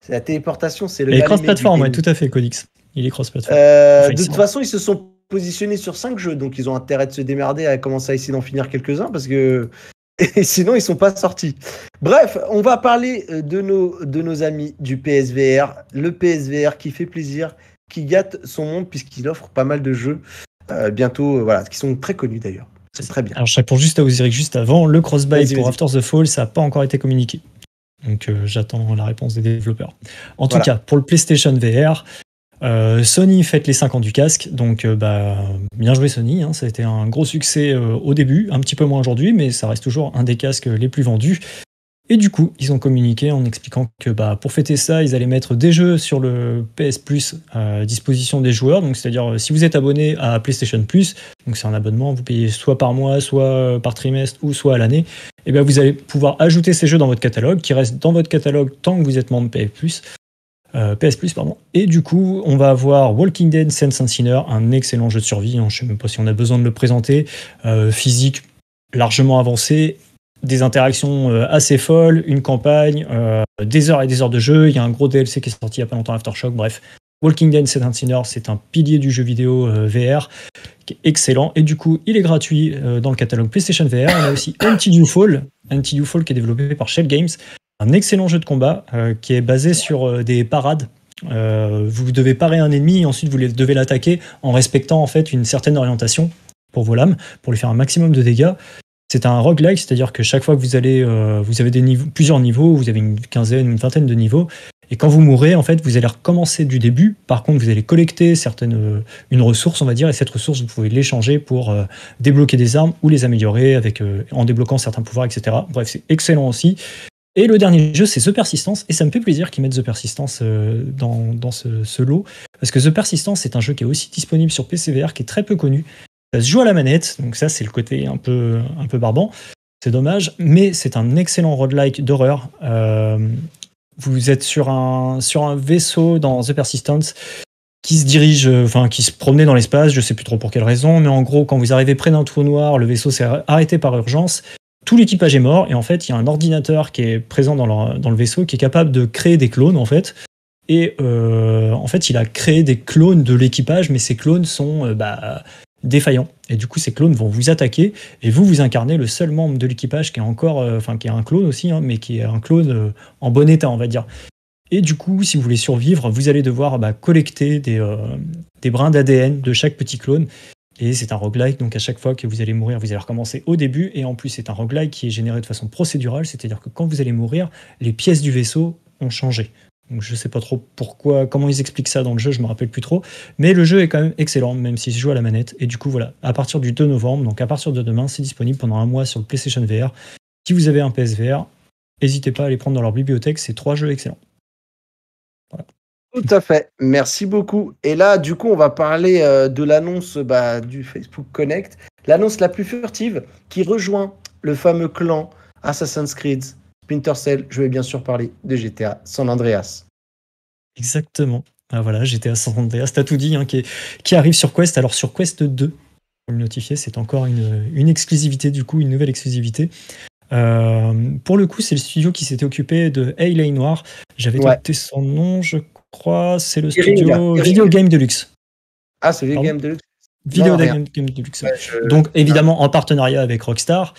La téléportation, c'est le... Il est cross-platform, tout à fait, Codix. Il est cross-platform. De toute façon, ils se sont positionnés sur 5 jeux, donc ils ont intérêt de se démerder à commencer à essayer d'en finir quelques-uns, parce que et sinon ils sont pas sortis. Bref, on va parler de nos amis du PSVR, le PSVR qui fait plaisir, qui gâte son monde puisqu'il offre pas mal de jeux. bientôt, voilà, qui sont très connus d'ailleurs. C'est très bien. Alors je réponds juste à Osiris juste avant. Le cross-buy Vas-y, pour vas-y. After the Fall, ça n'a pas encore été communiqué. Donc j'attends la réponse des développeurs. En tout Voilà. cas, pour le PlayStation VR, Sony fête les 5 ans du casque. Donc bien joué Sony. Ça a été un gros succès au début, un petit peu moins aujourd'hui, mais ça reste toujours un des casques les plus vendus. Et du coup, ils ont communiqué en expliquant que pour fêter ça, ils allaient mettre des jeux sur le PS Plus à disposition des joueurs. Donc, c'est-à-dire, si vous êtes abonné à PlayStation Plus, donc c'est un abonnement, vous payez soit par mois, soit par trimestre ou soit à l'année, et bien vous allez pouvoir ajouter ces jeux dans votre catalogue, qui restent dans votre catalogue tant que vous êtes membre PS Plus, pardon. Et du coup, on va avoir Walking Dead Saints and Sinners, un excellent jeu de survie. Je ne sais même pas si on a besoin de le présenter. Physique largement avancé, des interactions assez folles, une campagne, des heures et des heures de jeu. Il y a un gros DLC qui est sorti il n'y a pas longtemps, Aftershock. Bref, Walking Dead Saints and Sinners, c'est un pilier du jeu vidéo VR qui est excellent. Et du coup, il est gratuit dans le catalogue PlayStation VR. On a aussi Until You Fall qui est développé par Shell Games. Un excellent jeu de combat qui est basé sur des parades. Vous devez parer un ennemi et ensuite vous devez l'attaquer en respectant en fait une certaine orientation pour vos lames, pour lui faire un maximum de dégâts. C'est un roguelike, c'est-à-dire que chaque fois que vous allez, vous avez plusieurs niveaux, vous avez une quinzaine, une vingtaine de niveaux, et quand vous mourrez, en fait, vous allez recommencer du début. Par contre, vous allez collecter une ressource, on va dire, et cette ressource, vous pouvez l'échanger pour débloquer des armes ou les améliorer en débloquant certains pouvoirs, etc. Bref, c'est excellent aussi. Et le dernier jeu, c'est The Persistence, et ça me fait plaisir qu'ils mettent The Persistence dans ce lot, parce que The Persistance, c'est un jeu qui est aussi disponible sur PC VR, qui est très peu connu. Ça se joue à la manette, donc ça c'est le côté un peu barbant, c'est dommage, mais c'est un excellent roguelike d'horreur. Vous êtes sur un vaisseau dans The Persistence qui se promenait dans l'espace, je sais plus trop pour quelle raison, mais en gros quand vous arrivez près d'un trou noir, le vaisseau s'est arrêté par urgence, tout l'équipage est mort, et en fait il y a un ordinateur qui est présent dans le vaisseau qui est capable de créer des clones en fait. Et en fait il a créé des clones de l'équipage, mais ces clones sont défaillants. Et du coup, ces clones vont vous attaquer et vous incarnez le seul membre de l'équipage qui est encore, qui est un clone aussi, mais qui est un clone en bon état, on va dire. Et du coup, si vous voulez survivre, vous allez devoir collecter des brins d'ADN de chaque petit clone. Et c'est un roguelike, donc à chaque fois que vous allez mourir, vous allez recommencer au début. Et en plus, c'est un roguelike qui est généré de façon procédurale, c'est-à-dire que quand vous allez mourir, les pièces du vaisseau ont changé. Donc je sais pas trop comment ils expliquent ça dans le jeu, je me rappelle plus trop. Mais le jeu est quand même excellent, même s'il se joue à la manette. Et du coup, voilà, à partir du 2 novembre, donc à partir de demain, c'est disponible pendant un mois sur le PlayStation VR. Si vous avez un PSVR, n'hésitez pas à les prendre dans leur bibliothèque, c'est 3 jeux excellents. Voilà. Tout à fait, merci beaucoup. Et là, du coup, on va parler de l'annonce du Facebook Connect, l'annonce la plus furtive qui rejoint le fameux clan Assassin's Creed, Splinter Cell. Je vais bien sûr parler de GTA San Andreas. Exactement. Ah voilà, GTA San Andreas, t'as tout dit, qui arrive sur Quest. Alors sur Quest 2, pour le notifier, c'est encore une exclusivité, du coup, une nouvelle exclusivité. Pour le coup, c'est le studio qui s'était occupé de Alien Noir. J'avais noté son nom, je crois. C'est le studio Video Game Deluxe. Ah, c'est Video Game Deluxe. Video Game Deluxe. Ouais, donc évidemment en partenariat avec Rockstar.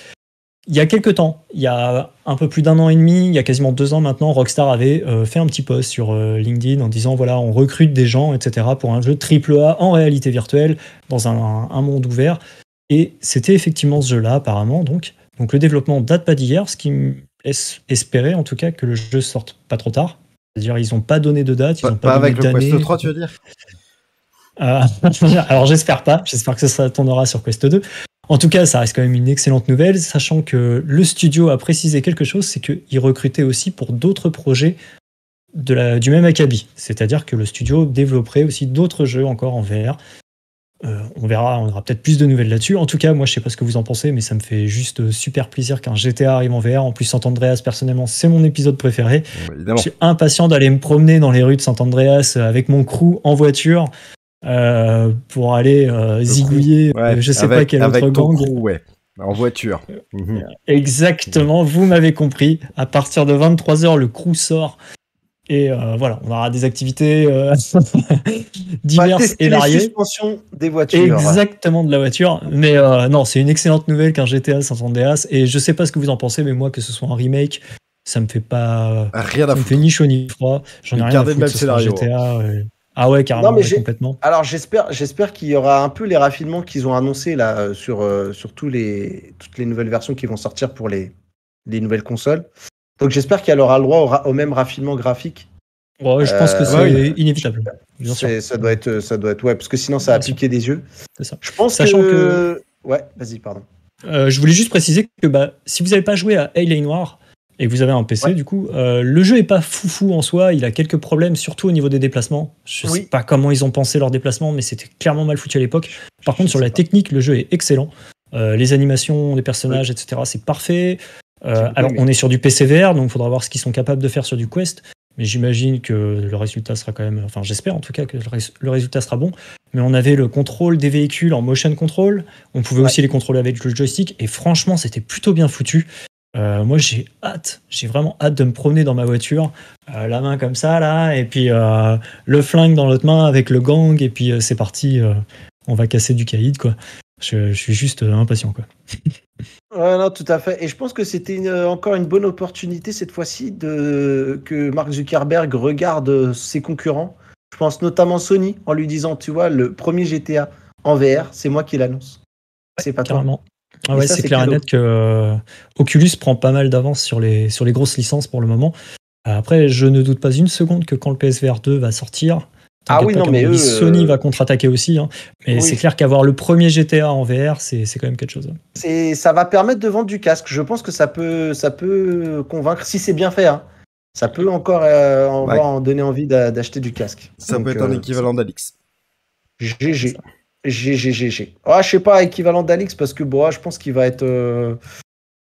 Il y a quelques temps, il y a un peu plus d'un an et demi, il y a quasiment 2 ans maintenant, Rockstar avait fait un petit post sur LinkedIn en disant voilà, on recrute des gens, etc. pour un jeu AAA en réalité virtuelle dans un monde ouvert. Et c'était effectivement ce jeu-là apparemment. Donc le développement date pas d'hier, ce qui me laisse espérer en tout cas que le jeu sorte pas trop tard. C'est-à-dire ils n'ont pas donné de date, ils n'ont pas donné d'année. Pas avec le Quest 3, tu veux dire alors j'espère pas, j'espère que ça tournera sur Quest 2. En tout cas, ça reste quand même une excellente nouvelle, sachant que le studio a précisé quelque chose, c'est qu'il recrutait aussi pour d'autres projets du même acabit. C'est-à-dire que le studio développerait aussi d'autres jeux encore en VR. On verra, on aura peut-être plus de nouvelles là-dessus. En tout cas, moi, je sais pas ce que vous en pensez, mais ça me fait juste super plaisir qu'un GTA arrive en VR. En plus, San Andreas, personnellement, c'est mon épisode préféré. Je suis impatient d'aller me promener dans les rues de San Andreas avec mon crew en voiture. Pour aller zigouiller, je sais pas quel autre gang. Crew, en voiture. Exactement, vous m'avez compris. À partir de 23h, le crew sort. Et voilà, on aura des activités diverses et variées. Les suspensions des voitures. Exactement, de la voiture. Mais non, c'est une excellente nouvelle qu'un GTA San Andreas. Et je sais pas ce que vous en pensez, mais moi, que ce soit un remake, ça me fait pas. Rien à ça me fait ni chaud ni froid. J'en ai rien à foutre. Le même scénario. GTA. Ah ouais, carrément, Non, mais ouais, complètement. alors j'espère qu'il y aura un peu les raffinements qu'ils ont annoncés là sur toutes les nouvelles versions qui vont sortir pour les nouvelles consoles. Donc j'espère qu'elle aura le droit au même raffinement graphique. Ouais, je pense que bah oui. c'est inévitable. Bien sûr. Ça doit être, ouais, parce que sinon ça va Bien sûr. piquer des yeux. C'est ça. Je pense Sachant que ouais, vas-y, pardon. je voulais juste préciser que si vous n'avez pas joué à Halo Noir et que vous avez un PC, Ouais. du coup, le jeu est pas foufou en soi. Il a quelques problèmes, surtout au niveau des déplacements. Je sais pas comment ils ont pensé leurs déplacements, mais c'était clairement mal foutu à l'époque. Par contre, sur la technique, le jeu est excellent. Les animations des personnages, etc., c'est parfait. Alors, on est sur du PCVR, donc il faudra voir ce qu'ils sont capables de faire sur du Quest. Mais j'imagine que le résultat sera quand même... Enfin, j'espère en tout cas que le résultat sera bon. Mais on avait le contrôle des véhicules en motion control. On pouvait aussi les contrôler avec le joystick. Et franchement, c'était plutôt bien foutu. Moi, j'ai vraiment hâte de me promener dans ma voiture, la main comme ça, là, et puis le flingue dans l'autre main avec le gang, et puis c'est parti, on va casser du caïd, quoi. Je suis juste impatient, quoi. Ouais, non, tout à fait. Et je pense que c'était encore une bonne opportunité cette fois-ci que Mark Zuckerberg regarde ses concurrents. Je pense notamment Sony en lui disant, tu vois, le premier GTA en VR, c'est moi qui l'annonce. C'est pas carrément. toi. Ah ouais, ça, c'est c'est clair et cadeau. net que Oculus prend pas mal d'avance sur les grosses licences pour le moment. Après, je ne doute pas une seconde que quand le PSVR 2 va sortir, Sony va contre-attaquer aussi. Hein. Mais c'est clair qu'avoir le premier GTA en VR, c'est quand même quelque chose. Ça va permettre de vendre du casque. Je pense que ça peut convaincre, si c'est bien fait. Hein. Ça peut encore en donner envie d'acheter du casque. Ça peut être un équivalent d'Alix. GG. Ah, je sais pas, équivalent d'Alix, parce que je pense qu'il va être.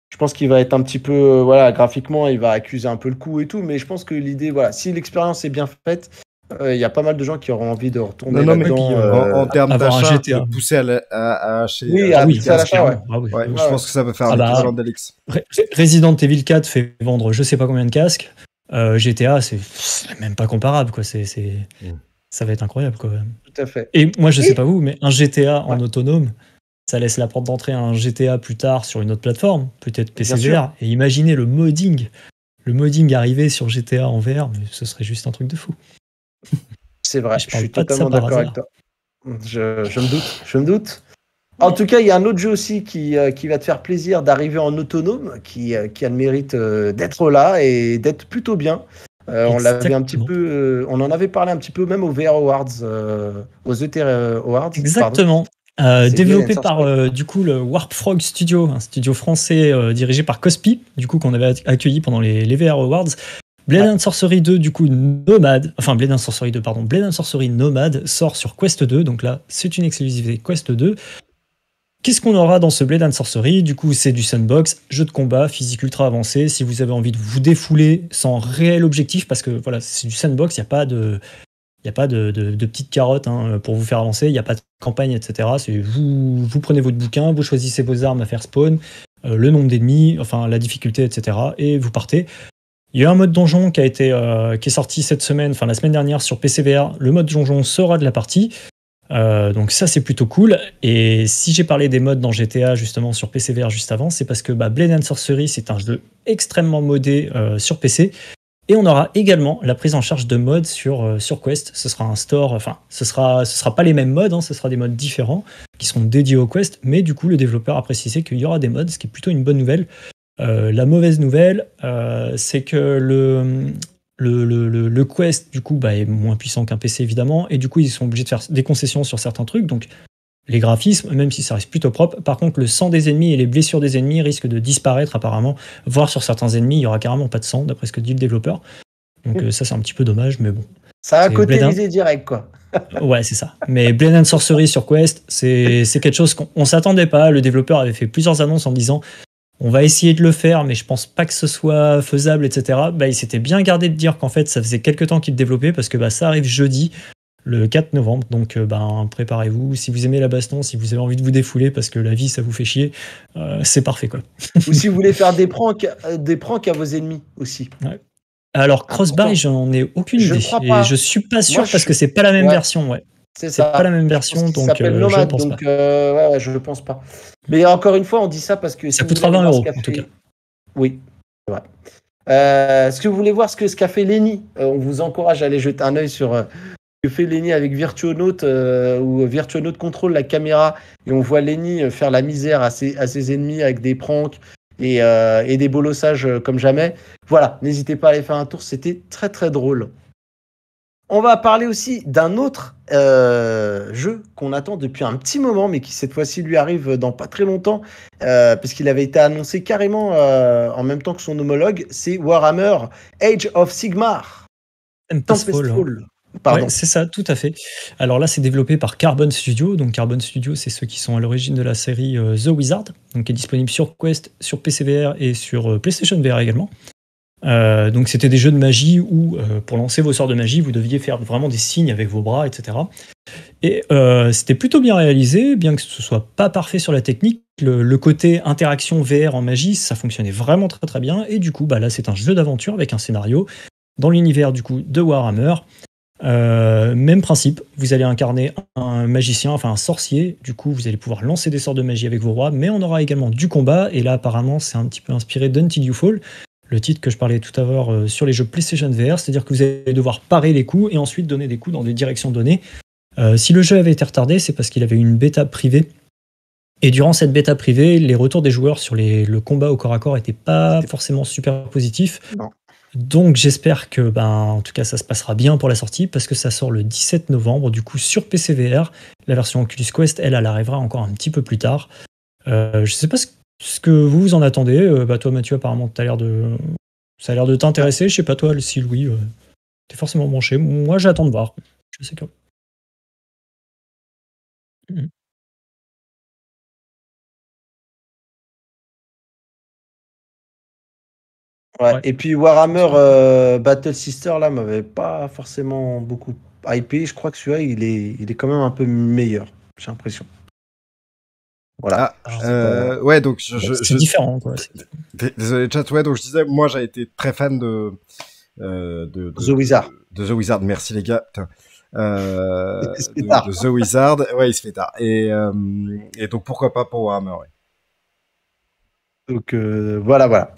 Je pense qu'il va être un petit peu. Voilà, graphiquement, il va accuser un peu le coup et tout. Mais je pense que l'idée, voilà, si l'expérience est bien faite, il y a pas mal de gens qui auront envie de retourner là-dedans. En termes d'achat, de pousser à acheter. Oui, pousser à l'achat, ouais. Je pense que ça peut faire un équivalent d'Alix. Resident Evil 4 fait vendre je sais pas combien de casques. GTA, c'est même pas comparable, quoi. Ça va être incroyable, quoi. Tout à fait. Et moi, je sais pas vous, mais un GTA en autonome, ça laisse la porte d'entrée à un GTA plus tard sur une autre plateforme, peut-être PCVR. Et imaginez le modding arrivé sur GTA en VR, mais ce serait juste un truc de fou. C'est vrai, je suis totalement d'accord avec toi. Je me doute. En tout cas, il y a un autre jeu aussi qui va te faire plaisir d'arriver en autonome, qui a le mérite d'être là et d'être plutôt bien. On l'avait un petit peu, on en avait parlé un petit peu même aux VR Awards, aux ET Awards. Exactement. Développé par du coup le Warp Frog Studio, un studio français dirigé par Cospi, du coup qu'on avait accueilli pendant les VR Awards. Blade and Sorcery 2, du coup, Blade and Sorcery Nomad sort sur Quest 2, donc là, c'est une exclusivité Quest 2. Qu'est-ce qu'on aura dans ce Blade and Sorcery ? Du coup, c'est du sandbox, jeu de combat, physique ultra avancé. Si vous avez envie de vous défouler sans réel objectif, parce que voilà, c'est du sandbox, il n'y a pas de petites carottes pour vous faire avancer, il n'y a pas de campagne, etc. C'est vous prenez votre bouquin, vous choisissez vos armes à faire spawn, le nombre d'ennemis, enfin la difficulté, etc. Et vous partez. Il y a un mode donjon qui est sorti la semaine dernière sur PCVR. Le mode donjon sera de la partie. Donc ça, c'est plutôt cool. Et si j'ai parlé des modes dans GTA justement sur PCVR juste avant, c'est parce que Blade and Sorcery, c'est un jeu extrêmement modé sur PC. Et on aura également la prise en charge de modes sur Quest. Ce sera un store, enfin, ce sera pas les mêmes modes, ce sera des modes différents qui seront dédiés au Quest. Mais du coup, le développeur a précisé qu'il y aura des modes, ce qui est plutôt une bonne nouvelle. La mauvaise nouvelle, c'est que le Quest du coup est moins puissant qu'un PC évidemment, et du coup ils sont obligés de faire des concessions sur certains trucs, donc les graphismes, même si ça reste plutôt propre, par contre le sang des ennemis et les blessures des ennemis risquent de disparaître apparemment, voire sur certains ennemis il y aura carrément pas de sang d'après ce que dit le développeur, donc ça c'est un petit peu dommage, mais bon. Ça a cotérisé direct, quoi. Ouais, c'est ça. Mais Blade and Sorcery sur Quest, c'est quelque chose qu'on s'attendait pas. Le développeur avait fait plusieurs annonces en disant on va essayer de le faire, mais je pense pas que ce soit faisable, etc. Il s'était bien gardé de dire qu'en fait, ça faisait quelques temps qu'il le développait, parce que ça arrive jeudi, le 4 novembre. Donc, préparez-vous. Si vous aimez la baston, si vous avez envie de vous défouler parce que la vie, ça vous fait chier, c'est parfait, quoi. Ou si vous voulez faire des pranks à vos ennemis aussi. Ouais. Alors, Crossbuy, j'en ai aucune idée. Pas. Et je suis pas sûr parce que c'est pas la même version, ouais. C'est ça. Pas la même version, donc Nomad, je pense donc, pas. je pense pas. Mais encore une fois, on dit ça parce que ça coûtera 20 €, en tout cas. Oui, c'est vrai. Est-ce que vous voulez voir ce qu'a fait Lenny ? On vous encourage à aller jeter un œil sur ce que fait Lenny avec Virtuonaut, où Virtuonaut contrôle la caméra et on voit Lenny faire la misère à ses ennemis avec des pranks et des bolossages comme jamais. Voilà, n'hésitez pas à aller faire un tour, c'était très très drôle. On va parler aussi d'un autre jeu qu'on attend depuis un petit moment, mais qui cette fois-ci lui arrive dans pas très longtemps, parce qu'il avait été annoncé carrément en même temps que son homologue, c'est Warhammer Age of Sigmar. Tempest Fall. Pardon. Ouais, c'est ça, tout à fait. Alors là, c'est développé par Carbon Studio. Donc Carbon Studio, c'est ceux qui sont à l'origine de la série The Wizard, donc qui est disponible sur Quest, sur PC VR et sur PlayStation VR également. Donc c'était des jeux de magie où, pour lancer vos sorts de magie, vous deviez faire vraiment des signes avec vos bras, etc. Et c'était plutôt bien réalisé, bien que ce soit pas parfait sur la technique. Le côté interaction VR en magie, ça fonctionnait vraiment très très bien. Et du coup, là, c'est un jeu d'aventure avec un scénario dans l'univers du coup de Warhammer. Même principe, vous allez incarner un magicien, enfin un sorcier, du coup vous allez pouvoir lancer des sorts de magie avec vos rois, mais on aura également du combat, et là apparemment c'est un petit peu inspiré d'Until You Fall, le titre que je parlais tout à l'heure sur les jeux PlayStation VR, c'est-à-dire que vous allez devoir parer les coups et ensuite donner des coups dans des directions données. Si le jeu avait été retardé, c'est parce qu'il avait une bêta privée, et durant cette bêta privée, les retours des joueurs sur le combat au corps à corps n'étaient pas forcément super positifs. Non. Donc j'espère que en tout cas ça se passera bien pour la sortie, parce que ça sort le 17 novembre du coup sur PC VR. La version Oculus Quest, elle arrivera encore un petit peu plus tard. Je sais pas ce que vous en attendez. Toi Mathieu, apparemment ça a l'air de t'intéresser. Je sais pas toi si Louis, t'es forcément branché. Moi j'attends de voir. Je sais que... Ouais. Et puis Warhammer Battle Sister là m'avait pas forcément beaucoup hypé. Je crois que celui-là il est quand même un peu meilleur, j'ai l'impression. Voilà. Ouais, donc c'est différent quoi. Désolé chat, ouais, donc je disais, moi j'ai été très fan de The Wizard. De The Wizard, merci les gars. Putain. De The Wizard, ouais, il se fait tard. Et donc pourquoi pas pour Warhammer, ouais. Donc voilà.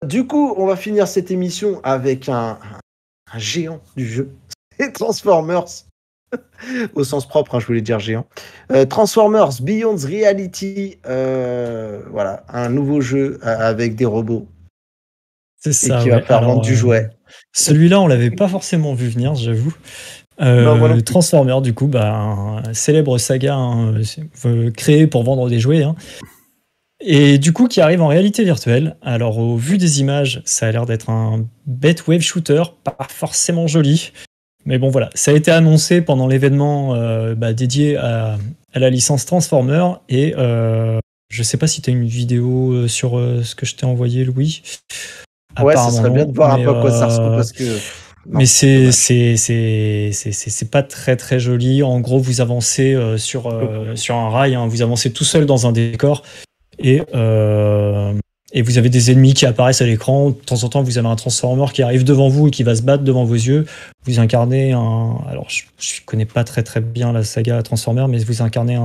Du coup, on va finir cette émission avec un géant du jeu. C'est Transformers. Au sens propre, je voulais dire géant. Transformers Beyond Reality. Voilà, un nouveau jeu avec des robots. C'est ça. Et qui va faire vendre du jouet. Celui-là, on l'avait pas forcément vu venir, j'avoue. Transformers, du coup, un célèbre saga créé pour vendre des jouets. Et du coup, qui arrive en réalité virtuelle. Alors, au vu des images, ça a l'air d'être un bête wave shooter, pas forcément joli. Mais bon, voilà. Ça a été annoncé pendant l'événement dédié à la licence Transformers. Et je sais pas si tu as une vidéo sur ce que je t'ai envoyé, Louis. Ouais, ça serait bien de voir un peu à quoi ça ressemble, parce que... Non, mais c'est pas très très joli. En gros, vous avancez sur un rail, vous avancez tout seul dans un décor. Et vous avez des ennemis qui apparaissent à l'écran. De temps en temps, vous avez un Transformer qui arrive devant vous et qui va se battre devant vos yeux. Vous incarnez alors, je connais pas très très bien la saga Transformer, mais vous incarnez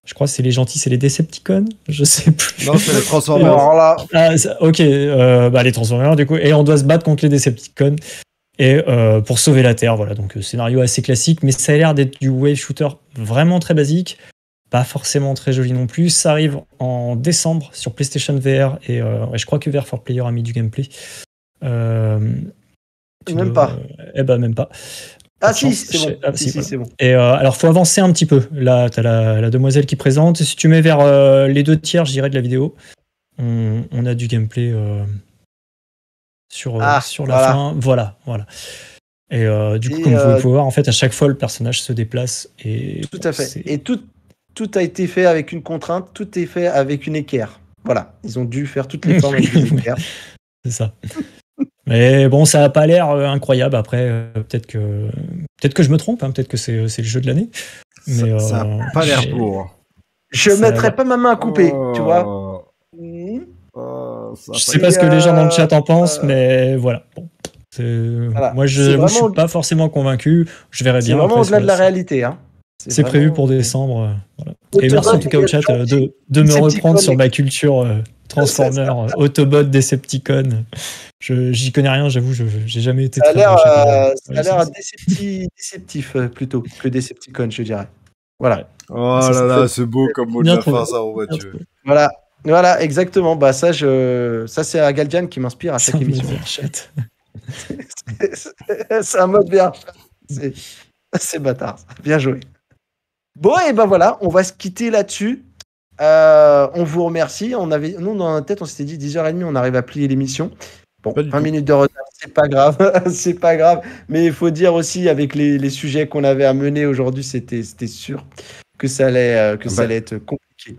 je crois que c'est les gentils, c'est les Decepticons. Je sais plus. Non, c'est les Transformers. Ok, les Transformers, du coup. Et on doit se battre contre les Decepticons. Et pour sauver la Terre, voilà. Donc, scénario assez classique, mais ça a l'air d'être du wave shooter vraiment très basique. Pas forcément très joli non plus. Ça arrive en décembre sur PlayStation VR et je crois que VR for Player a mis du gameplay. Même pas. Même pas. Si, c'est bon. C'est bon. Et alors, faut avancer un petit peu. Là, t'as la demoiselle qui présente. Si tu mets vers les 2/3, je dirais, de la vidéo, on a du gameplay sur la fin. Voilà. Et du coup, comme vous pouvez voir, en fait, à chaque fois, le personnage se déplace. Et tout à fait. Et tout a été fait avec une contrainte, tout est fait avec une équerre. Voilà, ils ont dû faire toutes les formes avec une équerre. C'est ça. Mais bon, ça n'a pas l'air incroyable. Après, peut-être que je me trompe, peut-être que c'est le jeu de l'année. Mais ça n'a pas l'air beau. Je mettrais pas ma main à couper, tu vois. Je sais pas ce que les gens dans le chat en pensent, mais voilà. Bon. Voilà. Moi, je suis pas forcément convaincu. Je verrai bien. C'est vraiment au-delà de la réalité. C'est prévu pour décembre. Voilà. Et merci en tout cas au chat de me reprendre sur ma culture Transformers, Autobot, Decepticon. J'y connais rien, j'avoue, j'ai jamais été Ça a très l'air, branché ça a l'air déceptif plutôt que Decepticon, je dirais. Voilà. Ouais. Oh Ça, là ça là, fait c'est beau comme mot de bien la trouvé. fin, ça, on va Bien tuer. trouvé. Voilà, exactement. Bah ça, ça c'est Agaldian qui m'inspire à C'est chaque un mode émission. VR-chat. C'est un mode VR. C'est bâtard. Bien joué. Bon, et ben voilà, on va se quitter là-dessus. On vous remercie. Nous, dans notre tête, on s'était dit 10h30, on arrive à plier l'émission. Bon, Pas du 20 tout. minutes de retard, c'est pas grave. C'est pas grave. Mais il faut dire aussi, avec les sujets qu'on avait à mener aujourd'hui, c'était sûr que ça allait être compliqué.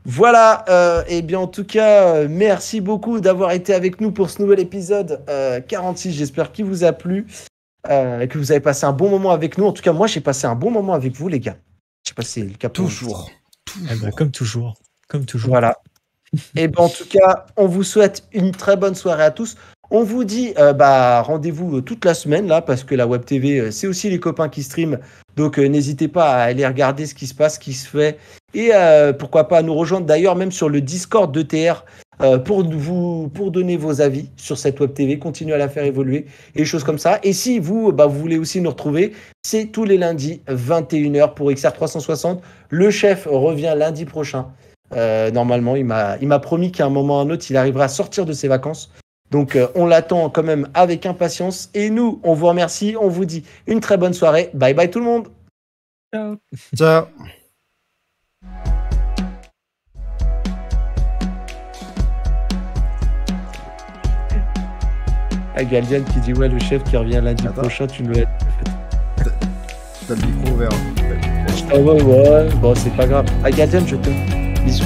Voilà, et bien en tout cas, merci beaucoup d'avoir été avec nous pour ce nouvel épisode 46. J'espère qu'il vous a plu, que vous avez passé un bon moment avec nous. En tout cas, moi, j'ai passé un bon moment avec vous, les gars. Je sais pas si c'est le cas pour vous. Toujours. Eh ben, comme toujours. Comme toujours. Voilà. Et ben en tout cas, on vous souhaite une très bonne soirée à tous. On vous dit rendez-vous toute la semaine là, parce que la Web TV, c'est aussi les copains qui streament. Donc n'hésitez pas à aller regarder ce qui se passe, ce qui se fait. Et pourquoi pas nous rejoindre d'ailleurs même sur le Discord d'ETR pour donner vos avis sur cette Web TV, continuer à la faire évoluer et des choses comme ça. Et si vous voulez aussi nous retrouver, c'est tous les lundis 21h pour XR 360. Le chef revient lundi prochain. Normalement, il m'a promis qu'à un moment ou à un autre, il arrivera à sortir de ses vacances. Donc, on l'attend quand même avec impatience. Et nous, on vous remercie. On vous dit une très bonne soirée. Bye bye tout le monde. Ciao. Ciao. Galdian qui dit ouais, le chef qui revient lundi prochain, tu nous l'as fait. T'as le micro ouvert. Ouais, bon, c'est pas grave. Galdian, je te. Bisous.